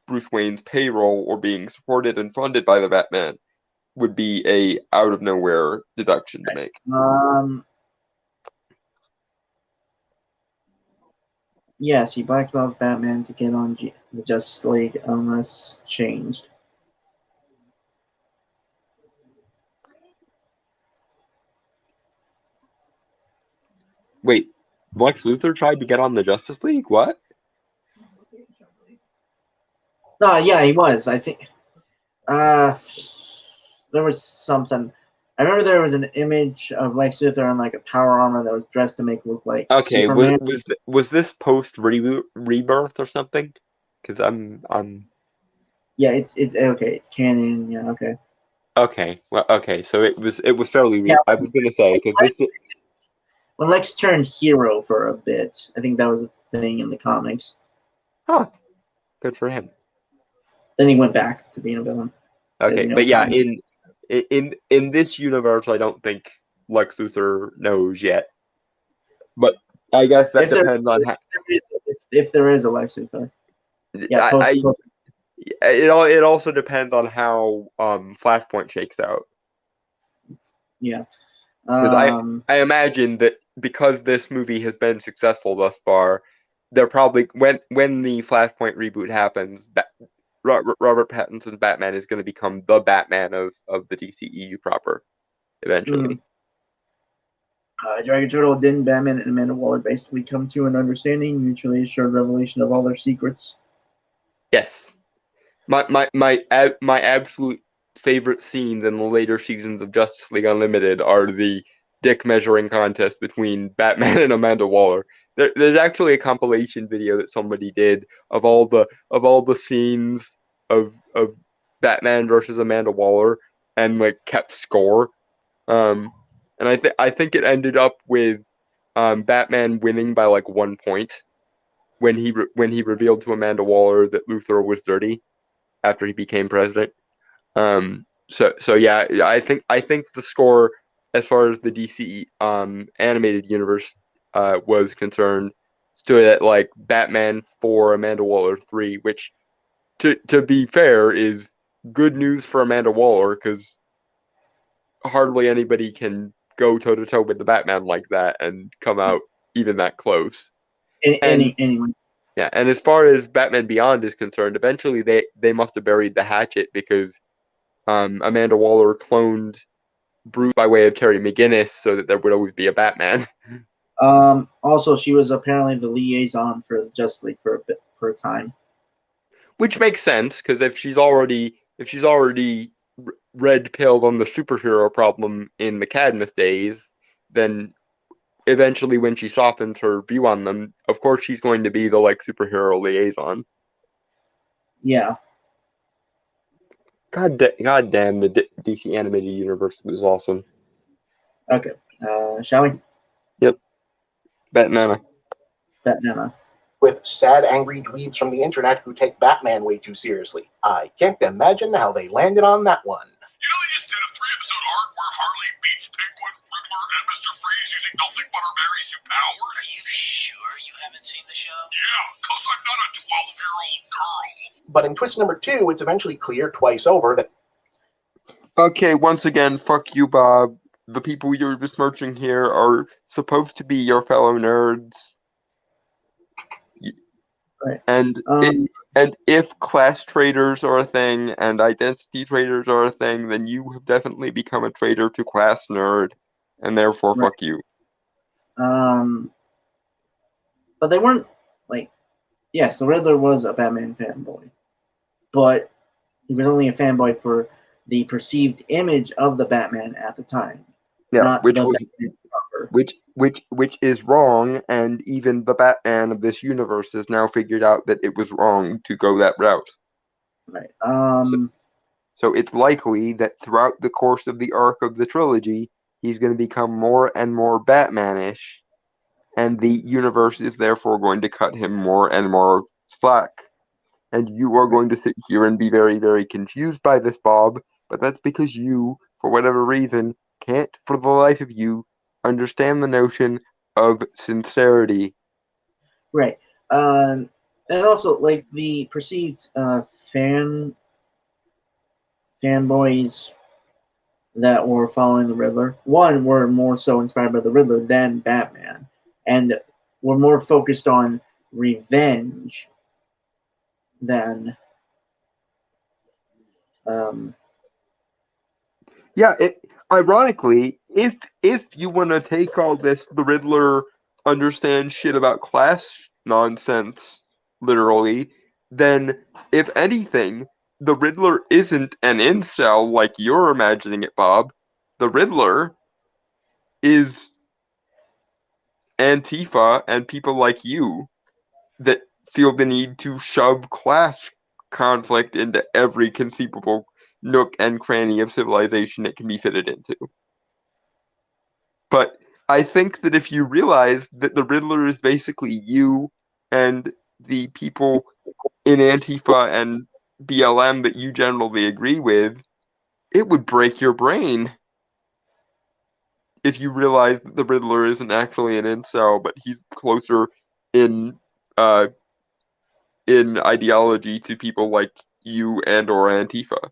[SPEAKER 2] Bruce Wayne's payroll or being supported and funded by the Batman would be a out of nowhere deduction to make.
[SPEAKER 1] Yes, he blackmails Batman to get on the Justice League unless changed.
[SPEAKER 2] Wait, Lex Luthor tried to get on the Justice League? What?
[SPEAKER 1] No, yeah, he was. I think there was something. I remember there was an image of Lex Luthor in like a power armor that was dressed to make it look like Superman.
[SPEAKER 2] Was this post rebirth or something? Because I'm.
[SPEAKER 1] Yeah, it's okay. It's canon. Yeah, okay.
[SPEAKER 2] Okay, well, okay. So it was fairly.
[SPEAKER 1] Yeah,
[SPEAKER 2] I was gonna say because
[SPEAKER 1] when Lex turned hero for a bit, I think that was a thing in the comics.
[SPEAKER 2] Huh. Good for him.
[SPEAKER 1] Then he went back to being a villain.
[SPEAKER 2] Okay, but yeah, in this universe, I don't think Lex Luthor knows yet. But I guess that depends on how.
[SPEAKER 1] If there is a Lex Luthor. Yeah,
[SPEAKER 2] it also depends on how Flashpoint shakes out.
[SPEAKER 1] Yeah.
[SPEAKER 2] I imagine that because this movie has been successful thus far, they're probably when the Flashpoint reboot happens, Robert Pattinson's Batman is going to become the Batman of the DCEU proper, eventually.
[SPEAKER 1] Dragon Turtle, didn't Batman and Amanda Waller basically come to an understanding, mutually assured revelation of all their secrets?
[SPEAKER 2] Yes. My absolute favorite scenes in the later seasons of Justice League Unlimited are the dick measuring contest between Batman and Amanda Waller. There's actually a compilation video that somebody did of all the scenes of Batman versus Amanda Waller and like kept score. And I think it ended up with Batman winning by like 1 point when he revealed to Amanda Waller that Luthor was dirty after he became president. So yeah, I think the score as far as the DC animated universe was concerned stood at like Batman 4, Amanda Waller 3, which to be fair is good news for Amanda Waller because hardly anybody can go toe to toe with the Batman like that and come out even that close.
[SPEAKER 1] Anyway.
[SPEAKER 2] Yeah, and as far as Batman Beyond is concerned, eventually they must have buried the hatchet because Amanda Waller cloned Bruce by way of Terry McGinnis so that there would always be a Batman.
[SPEAKER 1] Also, she was apparently the liaison for the Justice League for a time.
[SPEAKER 2] Which makes sense because if she's already red pilled on the superhero problem in the Cadmus days, then eventually when she softens her view on them, of course she's going to be the like superhero liaison.
[SPEAKER 1] Yeah.
[SPEAKER 2] God damn, the DC animated universe was awesome.
[SPEAKER 1] Okay. Shall we?
[SPEAKER 2] Yep. Batnana.
[SPEAKER 3] With sad, angry dweebs from the internet who take Batman way too seriously. I can't imagine how they landed on that one.
[SPEAKER 5] You know they just did a 3-episode arc where Harley beats Penguin, Riddler, and Mr. Freeze using nothing but her Mary's powers?
[SPEAKER 6] Are you sure you haven't seen the show?
[SPEAKER 5] Yeah, because I'm not a 12-year-old girl.
[SPEAKER 3] But in twist number 2, it's eventually clear twice over that
[SPEAKER 2] Okay, once again, fuck you, Bob. The people you're besmirching here are supposed to be your fellow nerds.
[SPEAKER 1] Right.
[SPEAKER 2] And and if class traders are a thing and identity traders are a thing, then you have definitely become a traitor to class nerd, and therefore
[SPEAKER 1] Right.
[SPEAKER 2] fuck you.
[SPEAKER 1] But they weren't like, yes, the Riddler was a Batman fanboy, but he was only a fanboy for the perceived image of the Batman at the time,
[SPEAKER 2] Yeah,
[SPEAKER 1] not
[SPEAKER 2] which
[SPEAKER 1] the
[SPEAKER 2] was
[SPEAKER 1] Batman proper.
[SPEAKER 2] which is wrong, and even the Batman of this universe has now figured out that it was wrong to go that route.
[SPEAKER 1] Right.
[SPEAKER 2] So it's likely that throughout the course of the arc of the trilogy, he's going to become more and more Batmanish, and the universe is therefore going to cut him more and more slack. And you are going to sit here and be very, very confused by this, Bob, but that's because you, for whatever reason, can't, for the life of you, understand the notion of sincerity.
[SPEAKER 1] Right. And also, like, the perceived fanboys that were following the Riddler, one, were more so inspired by the Riddler than Batman, and were more focused on revenge than
[SPEAKER 2] Yeah, ironically, if you want to take all this, the Riddler understands shit about class nonsense, literally, then if anything, the Riddler isn't an incel like you're imagining it, Bob. The Riddler is Antifa and people like you that feel the need to shove class conflict into every conceivable nook and cranny of civilization it can be fitted into. But I think that if you realize that the Riddler is basically you and the people in Antifa and BLM that you generally agree with, it would break your brain if you realize that the Riddler isn't actually an incel, but he's closer in uh in ideology to people like you and or Antifa.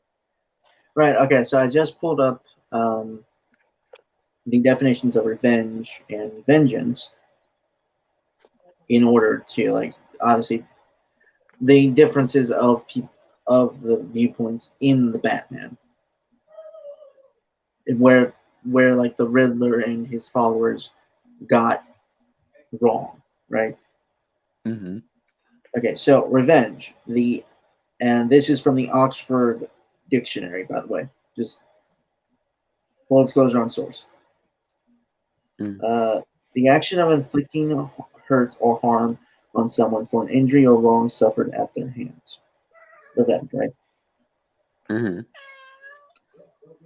[SPEAKER 1] right. Okay, so I just pulled up the definitions of revenge and vengeance in order to, like, obviously the differences of of the viewpoints in the Batman, where like the Riddler and his followers got wrong, right?
[SPEAKER 2] Mm-hmm.
[SPEAKER 1] Okay, so revenge, and this is from the Oxford Dictionary, by the way, just full disclosure on source. The action of inflicting hurt or harm on someone for an injury or wrong suffered at their hands. Revenge, right?
[SPEAKER 2] Mm-hmm.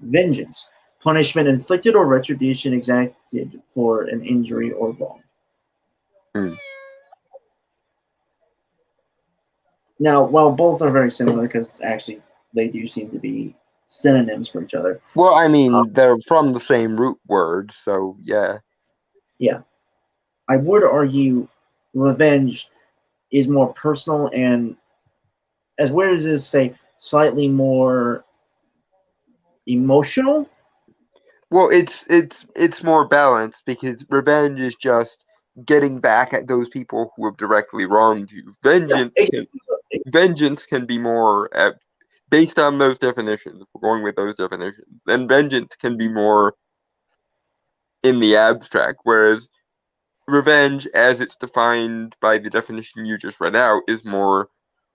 [SPEAKER 1] Vengeance, punishment inflicted or retribution exacted for an injury or wrong.
[SPEAKER 2] Mm.
[SPEAKER 1] Now, while both are very similar, because actually they do seem to be synonyms for each other.
[SPEAKER 2] Well, I mean, they're from the same root word, so yeah.
[SPEAKER 1] Yeah. I would argue revenge is more personal and, as weird as this say, slightly more emotional.
[SPEAKER 2] Well, it's more balanced because revenge is just getting back at those people who have directly wronged you. Vengeance can be more based on those definitions. If we're going with those definitions, then vengeance can be more in the abstract, whereas revenge, as it's defined by the definition you just read out, is more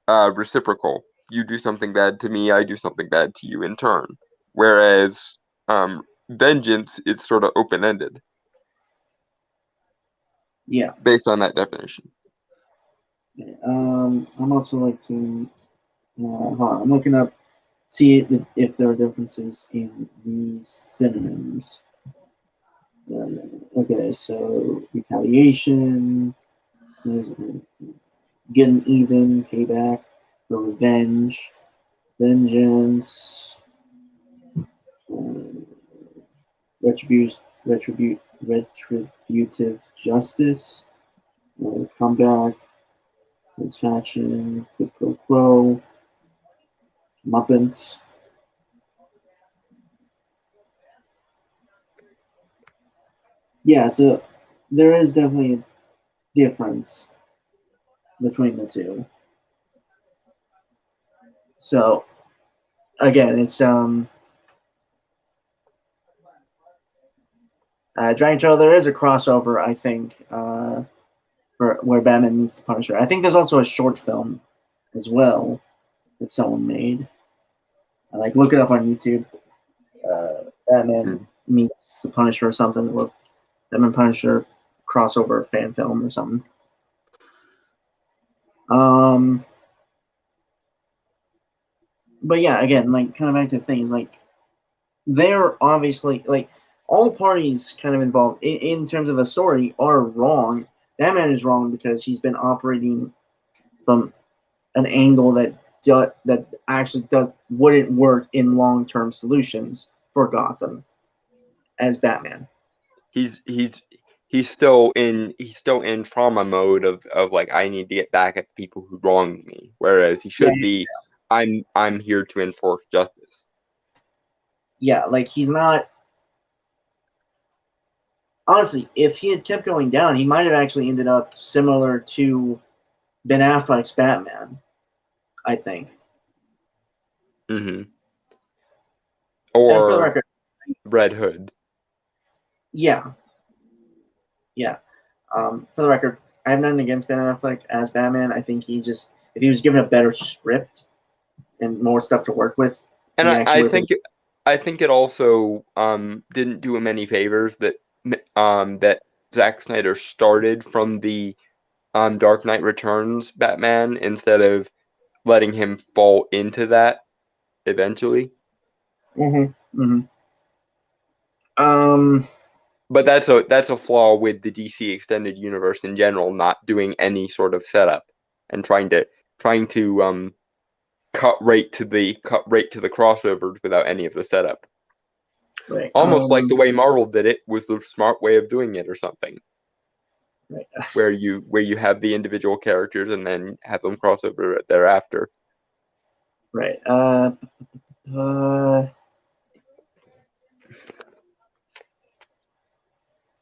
[SPEAKER 2] reciprocal. You do something bad to me, I do something bad to you in turn. Whereas vengeance is sort of open ended.
[SPEAKER 1] Yeah.
[SPEAKER 2] Based on that definition.
[SPEAKER 1] I'm also like seeing. Hold on, I'm looking up, see if there are differences in the synonyms. Okay, so retaliation, getting even, payback, revenge, vengeance, retributive justice, comeback, satisfaction, quid pro quo, Muppets. Yeah, so there is definitely a difference between the two. So again, it's Dragon Trail. There is a crossover, I think, for where Batman meets the Punisher. I think there's also a short film as well that someone made. Like, look it up on YouTube. Batman meets the Punisher or something, or Batman Punisher crossover fan film or something. But yeah, again, like, kind of back to things, like, they're obviously, like, all parties kind of involved in terms of the story are wrong. Batman is wrong because he's been operating from an angle that actually wouldn't work in long-term solutions for Gotham as Batman.
[SPEAKER 2] He's still in trauma mode of like, I need to get back at the people who wronged me, whereas he should be, I'm here to enforce justice.
[SPEAKER 1] Yeah, like, he's not. Honestly, if he had kept going down, he might have actually ended up similar to Ben Affleck's Batman, I think.
[SPEAKER 2] Mm-hmm.
[SPEAKER 1] And for the
[SPEAKER 2] Or
[SPEAKER 1] record,
[SPEAKER 2] Red Hood.
[SPEAKER 1] yeah. For the record, I have nothing against Ben Affleck as Batman. I think if he was given a better script and more stuff to work with,
[SPEAKER 2] and I think it also didn't do him any favors that Zack Snyder started from the Dark Knight Returns Batman instead of letting him fall into that eventually. But that's a flaw with the DC extended universe in general, not doing any sort of setup and trying to cut right to the crossovers without any of the setup.
[SPEAKER 1] Right.
[SPEAKER 2] Almost like the way Marvel did it was the smart way of doing it, or something.
[SPEAKER 1] Right.
[SPEAKER 2] Where you have the individual characters and then have them cross over thereafter.
[SPEAKER 1] Right.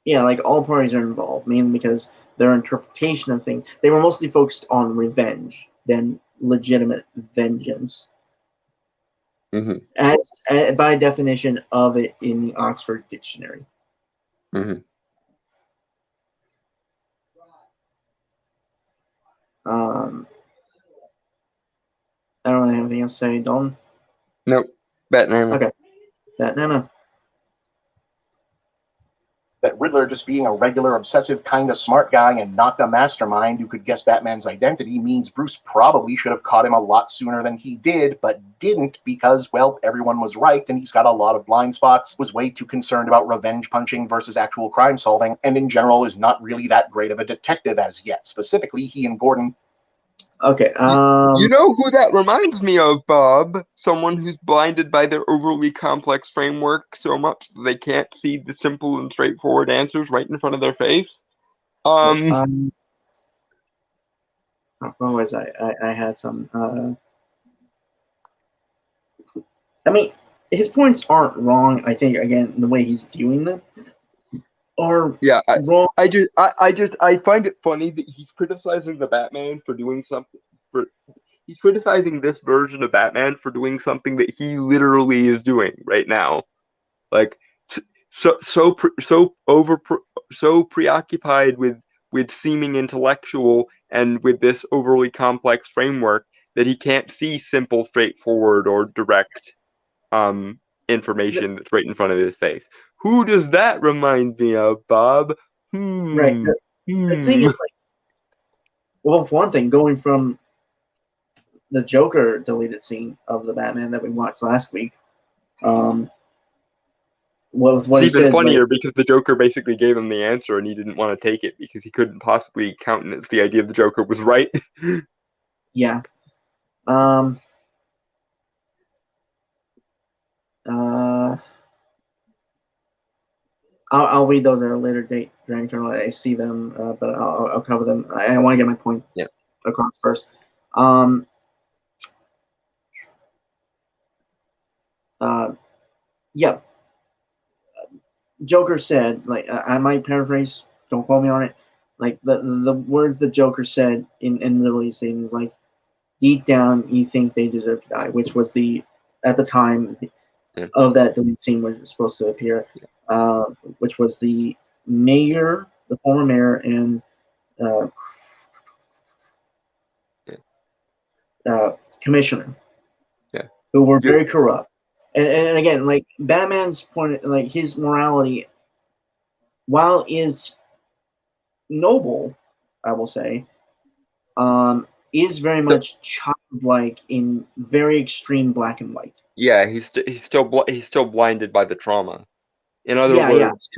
[SPEAKER 1] Yeah, like, all parties are involved, mainly because their interpretation of things, they were mostly focused on revenge than legitimate vengeance.
[SPEAKER 2] Mm-hmm.
[SPEAKER 1] As by definition of it in the Oxford Dictionary.
[SPEAKER 2] Mm-hmm.
[SPEAKER 1] I don't really have anything else to say, Dalton.
[SPEAKER 2] Nope. Batman.
[SPEAKER 1] Okay. Batman.
[SPEAKER 3] That Riddler just being a regular, obsessive, kind of smart guy and not a mastermind who could guess Batman's identity means Bruce probably should have caught him a lot sooner than he did, but didn't because, well, everyone was right and he's got a lot of blind spots, was way too concerned about revenge punching versus actual crime solving, and in general is not really that great of a detective as yet. Specifically, he and Gordon.
[SPEAKER 1] Okay.
[SPEAKER 2] You know who that reminds me of, Bob? Someone who's blinded by their overly complex framework so much that they can't see the simple and straightforward answers right in front of their face.
[SPEAKER 1] Where was I? I had some. I mean, his points aren't wrong. I think, again, the way he's viewing them are wrong.
[SPEAKER 2] I find it funny that he's criticizing the Batman for doing something. He's criticizing this version of Batman for doing something that he literally is doing right now, like so preoccupied with seeming intellectual and with this overly complex framework that he can't see simple, straightforward, or direct information that's right in front of his face. Who does that remind me of, Bob?
[SPEAKER 1] Right. The thing is, like, well, for one thing, going from the Joker deleted scene of the Batman that we watched last week, what
[SPEAKER 2] it's
[SPEAKER 1] he
[SPEAKER 2] even
[SPEAKER 1] says,
[SPEAKER 2] funnier,
[SPEAKER 1] like,
[SPEAKER 2] because the Joker basically gave him the answer and he didn't want to take it because he couldn't possibly countenance the idea the Joker was right.
[SPEAKER 1] Yeah. I'll read those at a later date, Dragon Eternal. I see them, but I'll cover them. I want to get my point across first. Yeah, Joker said, like, I might paraphrase, don't quote me on it. Like, the words the Joker said in the release scene is like, deep down, you think they deserve to die, which was at the time
[SPEAKER 2] Yeah.
[SPEAKER 1] of that delete scene where it was supposed to appear, which was the mayor, the former mayor, and uh, commissioner,
[SPEAKER 2] Yeah.
[SPEAKER 1] who were
[SPEAKER 2] Yeah.
[SPEAKER 1] very corrupt. And again, like Batman's point, like his morality, while is noble, I will say, is very much childlike in very extreme black and white.
[SPEAKER 2] Yeah, he's still blinded by the trauma. In other
[SPEAKER 1] Yeah, yeah.
[SPEAKER 2] words,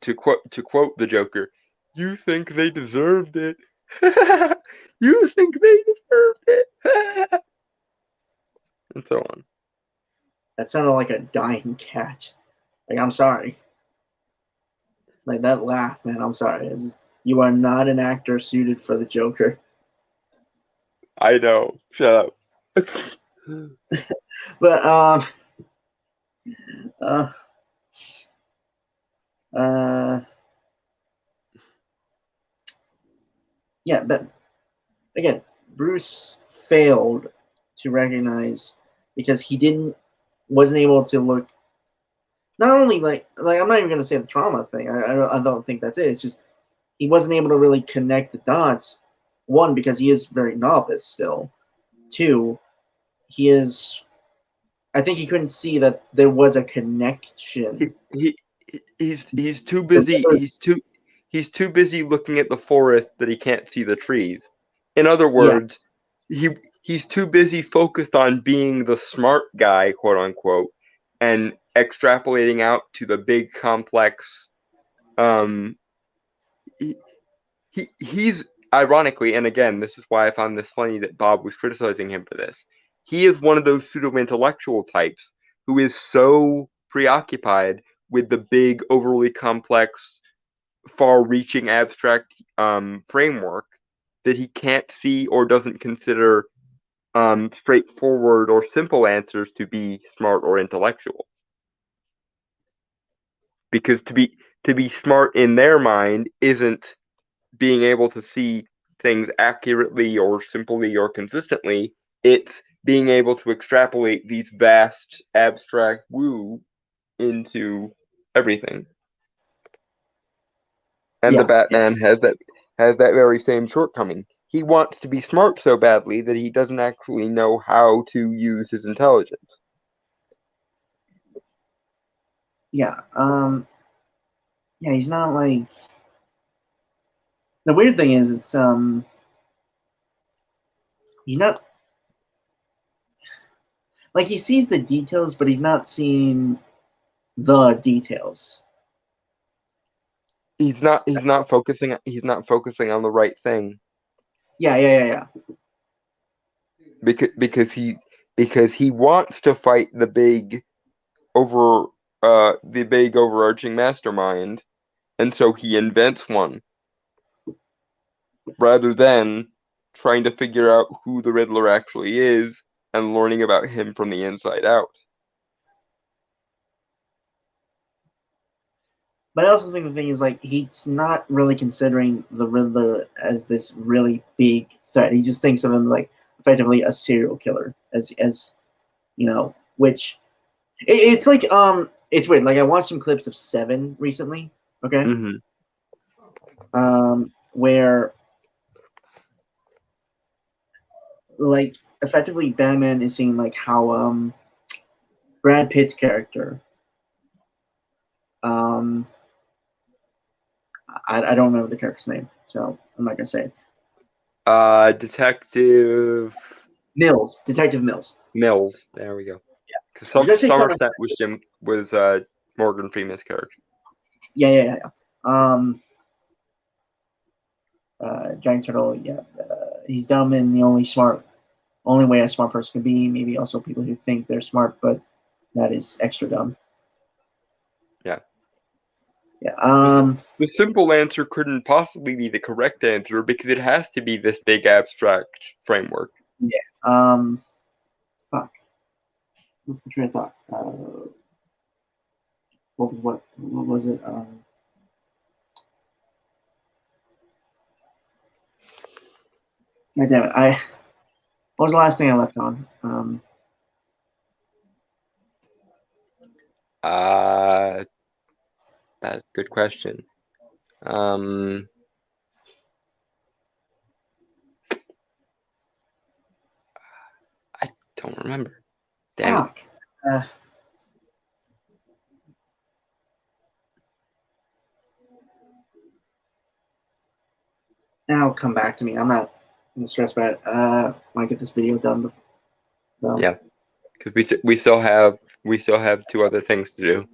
[SPEAKER 2] to quote the Joker, you think they deserved it? You think they deserved it? And so on.
[SPEAKER 1] That sounded like a dying cat. Like, I'm sorry. Like, that laugh, man, I'm sorry. It's just, you are not an actor suited for the Joker.
[SPEAKER 2] I know. Shut up.
[SPEAKER 1] But, uh, yeah, but again, Bruce failed to recognize because he wasn't able to look. Not only like I'm not even gonna say the trauma thing. I don't think that's it. It's just he wasn't able to really connect the dots. One, because he is very novice still. Two, I think he couldn't see that there was a connection.
[SPEAKER 2] He's too busy. He's too busy looking at the forest that he can't see the trees. In other words, he's too busy focused on being the smart guy, quote unquote, and extrapolating out to the big complex. He's ironically, and again, this is why I found this funny that Bob was criticizing him for this. He is one of those pseudo-intellectual types who is so preoccupied with the big, overly complex, far-reaching, abstract framework that he can't see or doesn't consider straightforward or simple answers to be smart or intellectual. Because to be smart in their mind isn't being able to see things accurately or simply or consistently. It's being able to extrapolate these vast abstract woo into everything. And the Batman has that very same shortcoming. He wants to be smart so badly that he doesn't actually know how to use his intelligence.
[SPEAKER 1] Yeah. Yeah, he's not like. The weird thing is, it's he's not like he sees the details, but he's not seeing the details.
[SPEAKER 2] He's not focusing on the right thing.
[SPEAKER 1] Yeah.
[SPEAKER 2] Because he wants to fight the big overarching mastermind, and so he invents one rather than trying to figure out who the Riddler actually is and learning about him from the inside out.
[SPEAKER 1] But I also think the thing is, like, he's not really considering the Riddler as this really big threat. He just thinks of him like effectively a serial killer, as you know, which it's like it's weird. Like, I watched some clips of Seven recently. Okay.
[SPEAKER 2] Mm-hmm.
[SPEAKER 1] Where like effectively Batman is seeing like how Brad Pitt's character I don't remember the character's name, so I'm not gonna say it.
[SPEAKER 2] Detective
[SPEAKER 1] Mills.
[SPEAKER 2] Mills. There we go.
[SPEAKER 1] Yeah.
[SPEAKER 2] Because
[SPEAKER 1] I was gonna say
[SPEAKER 2] Somerset was Morgan Freeman's character.
[SPEAKER 1] Yeah. Giant Turtle. Yeah, he's dumb and the only way a smart person can be. Maybe also people who think they're smart, but that is extra dumb.
[SPEAKER 2] Yeah.
[SPEAKER 1] Yeah.
[SPEAKER 2] The simple answer couldn't possibly be the correct answer because it has to be this big abstract framework.
[SPEAKER 1] Yeah. Fuck. What's my train of thought? What was it? God damn it! What was the last thing I left on?
[SPEAKER 2] That's a good question. I don't remember. Damn it.
[SPEAKER 1] Now come back to me. I'm not stressed about it. When I get this video done.
[SPEAKER 2] Yeah, because we still have 2 other things to do.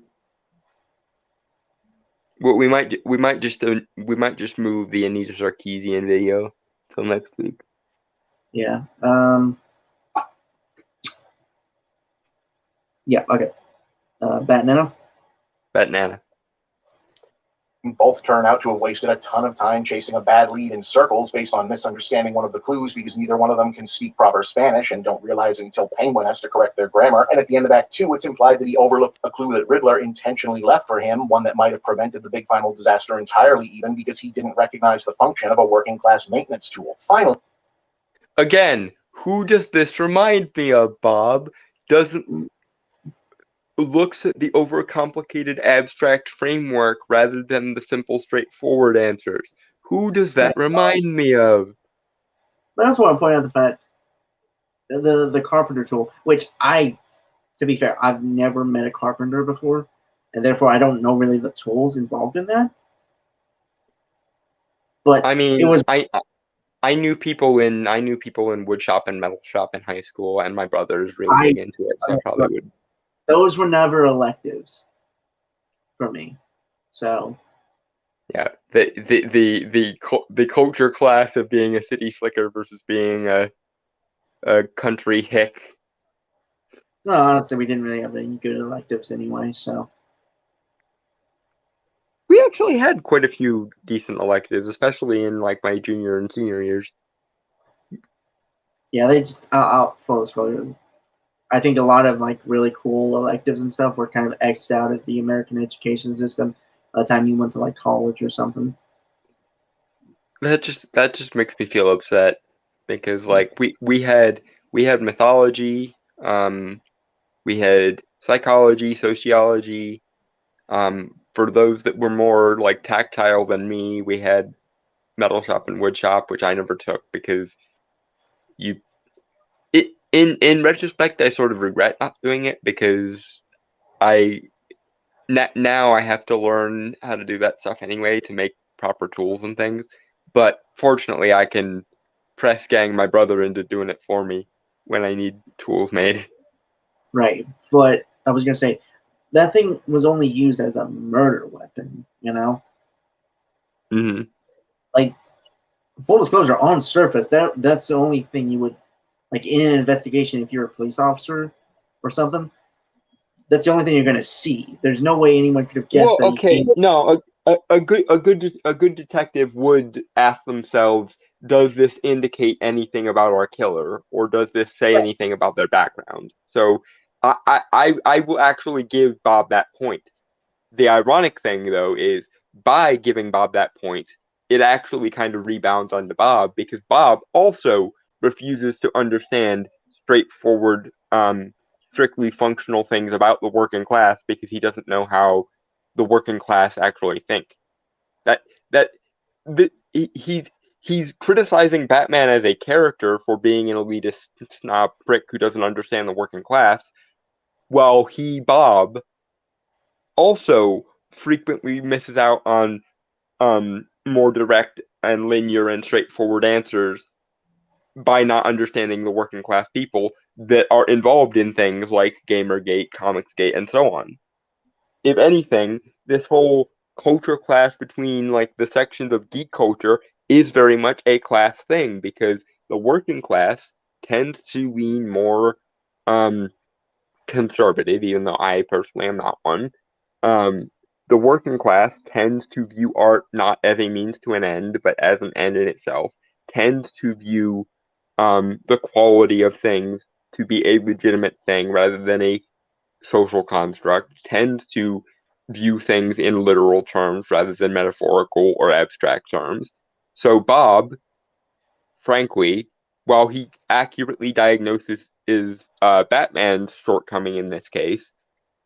[SPEAKER 2] Well, we might just move the Anita Sarkeesian video till next week.
[SPEAKER 1] Yeah. Yeah. Okay. Batnana.
[SPEAKER 3] Both turn out to have wasted a ton of time chasing a bad lead in circles based on misunderstanding one of the clues because neither one of them can speak proper Spanish and don't realize until Penguin has to correct their grammar. And at the end of Act 2, it's implied that he overlooked a clue that Riddler intentionally left for him, one that might have prevented the big final disaster entirely, even because he didn't recognize the function of a working-class maintenance tool. Finally,
[SPEAKER 2] again, who does this remind me of, Bob? Looks at the overcomplicated abstract framework rather than the simple, straightforward answers. Who does that remind me of?
[SPEAKER 1] But I also want to point out the fact the carpenter tool, which to be fair, I've never met a carpenter before, and therefore I don't know really the tools involved in that. But
[SPEAKER 2] I mean,
[SPEAKER 1] it was.
[SPEAKER 2] I knew people in wood shop and metal shop in high school, and my brother is really big into it, so I probably would.
[SPEAKER 1] Those were never electives for me, so.
[SPEAKER 2] Yeah, the culture class of being a city slicker versus being a country hick.
[SPEAKER 1] No, honestly, we didn't really have any good electives anyway, so.
[SPEAKER 2] We actually had quite a few decent electives, especially in like my junior and senior years.
[SPEAKER 1] Yeah, they just full disclosure. I think a lot of like really cool electives and stuff were kind of X'd out of the American education system by the time you went to like college or something.
[SPEAKER 2] That just makes me feel upset because like we had mythology, we had psychology, sociology. For those that were more like tactile than me, we had metal shop and wood shop, which I never took because in retrospect, I sort of regret not doing it because now I have to learn how to do that stuff anyway to make proper tools and things. But fortunately, I can press gang my brother into doing it for me when I need tools made.
[SPEAKER 1] Right, but I was gonna say that thing was only used as a murder weapon, you know.
[SPEAKER 2] Mm-hmm.
[SPEAKER 1] Like full disclosure, on surface, that's the only thing you would like in an investigation if you're a police officer or something. That's the only thing you're gonna see. There's no way anyone could have guessed.
[SPEAKER 2] Well, okay, no, a good detective would ask themselves, does this indicate anything about our killer, or does this say anything about their background? So I will actually give Bob that point. The ironic thing, though, is by giving Bob that point, it actually kind of rebounds onto Bob because Bob also refuses to understand straightforward, strictly functional things about the working class because he doesn't know how the working class actually think. He's criticizing Batman as a character for being an elitist snob prick who doesn't understand the working class, while Bob, also frequently misses out on more direct and linear and straightforward answers by not understanding the working class people that are involved in things like Gamergate, Comicsgate, and so on. If anything, this whole culture clash between like the sections of geek culture is very much a class thing because the working class tends to lean more conservative, even though I personally am not one. The working class tends to view art not as a means to an end, but as an end in itself, tends to view the quality of things to be a legitimate thing rather than a social construct, tends to view things in literal terms rather than metaphorical or abstract terms. So Bob, frankly, while he accurately diagnoses Batman's shortcoming in this case,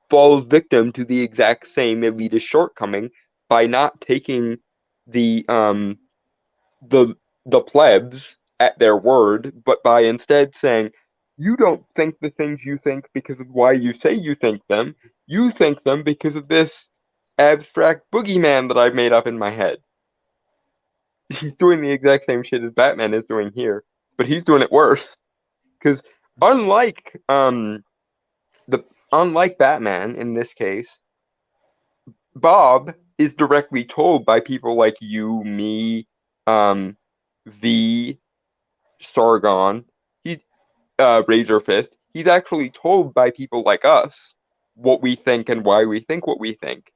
[SPEAKER 2] falls victim to the exact same elitist shortcoming by not taking the the plebs at their word, but by instead saying, you don't think the things you think because of why you say you think them. You think them because of this abstract boogeyman that I've made up in my head. He's doing the exact same shit as Batman is doing here, but he's doing it worse. Because unlike unlike Batman in this case, Bob is directly told by people like you, me, V, Sargon, Razor Fist. He's actually told by people like us what we think and why we think what we think.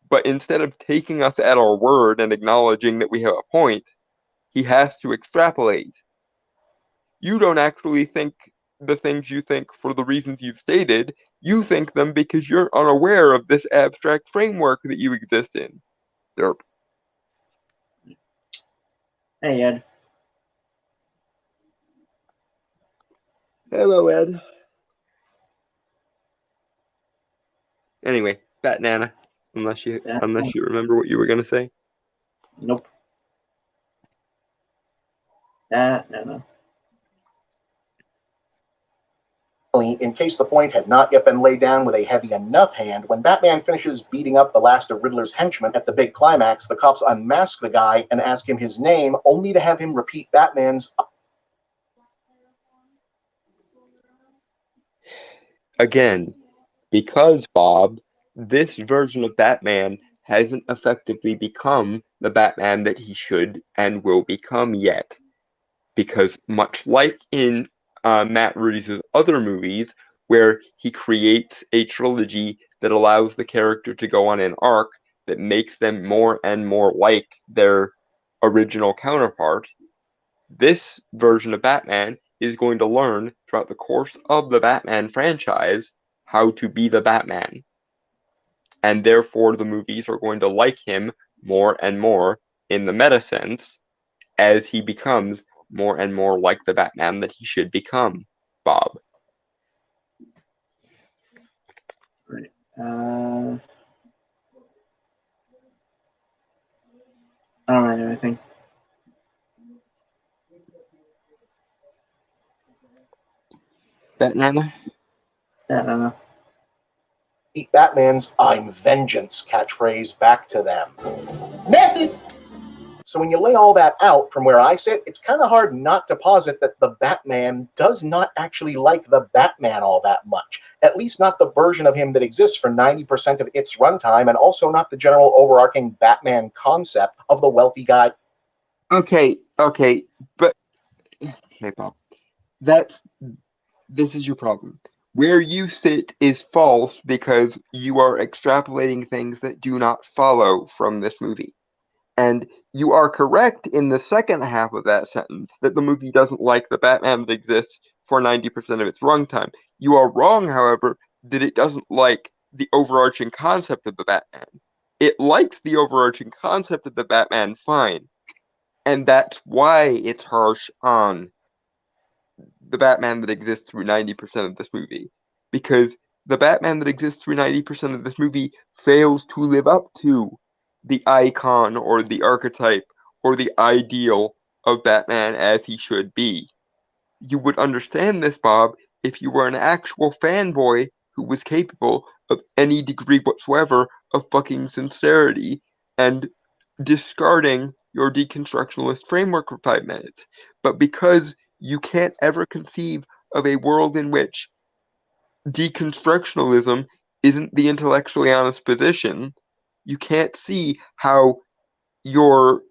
[SPEAKER 2] But instead of taking us at our word and acknowledging that we have a point, he has to extrapolate. You don't actually think the things you think for the reasons you've stated. You think them because you're unaware of this abstract framework that you exist in. Derp.
[SPEAKER 1] Hey, Ed.
[SPEAKER 2] Hello, Ed. Anyway, Bat Nana. Unless you remember what you were gonna say.
[SPEAKER 1] Nope. No.
[SPEAKER 3] In case the point had not yet been laid down with a heavy enough hand, when Batman finishes beating up the last of Riddler's henchmen at the big climax, the cops unmask the guy and ask him his name, only to have him repeat Batman's...
[SPEAKER 2] Again, because, Bob, this version of Batman hasn't effectively become the Batman that he should and will become yet. Because much like in Matt Reeves' other movies, where he creates a trilogy that allows the character to go on an arc that makes them more and more like their original counterpart, this version of Batman is going to learn throughout the course of the Batman franchise how to be the Batman. And therefore, the movies are going to like him more and more in the meta sense as he becomes more and more like the Batman that he should become, Bob.
[SPEAKER 1] Right. I don't really have anything.
[SPEAKER 2] Batman?
[SPEAKER 1] No.
[SPEAKER 3] Beat Batman's "I'm vengeance" catchphrase back to them. Message! So when you lay all that out from where I sit, it's kind of hard not to posit that the Batman does not actually like the Batman all that much. At least not the version of him that exists for 90% of its runtime, and also not the general overarching Batman concept of the wealthy guy.
[SPEAKER 2] Okay, but okay, Bob. This is your problem. Where you sit is false because you are extrapolating things that do not follow from this movie. And you are correct in the second half of that sentence that the movie doesn't like the Batman that exists for 90% of its runtime. You are wrong, however, that it doesn't like the overarching concept of the Batman. It likes the overarching concept of the Batman fine. And that's why it's harsh on the Batman that exists through 90% of this movie. Because the Batman that exists through 90% of this movie fails to live up to the icon or the archetype or the ideal of Batman as he should be. You would understand this, Bob, if you were an actual fanboy who was capable of any degree whatsoever of fucking sincerity and discarding your deconstructionalist framework for 5 minutes. But because you can't ever conceive of a world in which deconstructionalism isn't the intellectually honest position, you can't see how your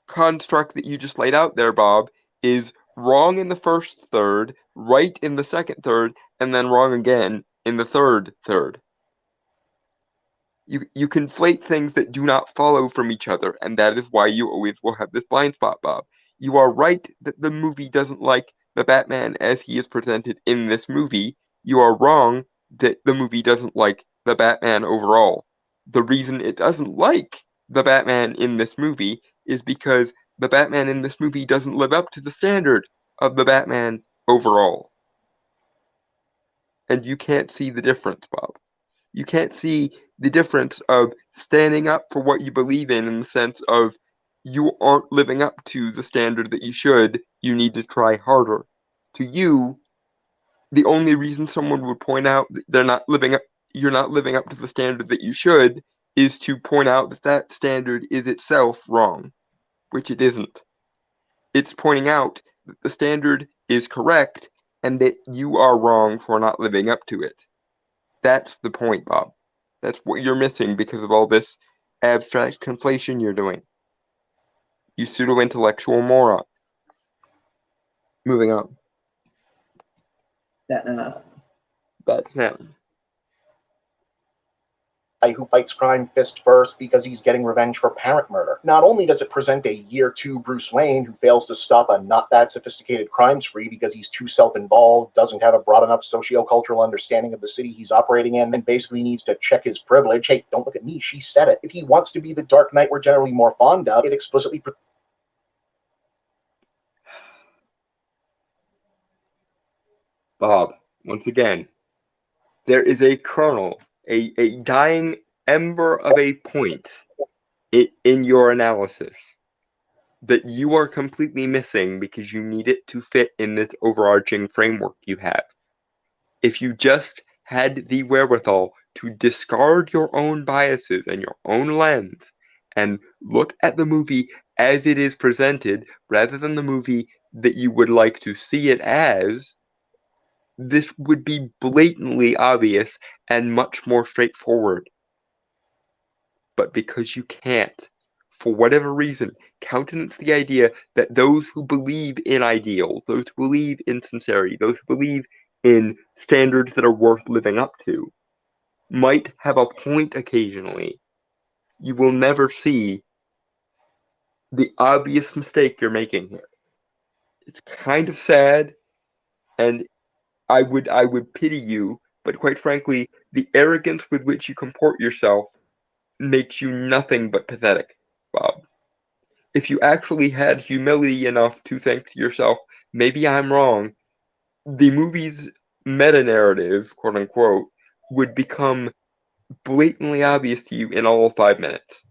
[SPEAKER 2] construct that you just laid out there, Bob, is wrong in the first third, right in the second third, and then wrong again in the third third. You conflate things that do not follow from each other, and that is why you always will have this blind spot, Bob. You are right that the movie doesn't like the Batman as he is presented in this movie, you are wrong that the movie doesn't like the Batman overall. The reason it doesn't like the Batman in this movie is because the Batman in this movie doesn't live up to the standard of the Batman overall. And you can't see the difference, Bob. You can't see the difference of standing up for what you believe in the sense of you aren't living up to the standard that you should, you need to try harder. To you, the only reason someone would point out that you're not living up to the standard that you should is to point out that that standard is itself wrong, which it isn't. It's pointing out that the standard is correct and that you are wrong for not living up to it. That's the point, Bob. That's what you're missing because of all this abstract conflation you're doing. You pseudo-intellectual moron. Moving on. That's him.
[SPEAKER 3] Who fights crime fist first because he's getting revenge for parent murder. Not only does it present a year 2 Bruce Wayne who fails to stop a not that sophisticated crime spree because he's too self-involved, doesn't have a broad enough socio-cultural understanding of the city he's operating in, and basically needs to check his privilege. Hey, don't look at me, she said it. If he wants to be the Dark Knight we're generally more fond of, it explicitly...
[SPEAKER 2] Bob, once again, there is a kernel, a dying ember of a point in your analysis that you are completely missing because you need it to fit in this overarching framework you have. If you just had the wherewithal to discard your own biases and your own lens and look at the movie as it is presented rather than the movie that you would like to see it as, this would be blatantly obvious and much more straightforward. But because you can't, for whatever reason, countenance the idea that those who believe in ideals, those who believe in sincerity, those who believe in standards that are worth living up to, might have a point occasionally, you will never see the obvious mistake you're making here. It's kind of sad, and I would pity you, but quite frankly, the arrogance with which you comport yourself makes you nothing but pathetic, Bob. If you actually had humility enough to think to yourself, maybe I'm wrong, the movie's meta-narrative, quote unquote, would become blatantly obvious to you in all of 5 minutes.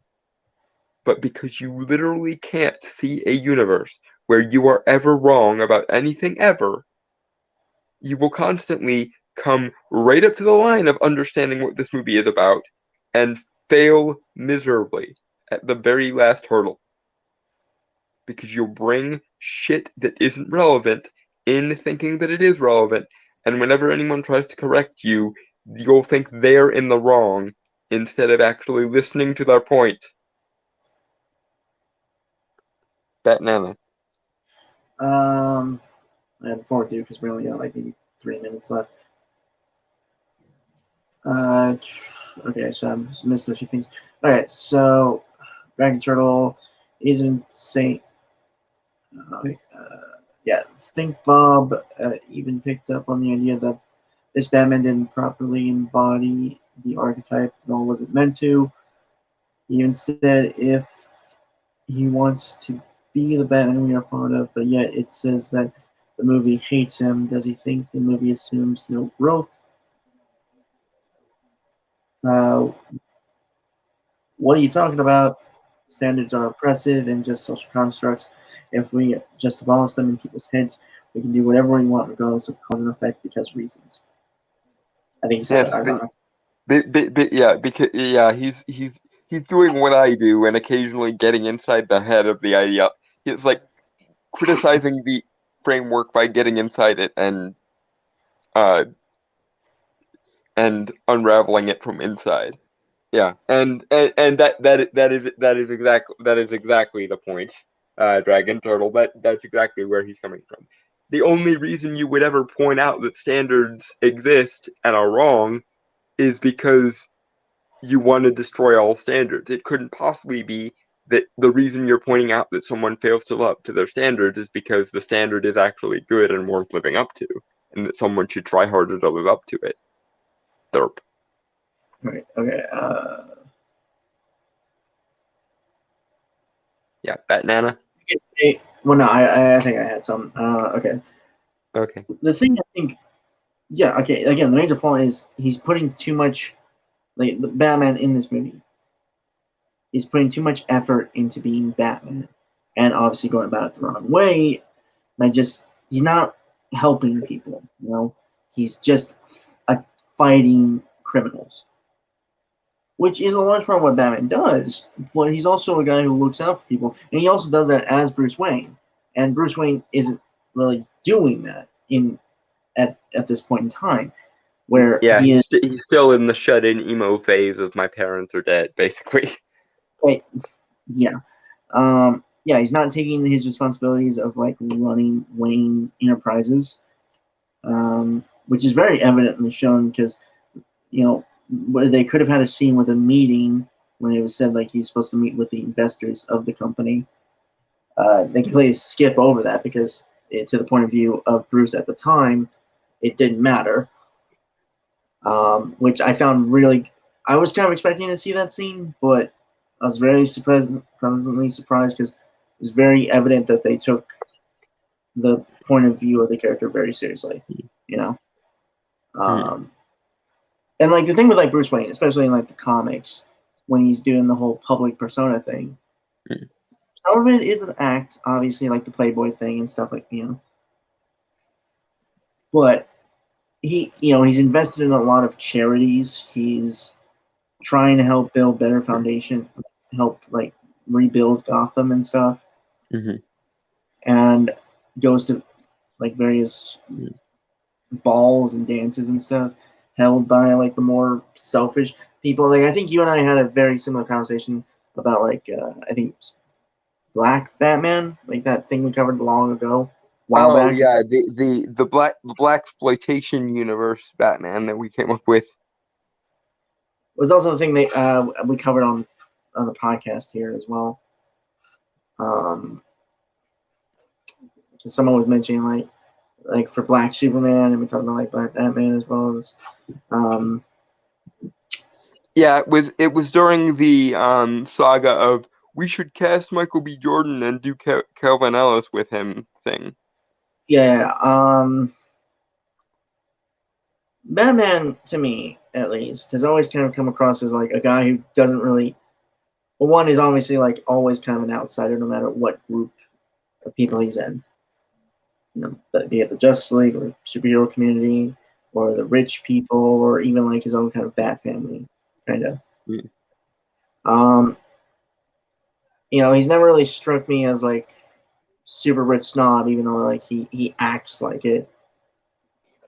[SPEAKER 2] But because you literally can't see a universe where you are ever wrong about anything ever, you will constantly come right up to the line of understanding what this movie is about and fail miserably at the very last hurdle. Because you'll bring shit that isn't relevant in thinking that it is relevant, and whenever anyone tries to correct you, you'll think they're in the wrong instead of actually listening to their point. Batman.
[SPEAKER 1] Before we do, because we only got like maybe 3 minutes left. Okay, so I'm just missing a few things. Okay, so Dragon Turtle isn't saying. Yeah, Think Bob even picked up on the idea that this Batman didn't properly embody the archetype, nor was it meant to. He even said if he wants to be the Batman we are fond of, but yet it says that the movie hates him, does he think the movie assumes no growth? What are you talking about? Standards are oppressive and just social constructs. If we just abolish them in people's heads, we can do whatever we want regardless of cause and effect because reasons. I think he said that. I don't know.
[SPEAKER 2] He's doing what I do and occasionally getting inside the head of the idea. It's like criticizing the framework by getting inside it and unraveling it from inside. Yeah, and that is exactly the point, Dragon Turtle. That's exactly where he's coming from. The only reason you would ever point out that standards exist and are wrong is because you want to destroy all standards. It couldn't possibly be that the reason you're pointing out that someone fails to live up to their standards is because the standard is actually good and worth living up to, and that someone should try harder to live up to it. Derp.
[SPEAKER 1] Right. Okay.
[SPEAKER 2] Yeah, Batnana.
[SPEAKER 1] Well, no, I think I had some. Okay.
[SPEAKER 2] Okay.
[SPEAKER 1] The thing I think, yeah, okay. Again, the major flaw is he's putting too much, like the Batman in this movie. He's putting too much effort into being Batman, and obviously going about it the wrong way. He's not helping people. You know, he's just fighting criminals, which is a large part of what Batman does. But he's also a guy who looks out for people, and he also does that as Bruce Wayne. And Bruce Wayne isn't really doing that at this point in time, where
[SPEAKER 2] Yeah,
[SPEAKER 1] he is.
[SPEAKER 2] he's still in the shut-in emo phase of my parents are dead, basically.
[SPEAKER 1] Yeah. Yeah, he's not taking his responsibilities of like running Wayne Enterprises, which is very evident in the show because, you know, where they could have had a scene with a meeting when it was said like he's supposed to meet with the investors of the company. They completely skip over that because to the point of view of Bruce at the time, it didn't matter. Which I found really, I was kind of expecting to see that scene, but I was very pleasantly surprised because it was very evident that they took the point of view of the character very seriously, you know. And like the thing with like Bruce Wayne, especially in like the comics, when he's doing the whole public persona thing, some of it is an act, obviously, like the Playboy thing and stuff like but he's invested in a lot of charities. He's trying to help build better foundation, help like rebuild Gotham and stuff, and goes to like various balls and dances and stuff held by like the more selfish people. Like I think you and I had a very similar conversation about like I think Black Batman, like that thing we covered long ago.
[SPEAKER 2] Back. Yeah, the black exploitation universe Batman that we came up with
[SPEAKER 1] was also the thing that we covered on the podcast here as well. Someone was mentioning like for Black Superman, and we talked about like Black Batman as well as.
[SPEAKER 2] Yeah, it was during the saga of we should cast Michael B. Jordan and do Calvin Ellis with him thing.
[SPEAKER 1] Yeah, Batman, to me at least, has always kind of come across as like a guy who doesn't really. Well, one is obviously like always kind of an outsider, no matter what group of people he's in. You know, be it the Justice League or superhero community, or the rich people, or even like his own kind of Bat family, kind of. You know, he's never really struck me as like super rich snob, even though like he acts like it.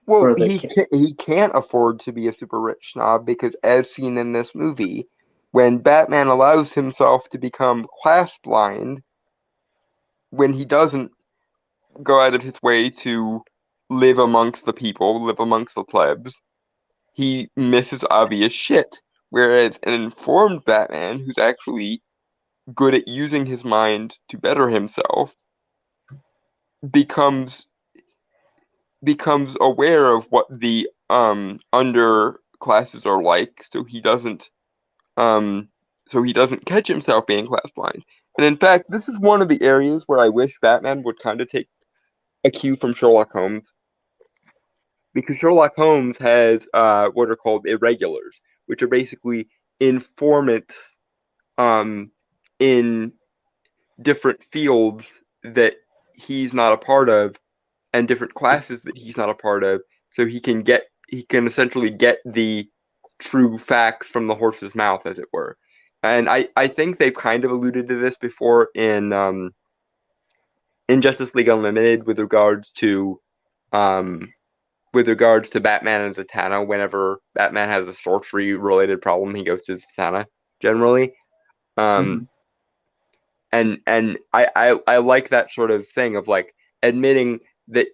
[SPEAKER 2] Well, he can't afford to be a super rich snob because, as seen in this movie, when Batman allows himself to become class blind, when he doesn't go out of his way to live amongst the people, live amongst the plebs, he misses obvious shit. Whereas an informed Batman, who's actually good at using his mind to better himself, becomes aware of what the under classes are like, so he doesn't catch himself being class blind. And in fact, this is one of the areas where I wish Batman would kind of take a cue from Sherlock Holmes, because Sherlock Holmes has what are called irregulars, which are basically informants in different fields that he's not a part of and different classes that he's not a part of, so he can essentially get the true facts from the horse's mouth, as it were. And I think they've kind of alluded to this before in Justice League Unlimited with regards to Batman and Zatanna. Whenever Batman has a sorcery related problem, he goes to Zatanna generally. And I like that sort of thing of like admitting that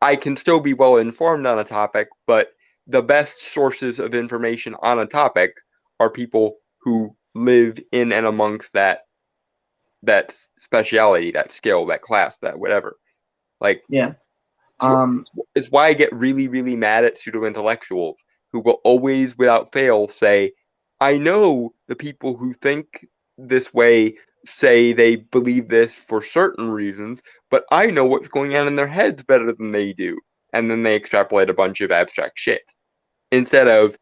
[SPEAKER 2] I can still be well informed on a topic, but the best sources of information on a topic are people who live in and amongst that that speciality, that skill, that class, that whatever. Like,
[SPEAKER 1] Yeah.
[SPEAKER 2] it's why I get really, really mad at pseudo-intellectuals who will always, without fail, say, I know the people who think this way say they believe this for certain reasons, but I know what's going on in their heads better than they do. And then they extrapolate a bunch of abstract shit. Instead of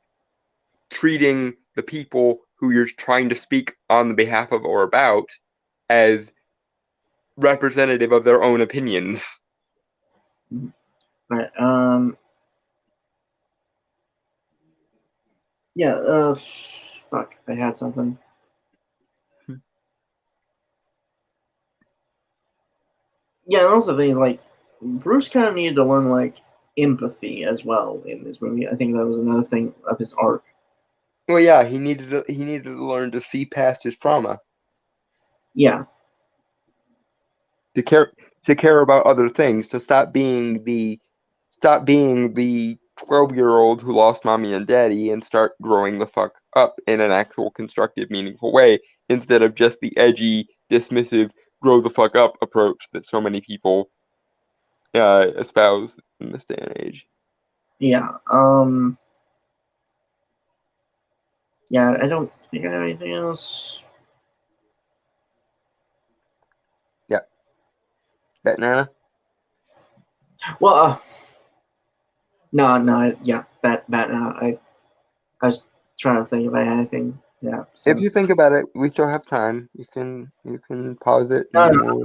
[SPEAKER 2] treating the people who you're trying to speak on the behalf of or about as representative of their own opinions.
[SPEAKER 1] Right. Yeah. Fuck. I had something. Yeah, and also things like Bruce kind of needed to learn like empathy as well in this movie. I think that was another thing of his arc.
[SPEAKER 2] Well, yeah, he needed to learn to see past his trauma,
[SPEAKER 1] Yeah.
[SPEAKER 2] to care about other things, to stop being the 12-year-old who lost mommy and daddy and start growing the fuck up in an actual constructive, meaningful way instead of just the edgy, dismissive, grow the fuck up approach that so many people espouse in this day and age.
[SPEAKER 1] Yeah. Yeah, I don't think I have anything else.
[SPEAKER 2] Yeah. Batnana?
[SPEAKER 1] Well, no, yeah, Batman. I was trying to think if I had anything. Yeah. So.
[SPEAKER 2] If you think about it, we still have time. You can pause it.
[SPEAKER 1] No,
[SPEAKER 2] And
[SPEAKER 1] I'm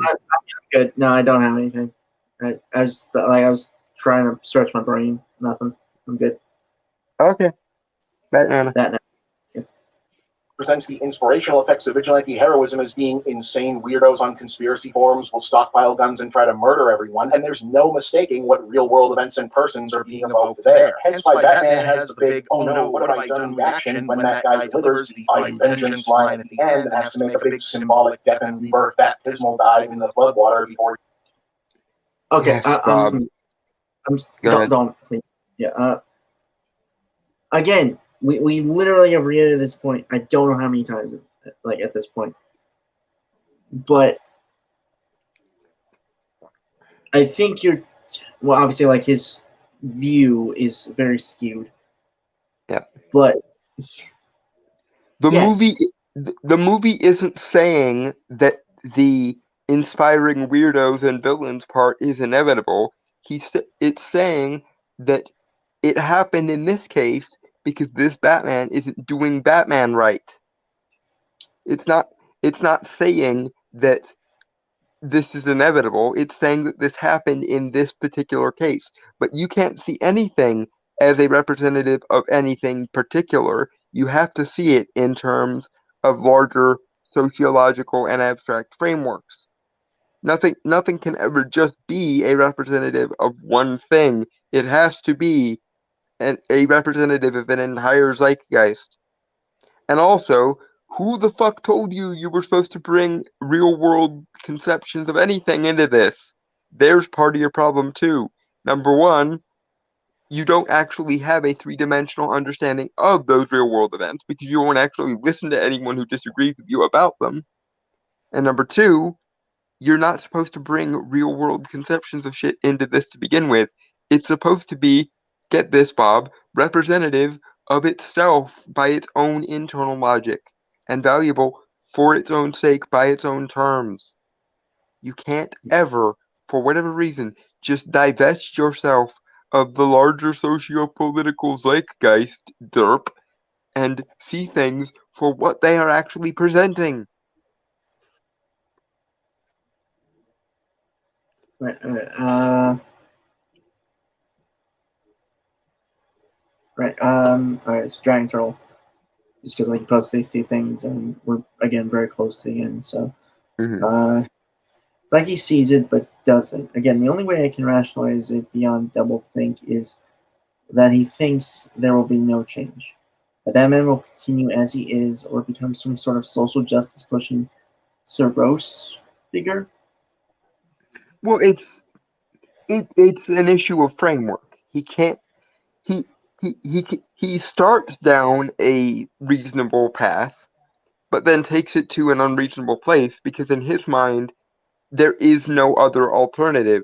[SPEAKER 1] good. No, I don't have anything. I was trying to search my brain. Nothing. I'm good.
[SPEAKER 2] Okay. Batnana.
[SPEAKER 1] That.
[SPEAKER 3] Presents the inspirational effects of vigilante heroism as being insane weirdos on conspiracy forums will stockpile guns and try to murder everyone, and there's no mistaking what real-world events and persons are being evoked there. Hence why Batman has the big, oh no, what have I done reaction when that guy delivers the I'm vengeance line at the end and has to make a big symbolic death and rebirth baptismal dive in the floodwater before...
[SPEAKER 1] Okay,
[SPEAKER 2] Yes, Bob.
[SPEAKER 1] don't please. Yeah. Again, we literally have reiterated this point. I don't know how many times, like at this point, but I think well, obviously, like his view is very skewed.
[SPEAKER 2] Yeah.
[SPEAKER 1] But
[SPEAKER 2] the
[SPEAKER 1] yes.
[SPEAKER 2] movie isn't saying that the inspiring weirdos and villains part is inevitable. It's saying that it happened in this case because this Batman isn't doing Batman right. It's not saying that this is inevitable. It's saying that this happened in this particular case. But you can't see anything as a representative of anything particular. You have to see it in terms of larger sociological and abstract frameworks. Nothing can ever just be a representative of one thing. It has to be a representative of an entire zeitgeist. And also, who the fuck told you were supposed to bring real world conceptions of anything into this? There's part of your problem too. Number one, you don't actually have a three-dimensional understanding of those real world events because you won't actually listen to anyone who disagrees with you about them. And number two, you're not supposed to bring real world conceptions of shit into this to begin with. It's supposed to be, get this, Bob, representative of itself by its own internal logic and valuable for its own sake by its own terms. You can't ever, for whatever reason, just divest yourself of the larger socio-political zeitgeist, derp, and see things for what they are actually presenting.
[SPEAKER 1] Right. Right. All right. It's Dragon Turtle. Just because like he posts these two things, and we're again very close to the end. So, it's like he sees it but doesn't. Again, the only way I can rationalize it beyond doublethink is that he thinks there will be no change. That Batman will continue as he is, or become some sort of social justice pushing Soros figure.
[SPEAKER 2] Well, it's an issue of framework. He can't. He starts down a reasonable path, but then takes it to an unreasonable place because in his mind, there is no other alternative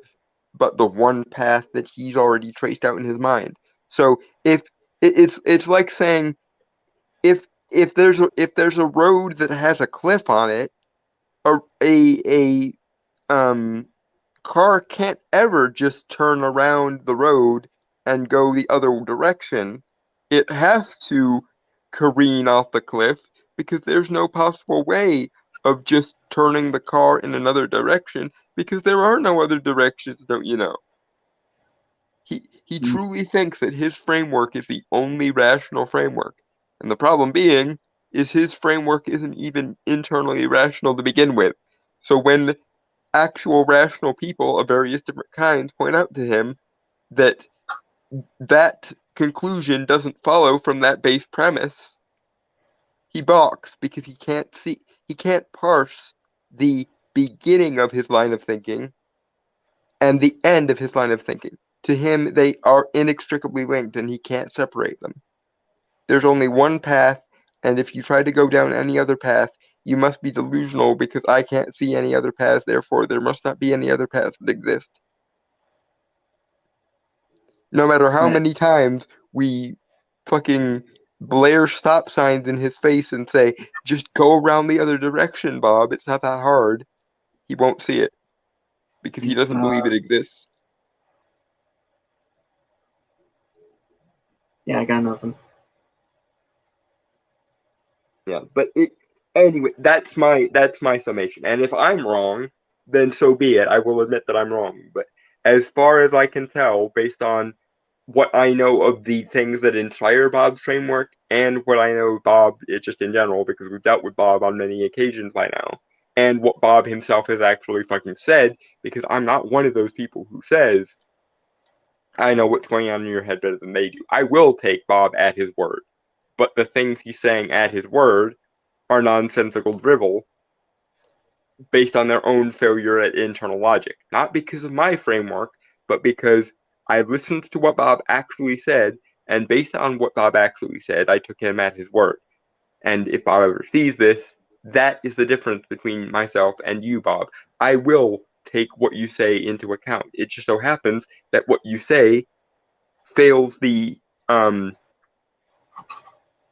[SPEAKER 2] but the one path that he's already traced out in his mind. So if it's like saying if there's a road that has a cliff on it, a car can't ever just turn around the road and go the other direction. It has to careen off the cliff because there's no possible way of just turning the car in another direction because there are no other directions, don't you know? He truly thinks that his framework is the only rational framework. And the problem being is his framework isn't even internally rational to begin with. So when actual rational people of various different kinds point out to him that that conclusion doesn't follow from that base premise, he balks because he can't parse the beginning of his line of thinking and the end of his line of thinking. To him, they are inextricably linked and he can't separate them. There's only one path, and if you try to go down any other path, you must be delusional because I can't see any other paths, therefore there must not be any other paths that exist. No matter how many times we fucking blare stop signs in his face and say, just go around the other direction, Bob, it's not that hard, he won't see it because he doesn't believe it exists.
[SPEAKER 1] Yeah, I got nothing.
[SPEAKER 2] Yeah, but anyway, that's my summation. And if I'm wrong, then so be it. I will admit that I'm wrong. But as far as I can tell, based on what I know of the things that inspire Bob's framework and what I know of Bob just in general, because we've dealt with Bob on many occasions by now, and what Bob himself has actually fucking said, because I'm not one of those people who says, I know what's going on in your head better than they do. I will take Bob at his word. But the things he's saying at his word are nonsensical drivel based on their own failure at internal logic. Not because of my framework, but because I listened to what Bob actually said, and based on what Bob actually said, I took him at his word. And if Bob ever sees this, that is the difference between myself and you, Bob. I will take what you say into account. It just so happens that what you say fails the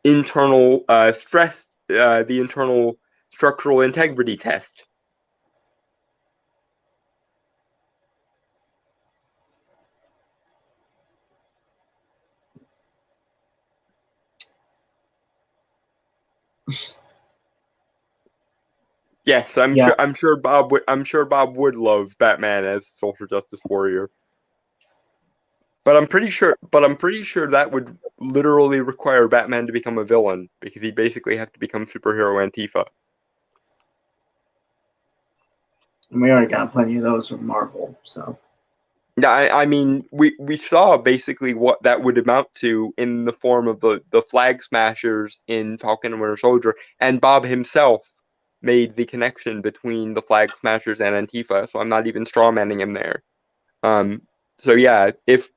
[SPEAKER 2] internal stress, the internal structural integrity test. Yes, I'm sure Bob would love Batman as social justice warrior. But I'm pretty sure that would literally require Batman to become a villain because he'd basically have to become superhero Antifa.
[SPEAKER 1] And we already got plenty of those from Marvel, so.
[SPEAKER 2] Yeah, I mean, we saw basically what that would amount to in the form of the Flag Smashers in Falcon and Winter Soldier, and Bob himself made the connection between the Flag Smashers and Antifa, so I'm not even strawmanning him there. So yeah, if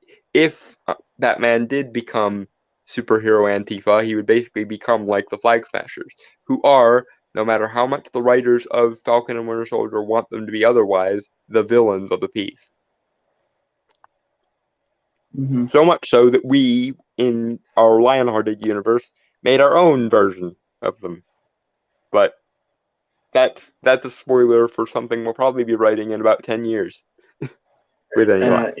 [SPEAKER 2] Batman did become superhero Antifa, he would basically become like the Flag Smashers, who are, no matter how much the writers of Falcon and Winter Soldier want them to be otherwise, the villains of the piece.
[SPEAKER 1] Mm-hmm.
[SPEAKER 2] So much so that we, in our Lionhearted universe, made our own version of them. But that's a spoiler for something we'll probably be writing in about 10 years. With anyone.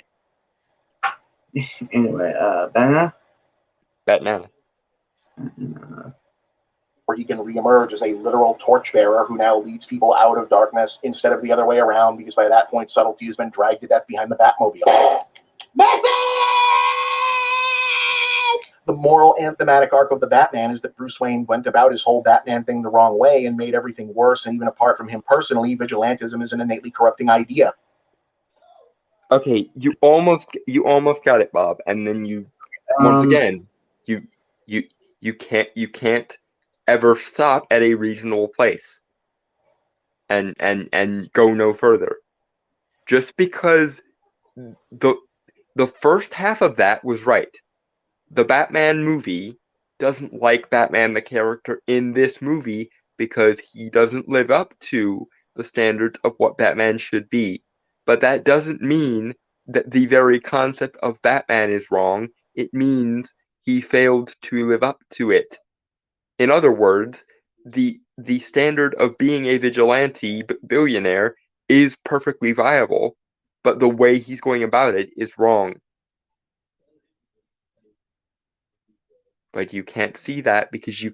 [SPEAKER 1] Anyway, Batman?
[SPEAKER 2] Batman.
[SPEAKER 3] Where he can reemerge as a literal torchbearer who now leads people out of darkness instead of the other way around, because by that point, subtlety has been dragged to death behind the Batmobile. The moral and thematic arc of the Batman is that Bruce Wayne went about his whole Batman thing the wrong way and made everything worse, and even apart from him personally, vigilantism is an innately corrupting idea.
[SPEAKER 2] Okay, you almost got it, Bob, and then you once again you can't ever stop at a reasonable place and go no further. Just because the first half of that was right. The Batman movie doesn't like Batman the character in this movie because he doesn't live up to the standards of what Batman should be. But that doesn't mean that the very concept of Batman is wrong. It means he failed to live up to it. In other words, the standard of being a vigilante billionaire is perfectly viable, but the way he's going about it is wrong. But you can't see that because you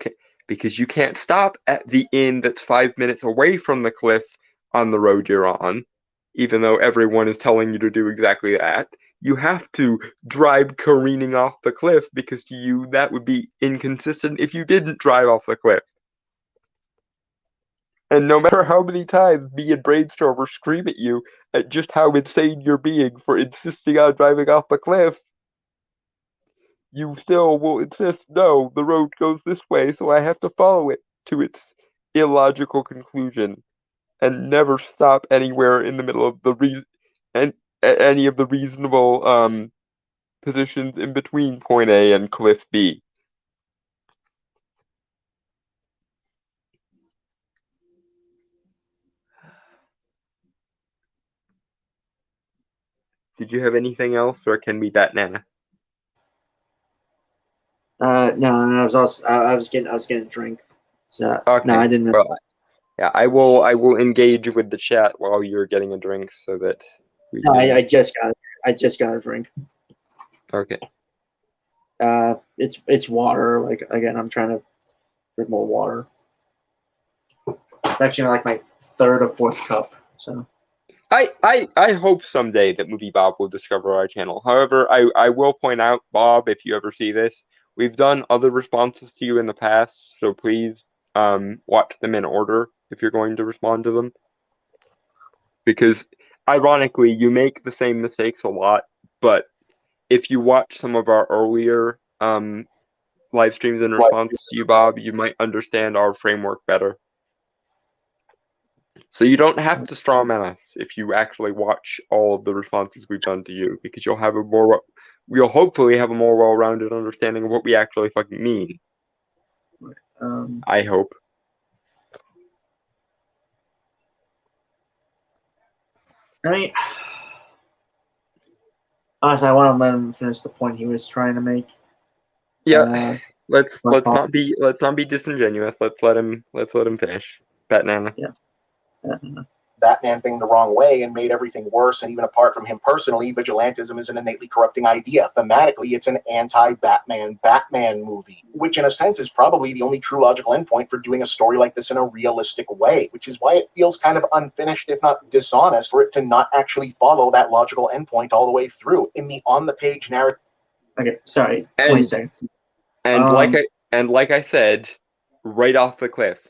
[SPEAKER 2] can't stop at the inn that's 5 minutes away from the cliff on the road you're on, even though everyone is telling you to do exactly that. You have to drive careening off the cliff because to you that would be inconsistent if you didn't drive off the cliff. And no matter how many times me and Brainstormer scream at you at just how insane you're being for insisting on driving off the cliff, you still will insist, no, the road goes this way, so I have to follow it to its illogical conclusion and never stop anywhere in the middle of any of the reasonable positions in between point A and cliff B. Did you have anything else, or can we bat now?
[SPEAKER 1] No, I was getting a drink. So
[SPEAKER 2] Okay.
[SPEAKER 1] no, I didn't.
[SPEAKER 2] Well, yeah, I will engage with the chat while you're getting a drink so that we
[SPEAKER 1] No,
[SPEAKER 2] can...
[SPEAKER 1] I just got a drink.
[SPEAKER 2] Okay.
[SPEAKER 1] It's water. Like again, I'm trying to drink more water. It's actually like my third or fourth cup. So
[SPEAKER 2] I hope someday that Movie Bob will discover our channel. However, I will point out, Bob, if you ever see this, we've done other responses to you in the past, so please watch them in order if you're going to respond to them. Because ironically, you make the same mistakes a lot, but if you watch some of our earlier live streams in response to you, Bob, you might understand our framework better. So you don't have to strawman us if you actually watch all of the responses we've done to you, because you'll hopefully have a more well-rounded understanding of what we actually fucking mean. I hope.
[SPEAKER 1] I mean, honestly, I want to let him finish the point he was trying to make.
[SPEAKER 2] Yeah, let's not be disingenuous. Let's let him finish. Batman.
[SPEAKER 1] Yeah.
[SPEAKER 3] Batman thing the wrong way and made everything worse. And even apart from him personally, vigilantism is an innately corrupting idea. Thematically, it's an anti-Batman Batman movie, which in a sense is probably the only true logical endpoint for doing a story like this in a realistic way, which is why it feels kind of unfinished, if not dishonest, for it to not actually follow that logical endpoint all the way through. In the on-the-page narrative.
[SPEAKER 1] Okay, sorry, 20 seconds.
[SPEAKER 2] And like I said, right off the cliff,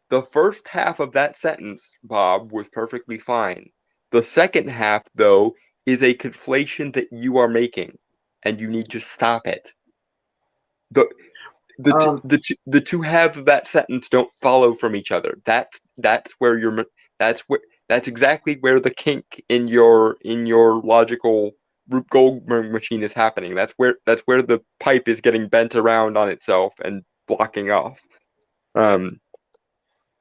[SPEAKER 2] the first half of that sentence, Bob, was perfectly fine. The second half, though, is a conflation that you are making, and you need to stop it. The two halves of that sentence don't follow from each other. That's exactly where the kink in your logical Rube Goldberg machine is happening. That's where the pipe is getting bent around on itself and blocking off.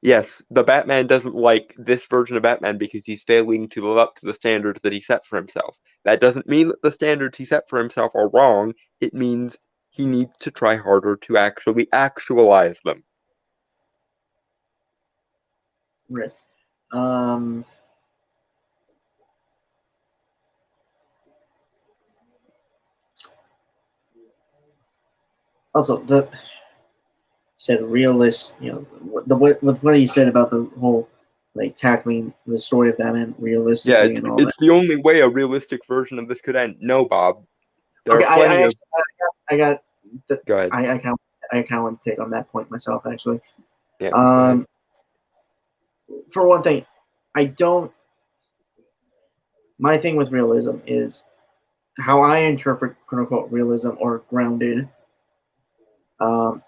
[SPEAKER 2] Yes, the Batman doesn't like this version of Batman because he's failing to live up to the standards that he set for himself. That doesn't mean that the standards he set for himself are wrong. It means he needs to try harder to actually actualize them.
[SPEAKER 1] Right. Also, said realist, with what he said about the whole like tackling the story of Batman realistically and all that.
[SPEAKER 2] It's the only way a realistic version of this could end. No, Bob.
[SPEAKER 1] Okay,
[SPEAKER 2] Go ahead.
[SPEAKER 1] I kind of want to take on that point myself, actually.
[SPEAKER 2] Yeah.
[SPEAKER 1] For one thing, my thing with realism is how I interpret quote unquote realism or grounded.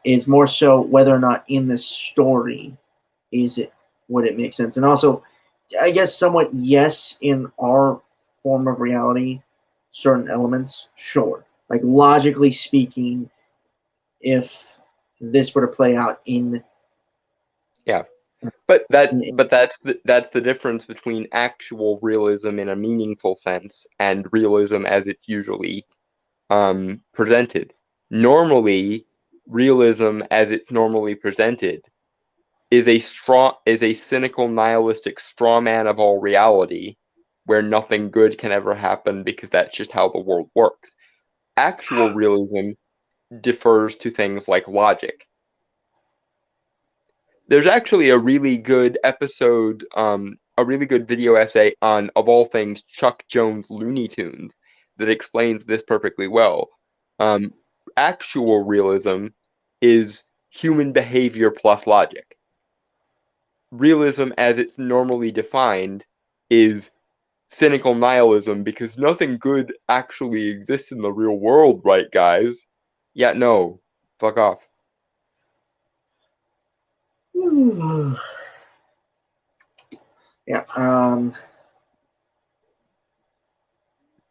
[SPEAKER 1] Is more so whether or not in the story would it make sense, and also I guess somewhat yes, in our form of reality, certain elements, sure, like logically speaking, if this were to play out in
[SPEAKER 2] But that's the difference between actual realism in a meaningful sense and realism as it's usually presented. Normally, realism as it's normally presented is a cynical nihilistic straw man of all reality, where nothing good can ever happen because that's just how the world works. Actual realism defers to things like logic. There's actually a really good episode, a really good video essay on, of all things, Chuck Jones Looney Tunes that explains this perfectly well. Actual realism is human behavior plus logic. Realism, as it's normally defined, is cynical nihilism because nothing good actually exists in the real world, right, guys? Yeah, no. Fuck off.
[SPEAKER 1] Yeah.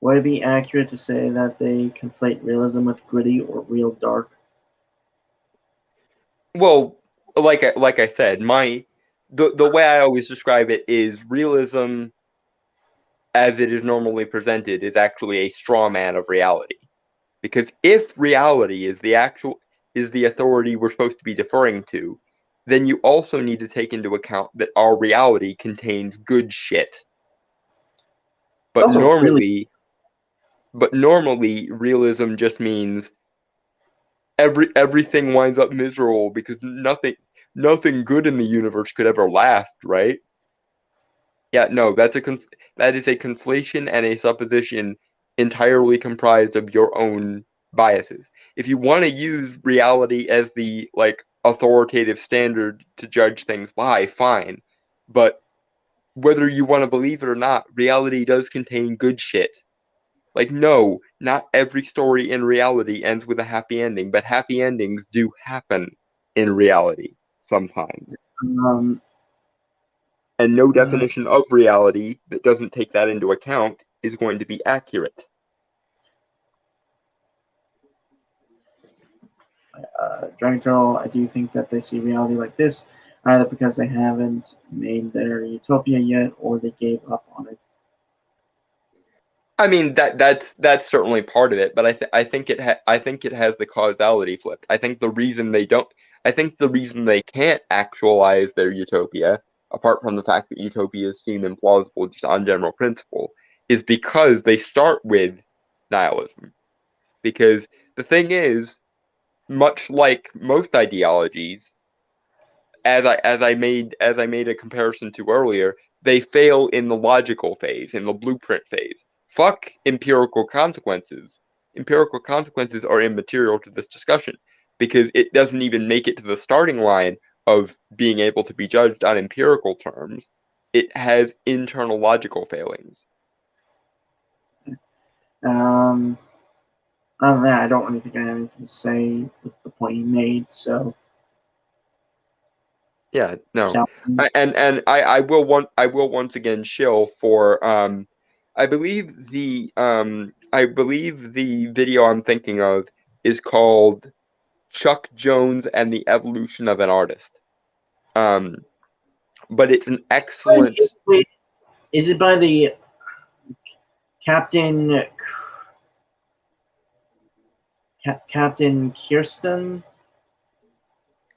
[SPEAKER 1] Would it be accurate to say that they conflate realism with gritty or real dark?
[SPEAKER 2] Well, like I said, the way I always describe it is realism as it is normally presented is actually a straw man of reality. Because if reality is the authority we're supposed to be deferring to, then you also need to take into account that our reality contains good shit. But normally realism just means everything winds up miserable because nothing good in the universe could ever last, right? Yeah, no, that is a conflation and a supposition entirely comprised of your own biases. If you want to use reality as the authoritative standard to judge things by, fine. But whether you want to believe it or not, reality does contain good shit. No, not every story in reality ends with a happy ending, but happy endings do happen in reality sometimes. And no definition of reality that doesn't take that into account is going to be accurate.
[SPEAKER 1] Dragon Turtle, I do think that they see reality like this, either because they haven't made their utopia yet or they gave up on it.
[SPEAKER 2] I mean that's certainly part of it, but I think it has the causality flipped. I think the reason they can't actualize their utopia, apart from the fact that utopias seem implausible just on general principle, is because they start with nihilism. Because the thing is, much like most ideologies, as I made a comparison to earlier, they fail in the logical phase, in the blueprint phase. Fuck empirical consequences. Empirical consequences are immaterial to this discussion because it doesn't even make it to the starting line of being able to be judged on empirical terms. It has internal logical failings.
[SPEAKER 1] Other than that, I don't really think I have anything to say with the point you made. So
[SPEAKER 2] yeah, no, and I will once again shill for I believe the video I'm thinking of is called Chuck Jones and the Evolution of an Artist. But it's an excellent.
[SPEAKER 1] Wait, is it by the Captain Kirsten?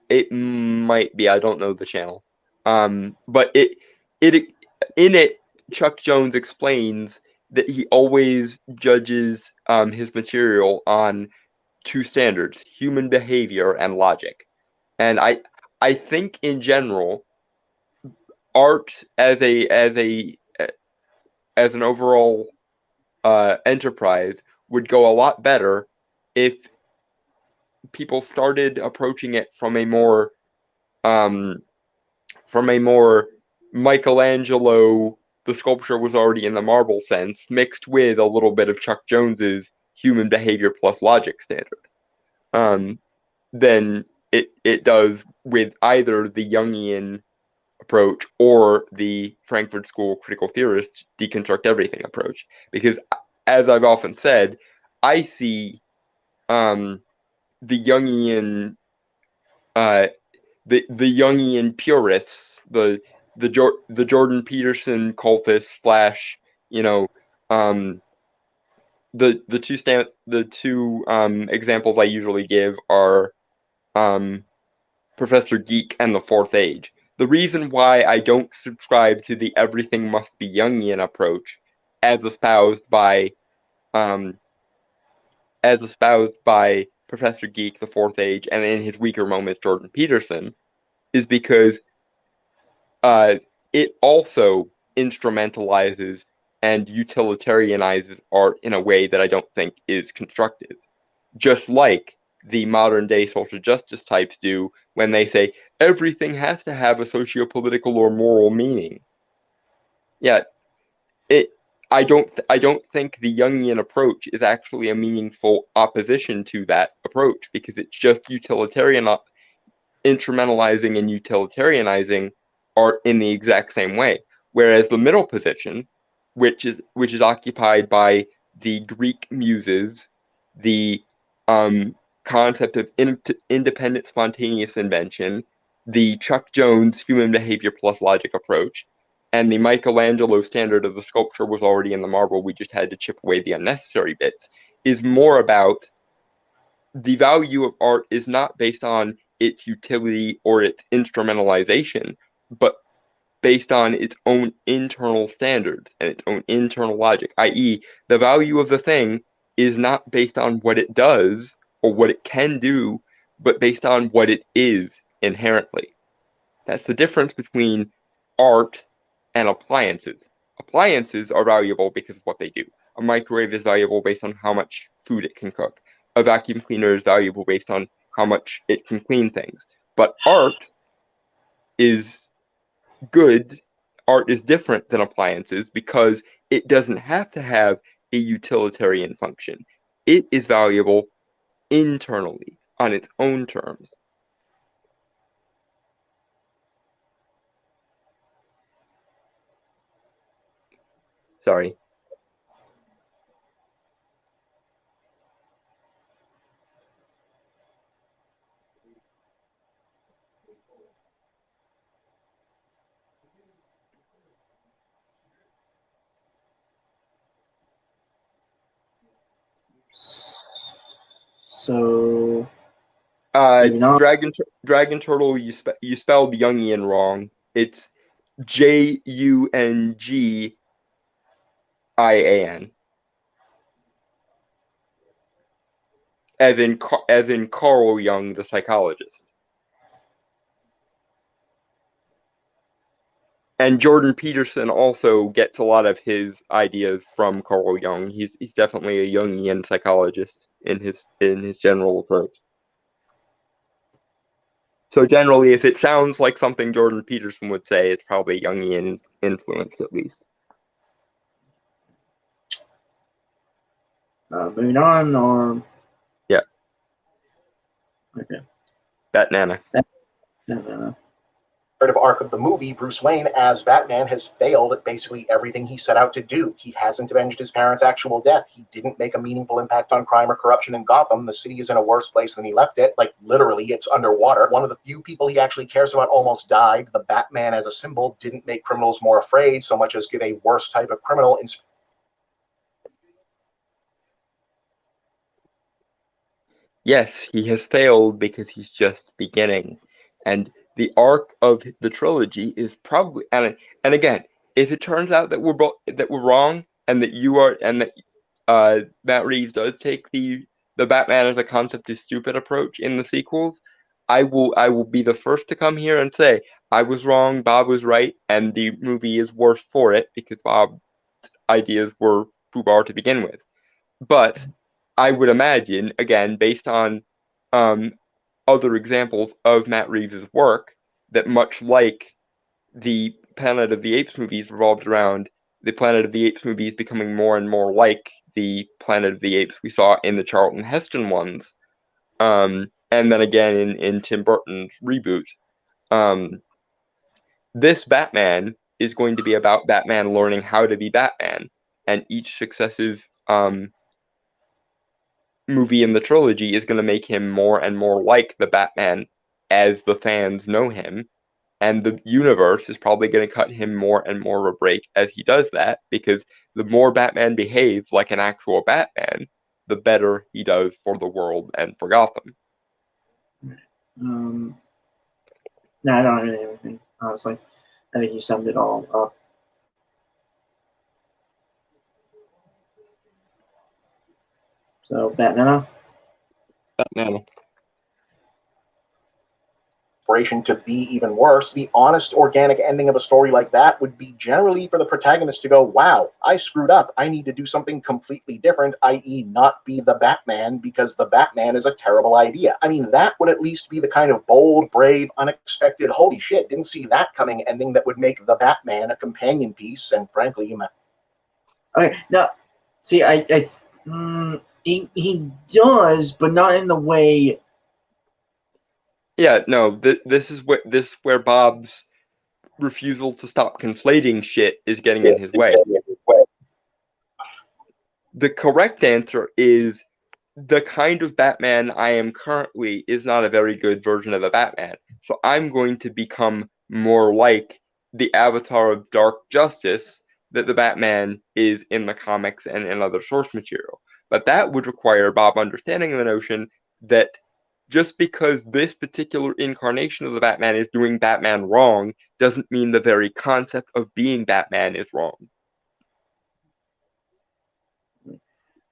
[SPEAKER 2] It might be. I don't know the channel. But in it, Chuck Jones explains that he always judges his material on two standards: human behavior and logic. And I think in general, art as an overall enterprise would go a lot better if people started approaching it from a more Michelangelo, the sculpture was already in the marble sense, mixed with a little bit of Chuck Jones's human behavior plus logic standard. Than it does with either the Jungian approach or the Frankfurt School critical theorist deconstruct everything approach. Because as I've often said, I see the Jungian the Jungian purists, the Jordan Peterson cultists the two examples I usually give are Professor Geek and the Fourth Age. The reason why I don't subscribe to the everything must be Jungian approach, as espoused by Professor Geek, the Fourth Age, and in his weaker moments Jordan Peterson, is because it also instrumentalizes and utilitarianizes art in a way that I don't think is constructive. Just like the modern day social justice types do when they say everything has to have a socio-political or moral meaning. Yeah, I don't think the Jungian approach is actually a meaningful opposition to that approach, because it's just instrumentalizing and utilitarianizing art in the exact same way. Whereas the middle position, which is occupied by the Greek muses, the concept of independent spontaneous invention, the Chuck Jones human behavior plus logic approach, and the Michelangelo standard of the sculpture was already in the marble, we just had to chip away the unnecessary bits, is more about the value of art is not based on its utility or its instrumentalization, but based on its own internal standards and its own internal logic, i.e., the value of the thing is not based on what it does or what it can do, but based on what it is inherently. That's the difference between art and appliances. Appliances are valuable because of what they do. A microwave is valuable based on how much food it can cook. A vacuum cleaner is valuable based on how much it can clean things. But art is good. Art is different than appliances because it doesn't have to have a utilitarian function. It is valuable internally on its own terms. Sorry.
[SPEAKER 1] So moving on.
[SPEAKER 2] Dragon Turtle, you spelled Jungian wrong. It's Jungian. As in Carl Jung, the psychologist. And Jordan Peterson also gets a lot of his ideas from Carl Jung. He's definitely a Jungian psychologist in his general approach. So generally, if it sounds like something Jordan Peterson would say, it's probably Jungian influenced at least.
[SPEAKER 1] Moving on, or
[SPEAKER 2] yeah.
[SPEAKER 1] Okay.
[SPEAKER 2] Batnana.
[SPEAKER 3] Arc of the movie, Bruce Wayne as Batman has failed at basically everything he set out to do. He hasn't avenged his parents' actual death. He didn't make a meaningful impact on crime or corruption in Gotham. The city is in a worse place than he left it. Like, literally, it's underwater. One of the few people he actually cares about almost died. The Batman as a symbol didn't make criminals more afraid so much as give a worse type of criminal
[SPEAKER 2] Yes, he has failed because he's just beginning. And the arc of the trilogy is probably, and again, if it turns out that we're wrong, and that Matt Reeves does take the Batman as a concept is stupid approach in the sequels, I will be the first to come here and say I was wrong, Bob was right, and the movie is worse for it because Bob's ideas were foobar to begin with. But I would imagine, again, based on other examples of Matt Reeves' work, that much like the Planet of the Apes movies revolved around the Planet of the Apes movies becoming more and more like the Planet of the Apes we saw in the Charlton Heston ones, and then again in Tim Burton's reboot. This Batman is going to be about Batman learning how to be Batman, and each successive movie in the trilogy is going to make him more and more like the Batman as the fans know him. And the universe is probably going to cut him more and more of a break as he does that, because the more Batman behaves like an actual Batman, the better he does for the world and for Gotham.
[SPEAKER 1] No, I don't really have anything, honestly. I think you summed it all up. So, Batman.
[SPEAKER 2] Batman.
[SPEAKER 3] To be even worse, the honest, organic ending of a story like that would be generally for the protagonist to go, wow, I screwed up. I need to do something completely different, i.e. not be the Batman because the Batman is a terrible idea. I mean, that would at least be the kind of bold, brave, unexpected, holy shit, didn't see that coming ending that would make the Batman a companion piece, and frankly,
[SPEAKER 1] Okay, now, see, he does, but not in the way.
[SPEAKER 2] Yeah, no, this is where Bob's refusal to stop conflating shit is getting in his way. The correct answer is the kind of Batman I am currently is not a very good version of a Batman. So I'm going to become more like the avatar of Dark Justice that the Batman is in the comics and in other source material. But that would require Bob understanding the notion that just because this particular incarnation of the Batman is doing Batman wrong doesn't mean the very concept of being Batman is wrong.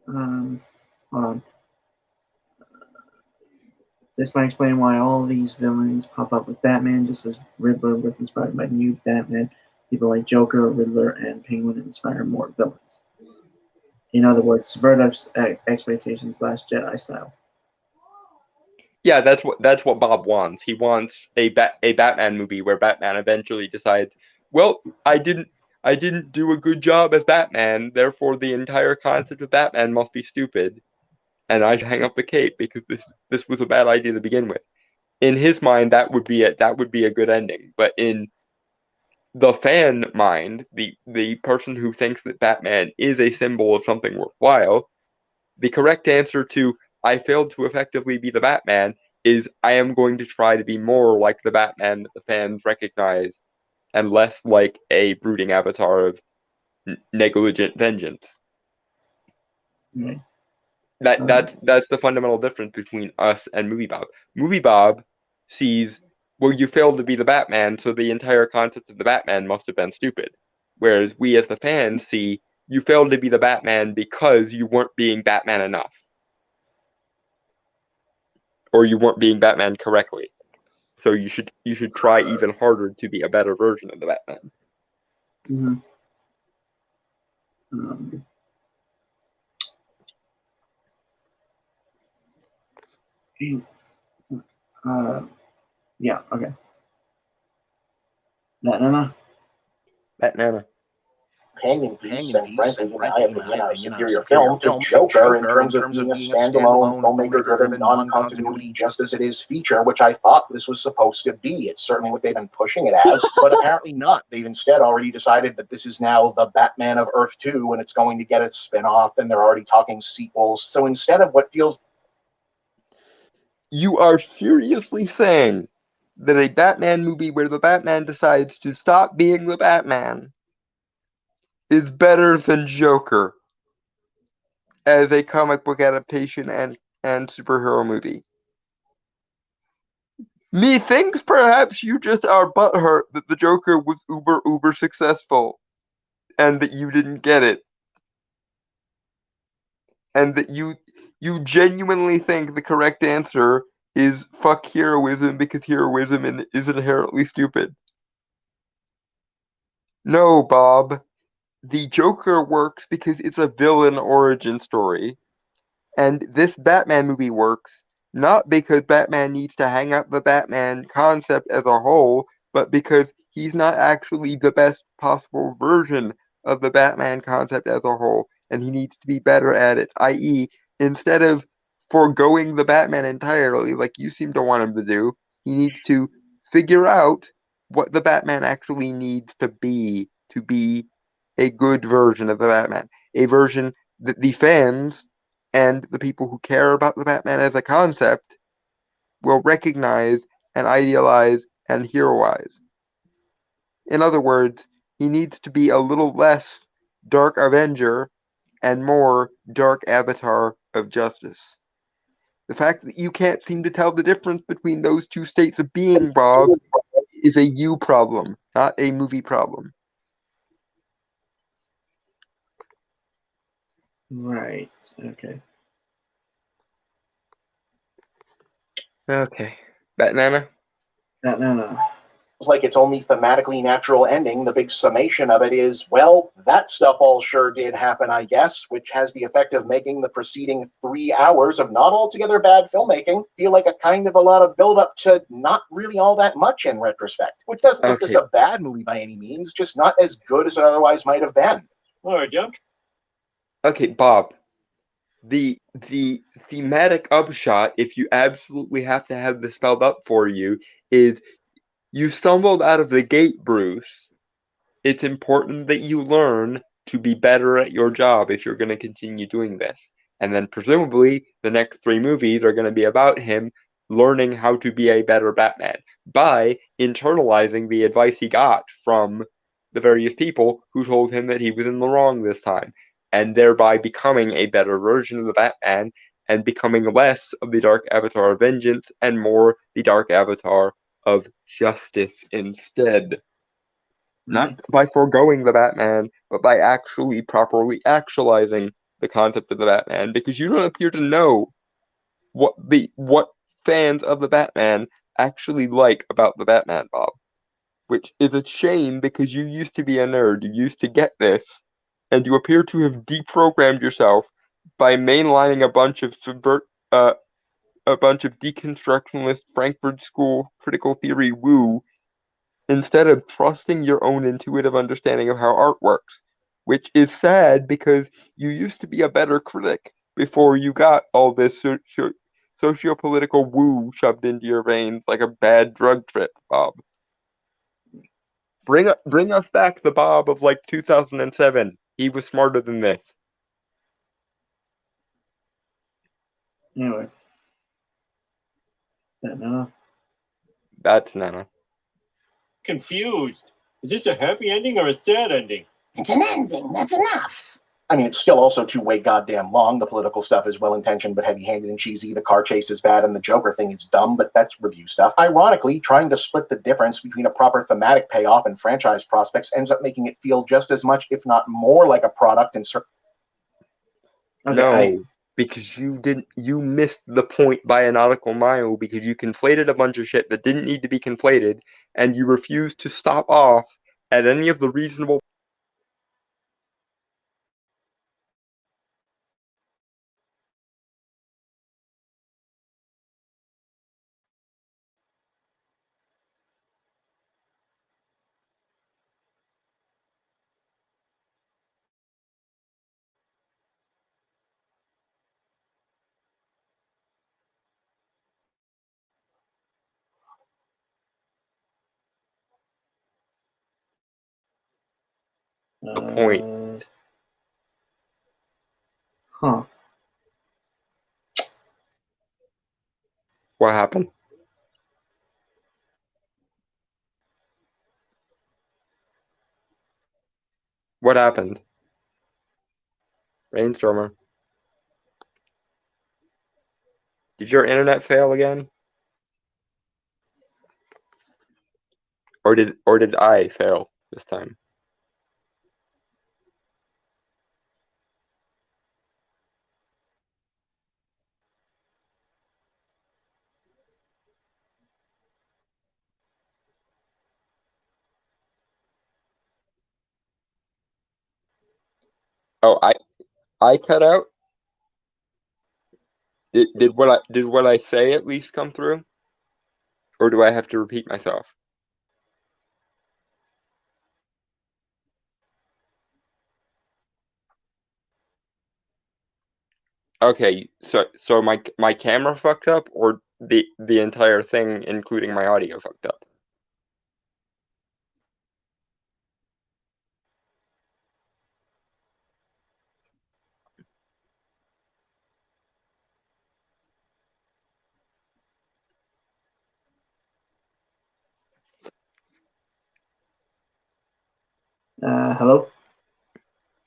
[SPEAKER 1] Hold on. This might explain why all of these villains pop up with Batman, just as Riddler was inspired by new Batman. People like Joker, Riddler, and Penguin inspire more villains. In other words, subvert expectations Jedi style.
[SPEAKER 2] Yeah, that's what Bob wants. He wants a Batman movie where Batman eventually decides, well, I didn't do a good job as Batman, therefore the entire concept of Batman must be stupid, and I should hang up the cape because this was a bad idea to begin with. In his mind, that would be a good ending. But in the fan mind, the person who thinks that Batman is a symbol of something worthwhile, the correct answer to I failed to effectively be the Batman is I am going to try to be more like the Batman that the fans recognize and less like a brooding avatar of negligent vengeance.
[SPEAKER 1] Right.
[SPEAKER 2] That's the fundamental difference between us and Movie Bob. Movie Bob sees, well, you failed to be the Batman, so the entire concept of the Batman must have been stupid. Whereas we as the fans see, you failed to be the Batman because you weren't being Batman enough. Or you weren't being Batman correctly. So you should try even harder to be a better version of the Batman.
[SPEAKER 1] Yeah, okay. Batman.
[SPEAKER 3] companion piece, and frankly, in my opinion, a superior film to Joker in terms of being a standalone, filmmaker-driven, non-continuity, just as it is feature, which I thought this was supposed to be. It's certainly what they've been pushing it as, but apparently not. They've instead already decided that this is now the Batman of Earth 2, and it's going to get a spin-off, and they're already talking sequels. So instead of what feels...
[SPEAKER 2] You are seriously saying that a Batman movie where the Batman decides to stop being the Batman is better than Joker as a comic book adaptation and superhero movie? Methinks perhaps you just are butthurt that the Joker was uber successful and that you didn't get it. And that you genuinely think the correct answer is fuck heroism because heroism is inherently stupid. No, Bob. The Joker works because it's a villain origin story. And this Batman movie works not because Batman needs to hang up the Batman concept as a whole, but because he's not actually the best possible version of the Batman concept as a whole, and he needs to be better at it, i.e., instead of foregoing the Batman entirely, like you seem to want him to do, he needs to figure out what the Batman actually needs to be a good version of the Batman. A version that the fans and the people who care about the Batman as a concept will recognize and idealize and heroize. In other words, he needs to be a little less Dark Avenger and more Dark Avatar of Justice. The fact that you can't seem to tell the difference between those two states of being, Bob, is a you problem, not a movie problem.
[SPEAKER 1] Right. Okay.
[SPEAKER 2] Okay. Batnana?
[SPEAKER 1] No.
[SPEAKER 3] It's like its only thematically natural ending. The big summation of it is, well, that stuff all sure did happen, I guess, which has the effect of making the preceding 3 hours of not altogether bad filmmaking feel like a kind of a lot of build-up to not really all that much in retrospect, which doesn't make this
[SPEAKER 2] Okay.
[SPEAKER 3] a bad movie by any means, just not as good as it otherwise might have been.
[SPEAKER 5] All right, Junk.
[SPEAKER 2] Okay, Bob. The thematic upshot, if you absolutely have to have this spelled up for you, is you stumbled out of the gate, Bruce. It's important that you learn to be better at your job if you're going to continue doing this. And then presumably the next 3 movies are going to be about him learning how to be a better Batman by internalizing the advice he got from the various people who told him that he was in the wrong this time, and thereby becoming a better version of the Batman and becoming less of the Dark Avatar of Vengeance and more the Dark Avatar of Justice instead. Not by foregoing the Batman, but by actually properly actualizing the concept of the Batman, because you don't appear to know what fans of the Batman actually like about the Batman, Bob. Which is a shame because you used to be a nerd, you used to get this, and you appear to have deprogrammed yourself by mainlining a bunch of deconstructionist Frankfurt School critical theory woo instead of trusting your own intuitive understanding of how art works, which is sad because you used to be a better critic before you got all this socio-political woo shoved into your veins like a bad drug trip, Bob. Bring us back the Bob of like 2007. He was smarter than this.
[SPEAKER 1] Anyway. No.
[SPEAKER 2] That's Nana.
[SPEAKER 5] Confused. Is this a happy ending or a sad ending?
[SPEAKER 6] It's an ending. That's enough.
[SPEAKER 3] I mean, it's still also too way goddamn long. The political stuff is well-intentioned but heavy-handed and cheesy. The car chase is bad, and the Joker thing is dumb, but that's review stuff. Ironically, trying to split the difference between a proper thematic payoff and franchise prospects ends up making it feel just as much, if not more, like a product in certain...
[SPEAKER 1] Okay,
[SPEAKER 2] No, because you missed the point by a nautical mile because you conflated a bunch of shit that didn't need to be conflated, and you refused to stop off at any of the reasonable. The point.
[SPEAKER 1] Huh.
[SPEAKER 2] What happened? What happened? Rainstormer. Did your internet fail again? Or did I fail this time? Oh, I cut out? Did what I say at least come through? Or do I have to repeat myself? Okay, so my camera fucked up or the entire thing including my audio fucked up?
[SPEAKER 1] Hello?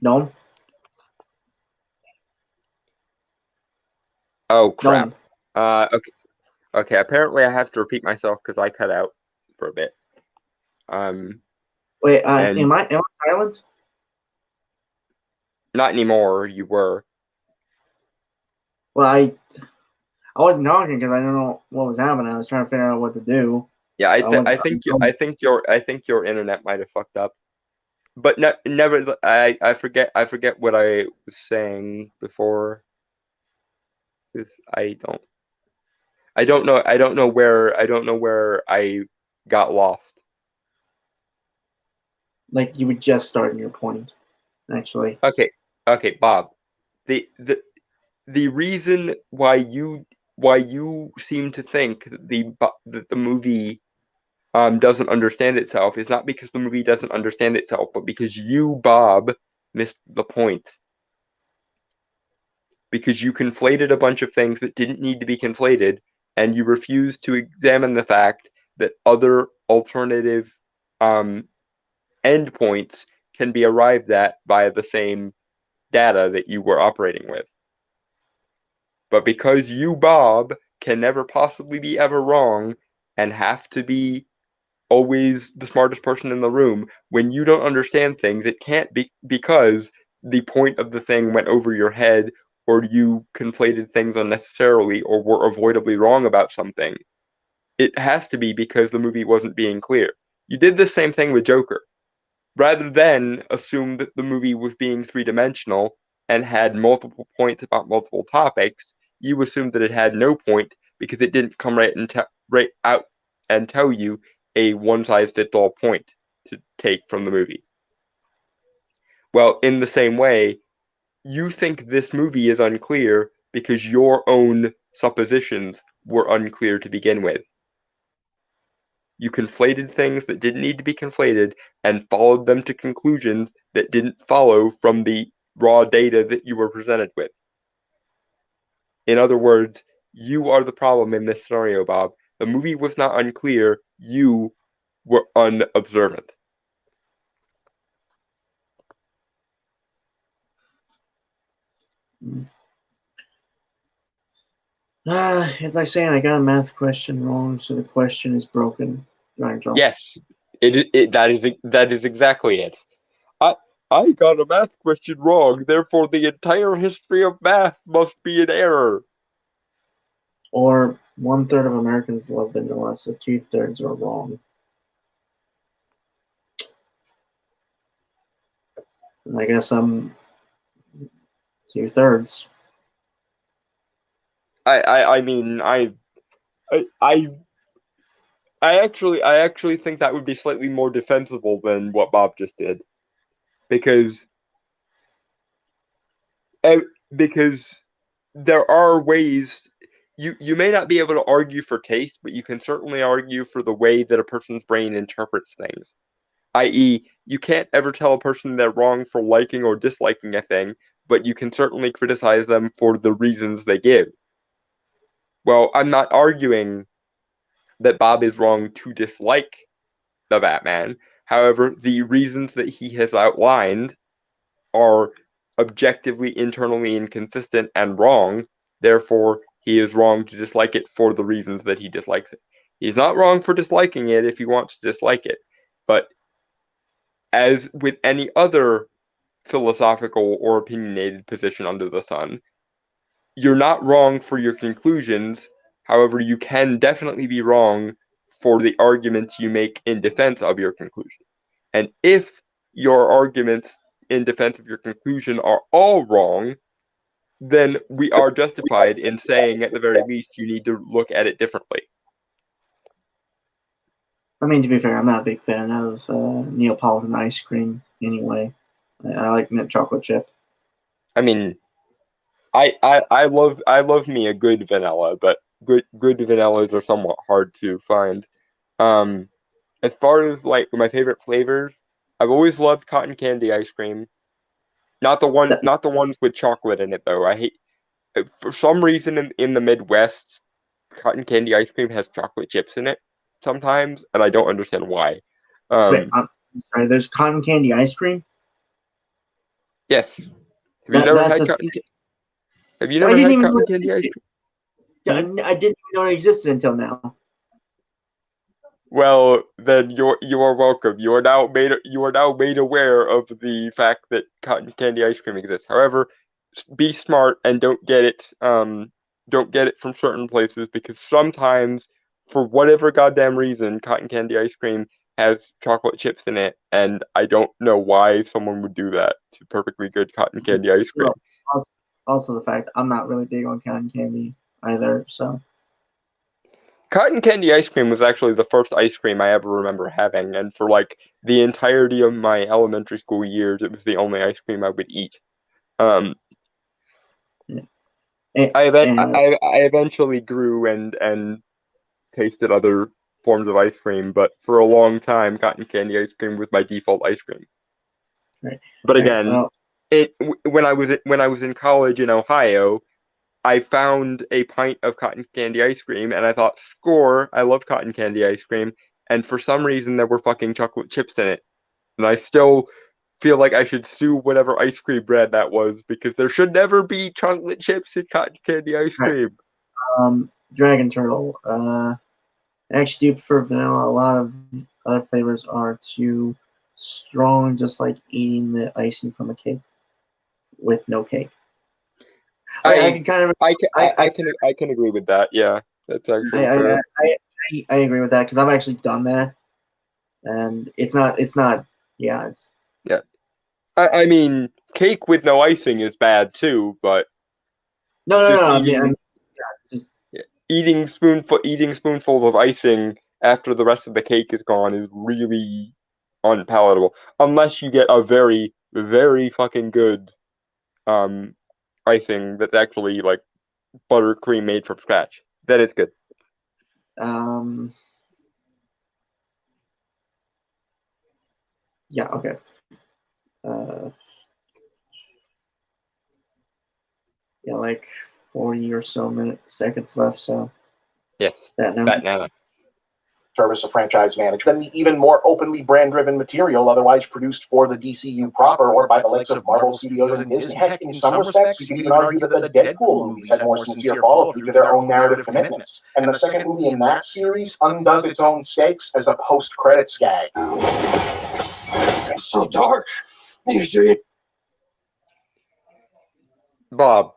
[SPEAKER 1] Dome?
[SPEAKER 2] Oh crap.
[SPEAKER 1] Dome.
[SPEAKER 2] Okay. Apparently, I have to repeat myself because I cut out for a bit.
[SPEAKER 1] Wait,
[SPEAKER 2] And
[SPEAKER 1] am I silent?
[SPEAKER 2] not anymore. You were.
[SPEAKER 1] Well, I wasn't talking because I don't know what was happening. I was trying to figure out what to do.
[SPEAKER 2] Yeah,
[SPEAKER 1] I
[SPEAKER 2] I think your internet might have fucked up. But never. I forget what I was saying before. Because I don't know. I don't know where I got lost.
[SPEAKER 1] like you were just starting your point, actually.
[SPEAKER 2] Okay, Bob. The the the reason why you seem to think that the movie doesn't understand itself is not because the movie doesn't understand itself, but because you, Bob, missed the point. Because you conflated a bunch of things that didn't need to be conflated, and you refused to examine the fact that other alternative um, endpoints can be arrived at via the same data that you were operating with. But because you, Bob, can never possibly be ever wrong and have to be always the smartest person in the room, when you don't understand things, it can't be because the point of the thing went over your head or you conflated things unnecessarily or were avoidably wrong about something. It has to be because the movie wasn't being clear. You did the same thing with Joker. Rather than assume that the movie was being three-dimensional and had multiple points about multiple topics, you assumed that it had no point because it didn't come right out and tell you a one-size-fits-all point to take from the movie. Well, in the same way, you think this movie is unclear because your own suppositions were unclear to begin with. You conflated things that didn't need to be conflated and followed them to conclusions that didn't follow from the raw data that you were presented with. In other words, you are the problem in this scenario, Bob. The movie was not unclear, you were unobservant.
[SPEAKER 1] As I say, I got a math question wrong, so the question is broken.
[SPEAKER 2] Yes, that is exactly it. I I got a math question wrong, therefore the entire history of math must be in error.
[SPEAKER 1] Or 1/3 of Americans love vanilla, so 2/3 are wrong. I guess I'm 2/3.
[SPEAKER 2] I mean I I actually think that would be slightly more defensible than what Bob just did, because eh, because there are ways you may not be able to argue for taste, but you can certainly argue for the way that a person's brain interprets things. I.e., you can't ever tell a person they're wrong for liking or disliking a thing, but you can certainly criticize them for the reasons they give. Well, I'm not arguing that Bob is wrong to dislike the Batman. However, the reasons that he has outlined are objectively internally inconsistent and wrong. Therefore, he is wrong to dislike it for the reasons that he dislikes it. He's not wrong for disliking it if he wants to dislike it. But as with any other philosophical or opinionated position under the sun, you're not wrong for your conclusions. However, you can definitely be wrong for the arguments you make in defense of your conclusion. And if your arguments in defense of your conclusion are all wrong, then we are justified in saying, at the very least, you need to look at it differently.
[SPEAKER 1] I mean, to be fair, I'm not a big fan of Neapolitan ice cream anyway. I like mint chocolate chip.
[SPEAKER 2] I mean, I love me a good vanilla, but good vanillas are somewhat hard to find. Um, as far as like my favorite flavors, I've always loved cotton candy ice cream. Not the ones with chocolate in it though. I hate for some reason in the Midwest, cotton candy ice cream has chocolate chips in it sometimes, and I don't understand why.
[SPEAKER 1] Wait,
[SPEAKER 2] Um,
[SPEAKER 1] sorry, there's cotton candy ice cream.
[SPEAKER 2] Yes. Have you never
[SPEAKER 1] That's
[SPEAKER 2] had
[SPEAKER 1] a
[SPEAKER 2] cotton? Have you
[SPEAKER 1] I
[SPEAKER 2] never
[SPEAKER 1] didn't
[SPEAKER 2] had
[SPEAKER 1] even know
[SPEAKER 2] cotton
[SPEAKER 1] it
[SPEAKER 2] candy ice
[SPEAKER 1] existed.
[SPEAKER 2] cream?
[SPEAKER 1] I didn't even know it existed until now.
[SPEAKER 2] Well, then you are welcome. You are now made aware of the fact that cotton candy ice cream exists. However, be smart and don't get it from certain places, because sometimes, for whatever goddamn reason, cotton candy ice cream has chocolate chips in it, and I don't know why someone would do that to perfectly good cotton candy ice cream.
[SPEAKER 1] Well, also the fact I'm not really big on cotton candy either, so
[SPEAKER 2] Cotton candy ice cream was actually the first ice cream I ever remember having, and for like the entirety of my elementary school years, it was the only ice cream I would eat. Um,
[SPEAKER 1] and,
[SPEAKER 2] I
[SPEAKER 1] and
[SPEAKER 2] eventually grew and tasted other forms of ice cream, but for a long time, cotton candy ice cream was my default ice cream.
[SPEAKER 1] right,
[SPEAKER 2] But
[SPEAKER 1] right,
[SPEAKER 2] again,
[SPEAKER 1] well,
[SPEAKER 2] when I was in college in Ohio, I found a pint of cotton candy ice cream, and I thought, score, I love cotton candy ice cream, and for some reason there were fucking chocolate chips in it. And I still feel like I should sue whatever ice cream brand that was, because there should never be chocolate chips in cotton candy ice
[SPEAKER 1] right.
[SPEAKER 2] cream.
[SPEAKER 1] Dragon Turtle. I actually do prefer vanilla. A lot of other flavors are too strong, just like eating the icing from a cake with no cake. I can kind of
[SPEAKER 2] I can agree with that. Yeah, that's actually fair.
[SPEAKER 1] I agree with that because I've actually done that, and it's not yeah it's
[SPEAKER 2] Yeah, I mean, cake with no icing is bad too, but just
[SPEAKER 1] I mean
[SPEAKER 2] eating
[SPEAKER 1] just
[SPEAKER 2] eating spoonfuls of icing after the rest of the cake is gone is really unpalatable. Unless you get a very, very fucking good icing that's actually like buttercream made from scratch. That is good.
[SPEAKER 1] yeah, okay. Yeah, like 40 or so seconds left. So
[SPEAKER 2] Yes,
[SPEAKER 1] that now.
[SPEAKER 2] Batnana.
[SPEAKER 3] Service of franchise manager than the even more openly brand-driven material otherwise produced for the DCU proper or by the likes of Marvel Studios and Disney. Heck, in some respects, you could even argue that the Deadpool movies had more sincere follow-through to their own narrative commitments. And the second movie in that series undoes its own stakes as a post-credits gag.
[SPEAKER 4] It's so dark. You see it?
[SPEAKER 2] Bob,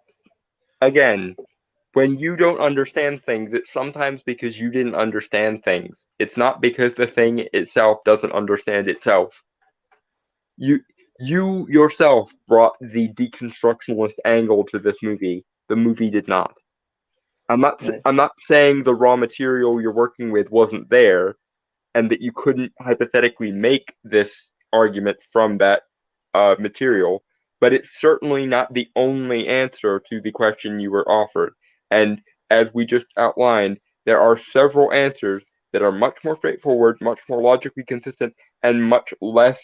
[SPEAKER 2] again, when you don't understand things, it's sometimes because you didn't understand things. It's not because the thing itself doesn't understand itself. You yourself brought the deconstructionist angle to this movie. The movie did not. I'm not saying the raw material you're working with wasn't there, and that you couldn't hypothetically make this argument from that material, but it's certainly not the only answer to the question you were offered. And as we just outlined, there are several answers that are much more straightforward, much more logically consistent, and much less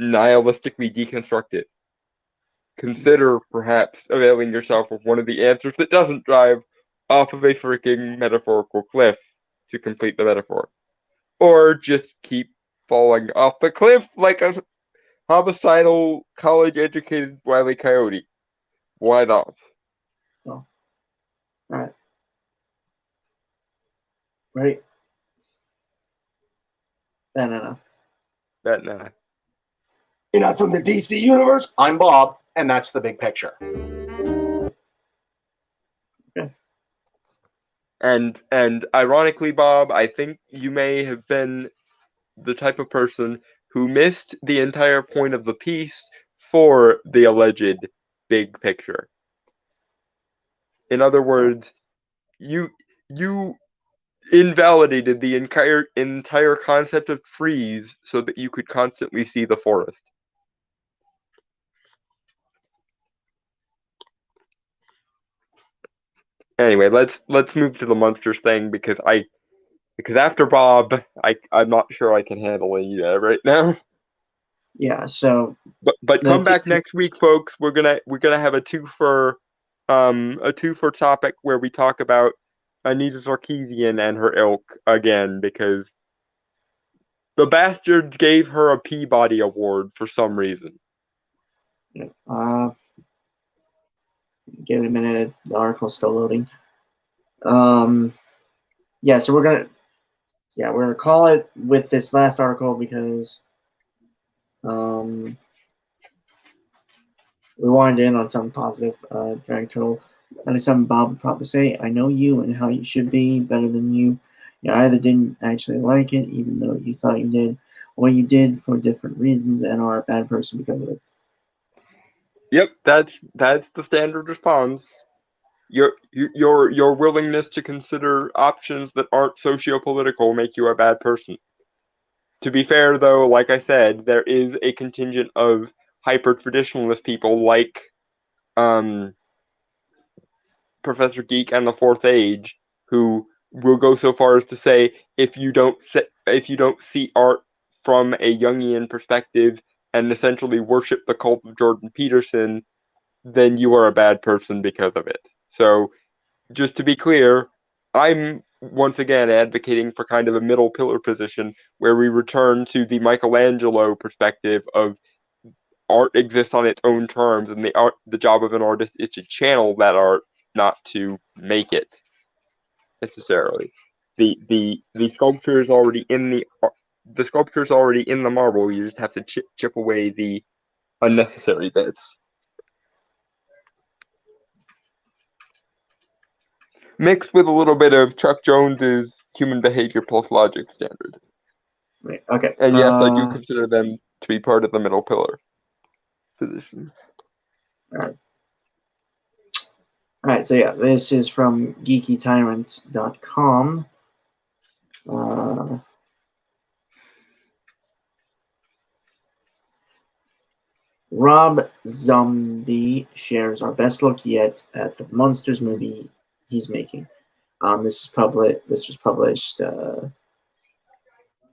[SPEAKER 2] nihilistically deconstructed. Consider perhaps availing yourself of one of the answers that doesn't drive off of a freaking metaphorical cliff to complete the metaphor. Or just keep falling off the cliff like a homicidal, college-educated Wile E. Coyote. Why not?
[SPEAKER 1] Oh. All right. Ready? Banana.
[SPEAKER 2] Batnana.
[SPEAKER 4] You're not from the DC universe?
[SPEAKER 3] I'm Bob, and that's the big picture.
[SPEAKER 2] And ironically, Bob, I think you may have been the type of person who missed the entire point of the piece for the alleged big picture. In other words, you invalidated the entire concept of trees so that you could constantly see the forest. Anyway, let's move to the monsters thing because after Bob, I'm not sure I can handle any of that right now.
[SPEAKER 1] Yeah. So.
[SPEAKER 2] But come back next week, folks. We're gonna have a twofer topic where we talk about Anita Sarkeesian and her ilk again, because The bastards gave her a Peabody Award for some reason.
[SPEAKER 1] Give it a minute. The article's still loading. Yeah, so we're gonna call it with this last article because we wanted to end on something positive. Drag Turtle. That is something Bob would probably say. I know you and how you should be better than you. You either didn't actually like it, even though you thought you did, or you did for different reasons and are a bad person because of it.
[SPEAKER 2] Yep, that's the standard response. Your willingness to consider options that aren't socio-political make you a bad person. To be fair, though, like I said, there is a contingent of hyper-traditionalist people like Professor Geek and the Fourth Age who will go so far as to say if you don't see art from a Jungian perspective and essentially worship the cult of Jordan Peterson, then you are a bad person because of it. So, just to be clear, I'm once again advocating for kind of a middle pillar position where we return to the Michelangelo perspective of art exists on its own terms, and the job of an artist is to channel that art, not to make it necessarily. The sculpture is already in the sculpture is already in the marble. You just have to chip away the unnecessary bits. Mixed with a little bit of Chuck Jones's human behavior plus logic standard.
[SPEAKER 1] Right. Okay.
[SPEAKER 2] And yes, I do consider them to be part of the middle pillar position.
[SPEAKER 1] All right. So yeah, this is from geekytyrant.com. Rob Zombie shares our best look yet at the Monsters movie he's making. This was published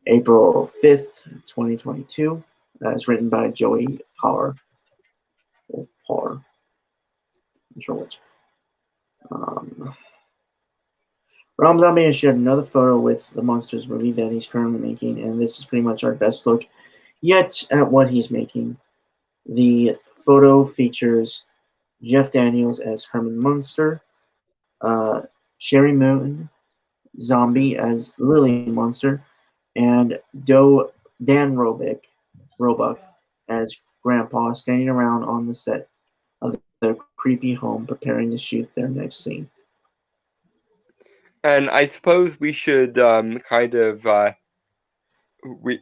[SPEAKER 1] April 5th, 2022. It's written by Joey Parr. I'm sure which. Rob Zombie has shared another photo with the Monsters movie that he's currently making, and this is pretty much our best look yet at what he's making. The photo features Jeff Daniels as Herman Munster, Sherry Moon Zombie as Lily Munster, and Dan Roebuck as Grandpa standing around on the set of their creepy home preparing to shoot their next scene.
[SPEAKER 2] And I suppose we should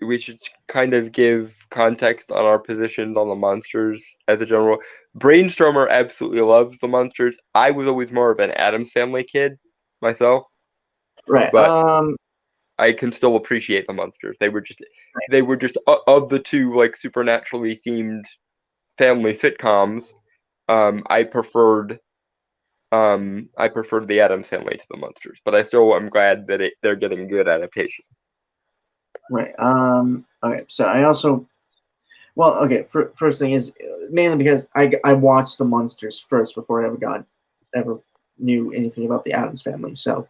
[SPEAKER 2] we should kind of give context on our positions on the Monsters as a general. Brainstormer absolutely loves the Monsters. I was always more of an Addams Family kid myself.
[SPEAKER 1] Right.
[SPEAKER 2] But I can still appreciate the Monsters. They were just of the two like supernaturally themed family sitcoms. I preferred the Addams Family to the Monsters, but I still am glad that they're getting good adaptation.
[SPEAKER 1] Right. Okay. So I also, first thing is mainly because I watched the Monsters first before I ever knew anything about the Addams Family. So,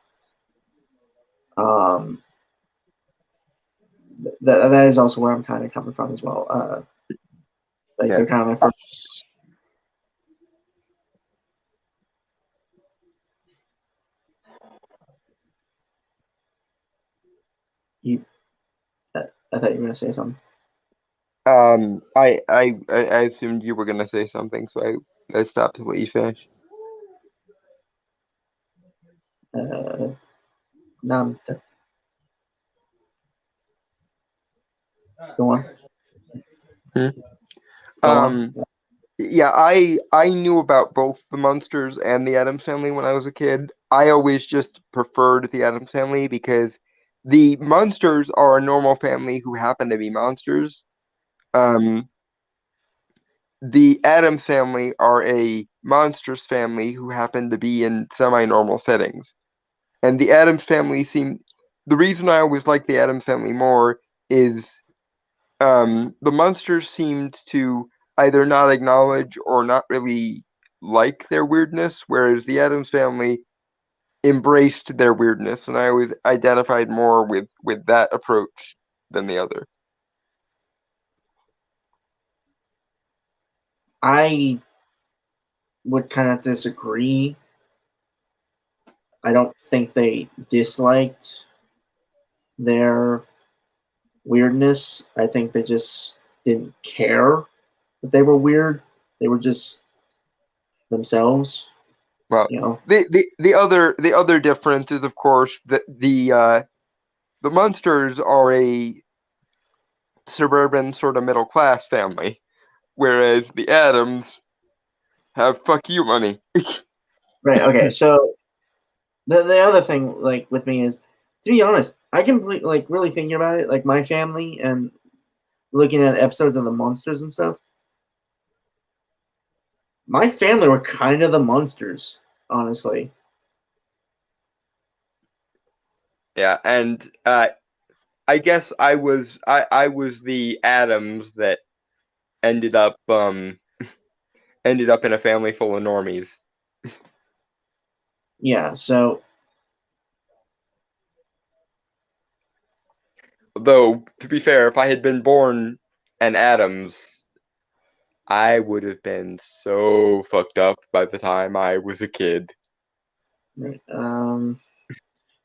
[SPEAKER 1] that is also where I'm kind of coming from as well. They're kind of my first. I thought you were going to say something.
[SPEAKER 2] I assumed you were gonna say something, so I stopped to let you finish.
[SPEAKER 1] No. Go on.
[SPEAKER 2] Yeah, I knew about both the Monsters and the Addams Family when I was a kid. I always just preferred the Addams Family because the Monsters are a normal family who happen to be monsters. The Addams Family are a monstrous family who happen to be in semi-normal settings. And the Addams Family the reason I always like the Addams Family more is the Monsters seemed to either not acknowledge or not really like their weirdness, whereas the Addams Family embraced their weirdness, and I always identified more with that approach than the other.
[SPEAKER 1] I would kind of disagree. I don't think they disliked their weirdness. I think they just didn't care that they were weird. They were just themselves.
[SPEAKER 2] Well,
[SPEAKER 1] You know.
[SPEAKER 2] the other difference is, of course, that the Munsters are a suburban sort of middle class family, whereas the Adams have fuck you money.
[SPEAKER 1] Right. Okay. So the other thing, like with me, is to be honest, I completely like really thinking about it, like my family and looking at episodes of the Monsters and stuff. My family were kind of the monsters, honestly.
[SPEAKER 2] Yeah, and I guess I was the Adams that ended up ended up in a family full of normies.
[SPEAKER 1] Yeah. So
[SPEAKER 2] Though, to be fair, if I had been born an Adams, I would have been so fucked up by the time I was a kid.
[SPEAKER 1] right,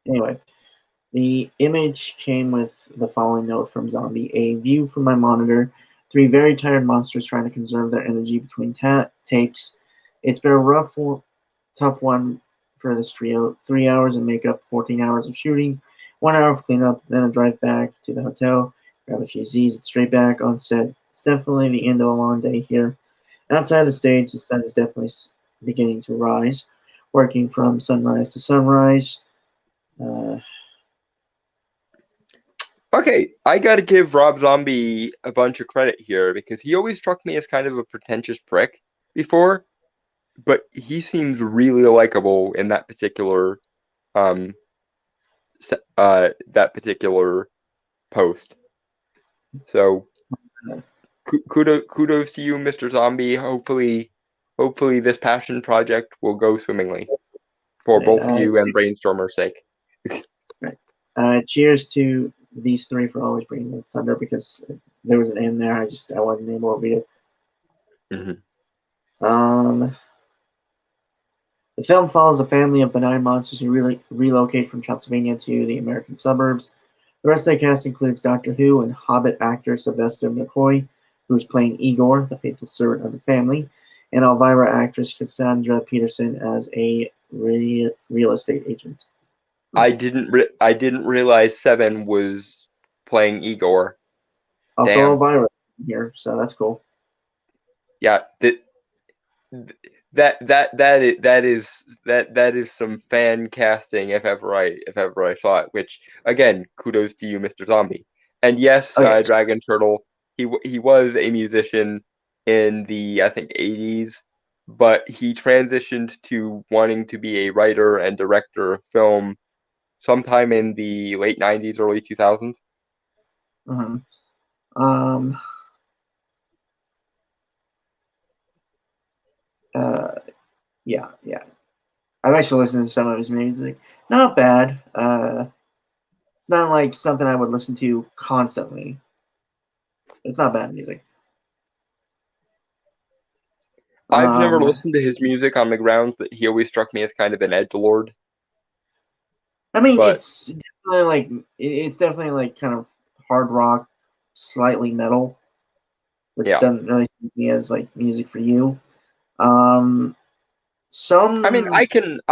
[SPEAKER 1] anyway, the image came with the following note from Zombie: "A view from my monitor. Three very tired monsters trying to conserve their energy between takes. It's been a tough one for this trio. 3 hours of makeup, 14 hours of shooting, 1 hour of cleanup, then a drive back to the hotel, grab a few Z's, and straight back on set. It's definitely the end of a long day here. Outside the stage, the sun is definitely beginning to rise, working from sunrise to sunrise." Uh,
[SPEAKER 2] Okay, I gotta give Rob Zombie a bunch of credit here because he always struck me as kind of a pretentious prick before, but he seems really likable in um that particular post. So kudos to you, Mr. Zombie. Hopefully this passion project will go swimmingly for both you and Brainstormer's sake.
[SPEAKER 1] Cheers to these three for always bringing the thunder, because there was an end there. I wasn't able to read it.
[SPEAKER 2] Mm-hmm.
[SPEAKER 1] The film follows a family of benign monsters who relocate from Transylvania to the American suburbs. The rest of the cast includes Doctor Who and Hobbit actor Sylvester McCoy, who is playing Igor, the faithful servant of the family, and Elvira actress Cassandra Peterson as a real estate agent.
[SPEAKER 2] I didn't realize Seven was playing Igor.
[SPEAKER 1] Also,
[SPEAKER 2] Damn.
[SPEAKER 1] Elvira here, so that's cool.
[SPEAKER 2] Yeah, that is some fan casting if ever I saw it. Which again, kudos to you, Mr. Zombie. And yes,
[SPEAKER 1] Okay.
[SPEAKER 2] Dragon Turtle. He was a musician in the, I think, 80s, but he transitioned to wanting to be a writer and director of film sometime in the late 90s, early 2000s.
[SPEAKER 1] Yeah. I've actually listened to some of his music. Not bad. It's not like something I would listen to constantly. It's not bad music.
[SPEAKER 2] I've never listened to his music on the grounds that he always struck me as kind of an edgelord.
[SPEAKER 1] I mean,
[SPEAKER 2] but
[SPEAKER 1] it's definitely like kind of hard rock, slightly metal, which doesn't really suit me as like music for you.
[SPEAKER 2] I mean, I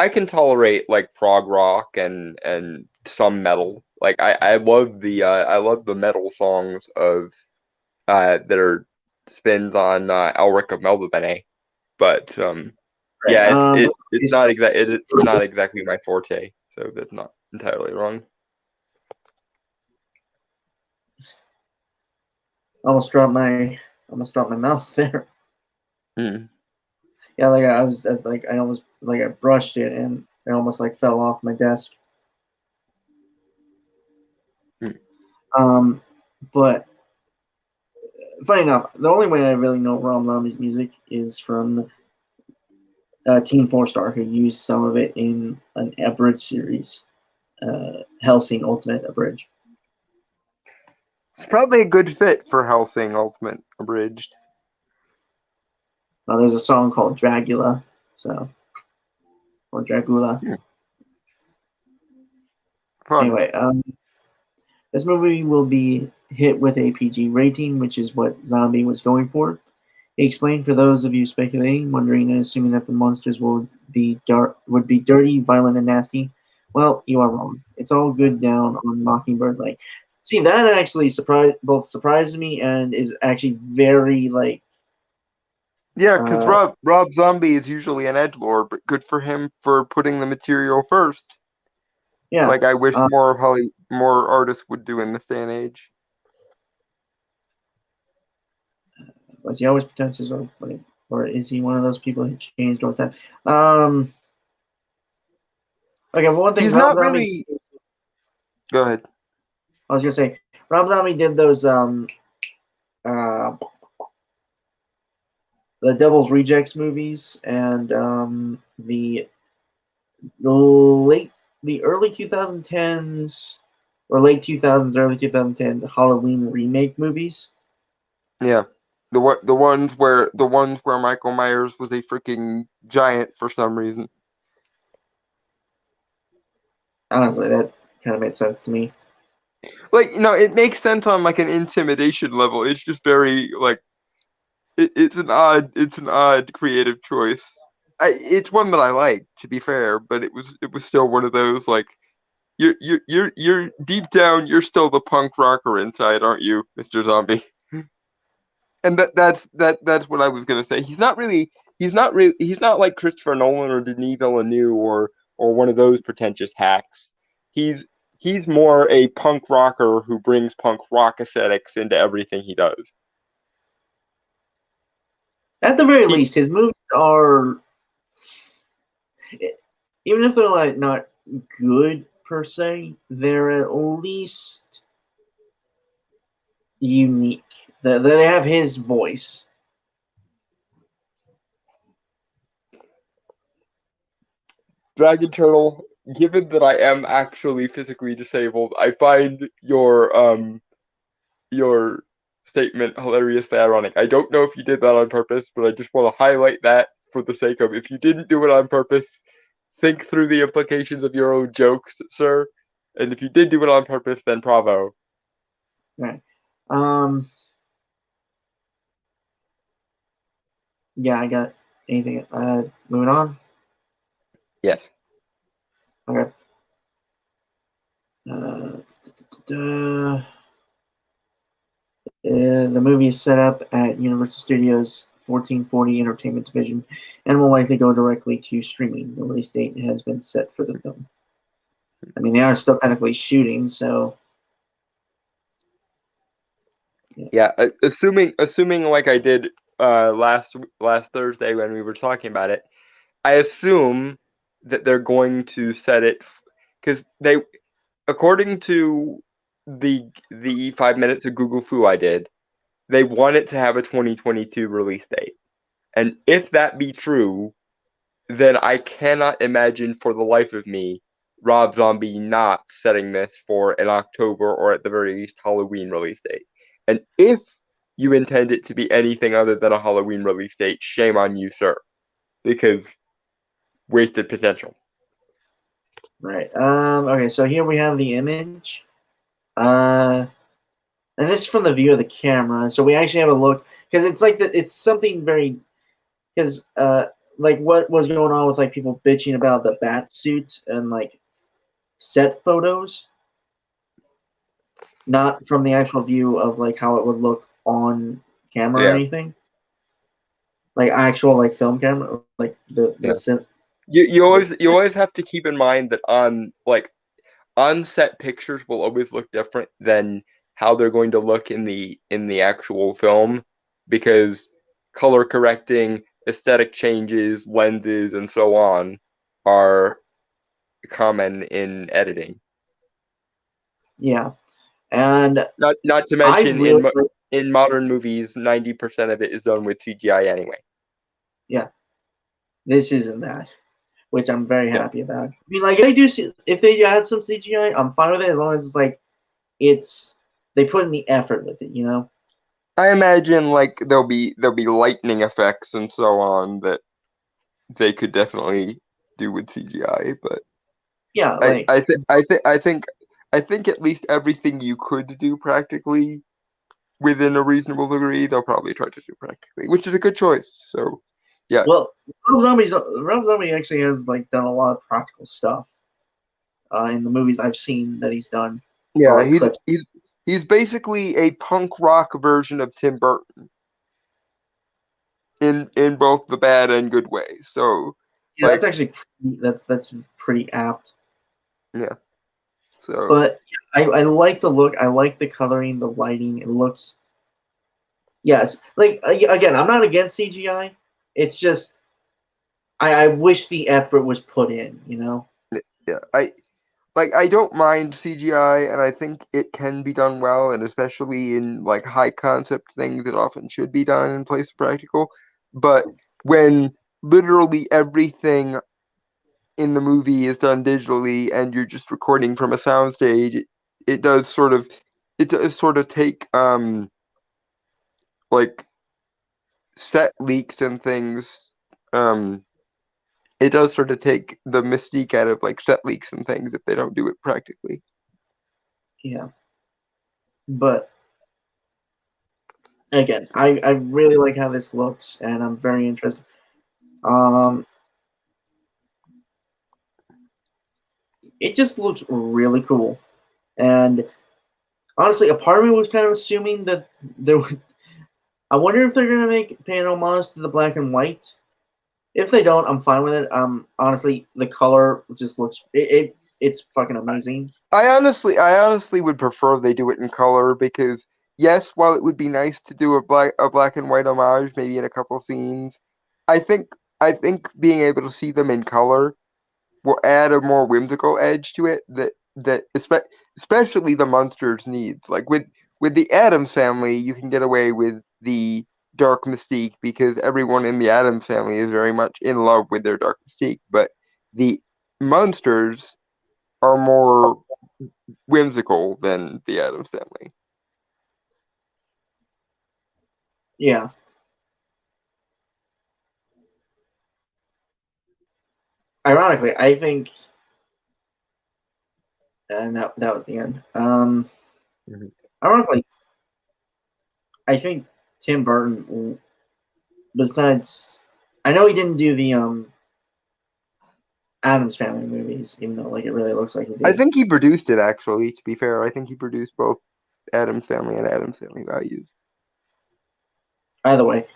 [SPEAKER 2] can tolerate like prog rock and some metal. Like I love the metal songs of that are spins on Elric of Melvibene, but yeah, it's not exactly my forte, so that's not entirely wrong.
[SPEAKER 1] Almost dropped my mouse there.
[SPEAKER 2] Mm.
[SPEAKER 1] Yeah, like I almost like I brushed it and it almost like fell off my desk.
[SPEAKER 2] Mm.
[SPEAKER 1] But funny enough, the only way I really know Rob Zombie's music is from Team 4-Star, who used some of it in an Abridged series, Hellsing Ultimate Abridged.
[SPEAKER 2] It's probably a good fit for Hellsing Ultimate Abridged.
[SPEAKER 1] There's a song called Dragula, or Dragula.
[SPEAKER 2] Fun.
[SPEAKER 1] Anyway, this movie will be hit with a PG rating, which is what Zombie was going for. He explained, for those of you speculating, wondering, and assuming that the monsters would be dirty, violent, and nasty. Well, you are wrong. It's all good down on Mockingbird Lake. See, that actually surprises me and is actually very like.
[SPEAKER 2] Yeah, because Rob Zombie is usually an edgelord, but good for him for putting the material first.
[SPEAKER 1] Yeah,
[SPEAKER 2] like I wish more artists would do in this day and age.
[SPEAKER 1] Was he always pretentious, or is he one of those people who changed all the time? Okay, well, one thing
[SPEAKER 2] He's
[SPEAKER 1] Rob
[SPEAKER 2] not
[SPEAKER 1] Zombie.
[SPEAKER 2] really. Go ahead.
[SPEAKER 1] I was gonna say Rob Zombie did those the Devil's Rejects movies and the early 2010s or late 2000s, early 2010s Halloween remake movies.
[SPEAKER 2] Yeah, the ones where Michael Myers was a freaking giant for some reason.
[SPEAKER 1] Honestly, that kind of made sense to me.
[SPEAKER 2] Like, it makes sense on like an intimidation level. It's just very like it's an odd creative choice. It's one that I like, to be fair, but it was still one of those like you're deep down, you're still the punk rocker inside, aren't you, Mr. Zombie? And that's what I was gonna say. He's not like Christopher Nolan or Denis Villeneuve or one of those pretentious hacks. He's more a punk rocker who brings punk rock aesthetics into everything he does.
[SPEAKER 1] At the very least, his movies are, even if they're like not good per se, they're at least unique. They have his voice.
[SPEAKER 2] Dragon Turtle, given that I am actually physically disabled, I find your statement hilariously ironic. I don't know if you did that on purpose, but I just want to highlight that for the sake of, if you didn't do it on purpose, think through the implications of your own jokes, sir. And if you did do it on purpose, then bravo.
[SPEAKER 1] Right. Yeah, I got anything. Moving on.
[SPEAKER 2] Yes.
[SPEAKER 1] Okay. The movie is set up at Universal Studios 1440 Entertainment Division and will likely go directly to streaming. The release date has been set for the film. I mean, they are still technically shooting, so.
[SPEAKER 2] Yeah, assuming like I did last Thursday when we were talking about it, I assume that they're going to set it because they, according to the 5 minutes of Google Foo I did, they want it to have a 2022 release date. And if that be true, then I cannot imagine for the life of me Rob Zombie not setting this for an October or at the very least Halloween release date. And if you intend it to be anything other than a Halloween release date, shame on you, sir. Because wasted potential.
[SPEAKER 1] Right. Okay, so here we have the image. And this is from the view of the camera. So we actually have a look, because it's like it's something very, because like what was going on with like people bitching about the bat suit and like set photos, not from the actual view of like how it would look on camera or anything. Like actual like film camera, like the
[SPEAKER 2] You always have to keep in mind that on set pictures will always look different than how they're going to look in the actual film, because color correcting, aesthetic changes, lenses, and so on are common in editing.
[SPEAKER 1] Yeah, and
[SPEAKER 2] not to mention in modern movies, 90% of it is done with CGI anyway.
[SPEAKER 1] Yeah, this isn't that, which I'm very happy about. I mean, like if they add some CGI, I'm fine with it as long as it's like they put in the effort with it, you know.
[SPEAKER 2] I imagine like there'll be lightning effects and so on that they could definitely do with CGI, but
[SPEAKER 1] Yeah,
[SPEAKER 2] I
[SPEAKER 1] like
[SPEAKER 2] I think I think I think I think at least everything you could do practically within a reasonable degree, they'll probably try to do practically, which is a good choice. So, yeah,
[SPEAKER 1] well, Rob Zombie actually has like done a lot of practical stuff in the movies I've seen that he's done, or
[SPEAKER 2] yeah,
[SPEAKER 1] like clips.
[SPEAKER 2] he's basically a punk rock version of Tim Burton in both the bad and good ways. So,
[SPEAKER 1] Yeah, that's
[SPEAKER 2] like,
[SPEAKER 1] actually that's pretty apt.
[SPEAKER 2] yeah, so
[SPEAKER 1] But I like the look. I like the coloring, the lighting. It looks yes. Like again, I'm not against CGI. It's just I wish the effort was put in. You know.
[SPEAKER 2] yeah, I don't mind CGI, and I think it can be done well, and especially in like high concept things, it often should be done in place of practical. But when literally everything in the movie is done digitally, and you're just recording from a soundstage, it does sort of take like set leaks and things. Um, it does sort of take the mystique out of like set leaks and things if they don't do it practically.
[SPEAKER 1] Yeah. But again, I really like how this looks, and I'm very interested. Um, it just looks really cool, and honestly, a part of me was kind of assuming that there would. I wonder if they're gonna make pay an homage to the black and white. If they don't, I'm fine with it. Honestly, the color just looks it's fucking amazing.
[SPEAKER 2] I honestly would prefer they do it in color because yes, while it would be nice to do a black and white homage, maybe in a couple scenes, I think I think being able to see them in color will add a more whimsical edge to it especially the Munsters needs. Like with the Addams family, you can get away with the dark mystique because everyone in the Addams family is very much in love with their dark mystique, but the Munsters are more whimsical than the Addams family.
[SPEAKER 1] Yeah. Ironically, I think, and that was the end.
[SPEAKER 2] Mhm.
[SPEAKER 1] Ironically, I think Tim Burton, besides, I know he didn't do the Adams Family movies, even though like it really looks like he
[SPEAKER 2] I
[SPEAKER 1] did.
[SPEAKER 2] think he produced it actually, to be fair. I think he produced both Addams Family and Addams Family Values.
[SPEAKER 1] Either way,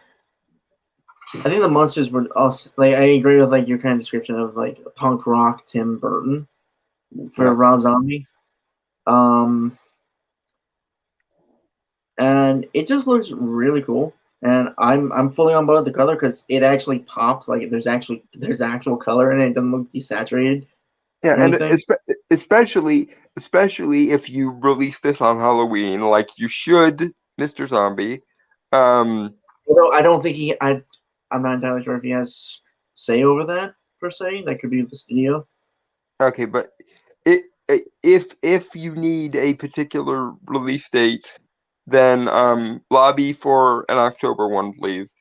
[SPEAKER 1] I think the Monsters were also like I agree with like your kind of description of like punk rock Tim Burton for
[SPEAKER 2] Yeah.
[SPEAKER 1] Rob Zombie. Um, and it just looks really cool. And I'm fully on board with the color because it actually pops. Like there's actual color in it. It doesn't look desaturated
[SPEAKER 2] Yeah,
[SPEAKER 1] or
[SPEAKER 2] and
[SPEAKER 1] anything.
[SPEAKER 2] especially if you release this on Halloween, like you should, Mr. Zombie. Um,
[SPEAKER 1] Although I don't think I'm not entirely sure if he has say over that per se. That could be the studio.
[SPEAKER 2] okay, but if you need a particular release date, then lobby for an October one, please.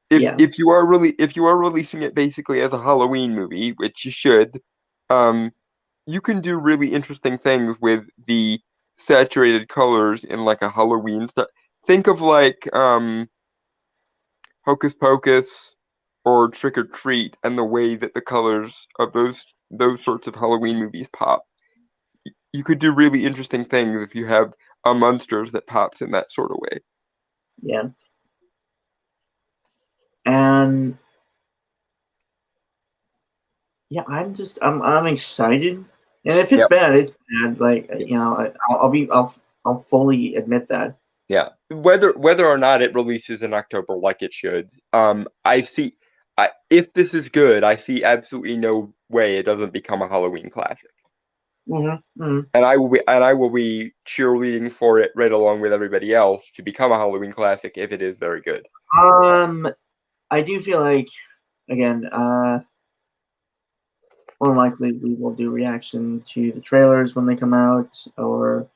[SPEAKER 1] Yeah,
[SPEAKER 2] If you are releasing it basically as a Halloween movie, which you should, um, you can do really interesting things with the saturated colors in like a Halloween stuff. Think of like Hocus Pocus or Trick or Treat and the way that the colors of those sorts of Halloween movies pop. You could do really interesting things if you have a Munsters that pops in that sort of way.
[SPEAKER 1] yeah, and yeah, I'm excited. And if it's
[SPEAKER 2] Yep.
[SPEAKER 1] bad, it's bad. Like you know, I'll fully admit that.
[SPEAKER 2] Yeah. Whether or not it releases in October like it should, if this is good, I see absolutely no way it doesn't become a Halloween classic.
[SPEAKER 1] Mm-hmm.
[SPEAKER 2] And I will be cheerleading for it right along with everybody else to become a Halloween classic if it is very good.
[SPEAKER 1] I do feel like again, more likely we will do reaction to the trailers when they come out, or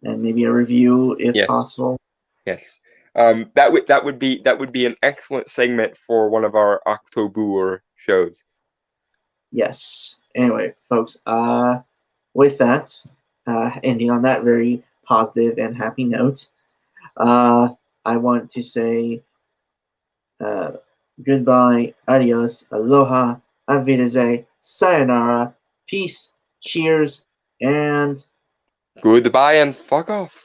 [SPEAKER 1] and maybe a review if
[SPEAKER 2] Yes.
[SPEAKER 1] possible.
[SPEAKER 2] Yes. That would be an excellent segment for one of our October shows.
[SPEAKER 1] Yes. Anyway, folks, with that, ending on that very positive and happy note, I want to say goodbye, adios, aloha, auf Wiedersehen, sayonara, peace, cheers, and
[SPEAKER 2] Goodbye and fuck off.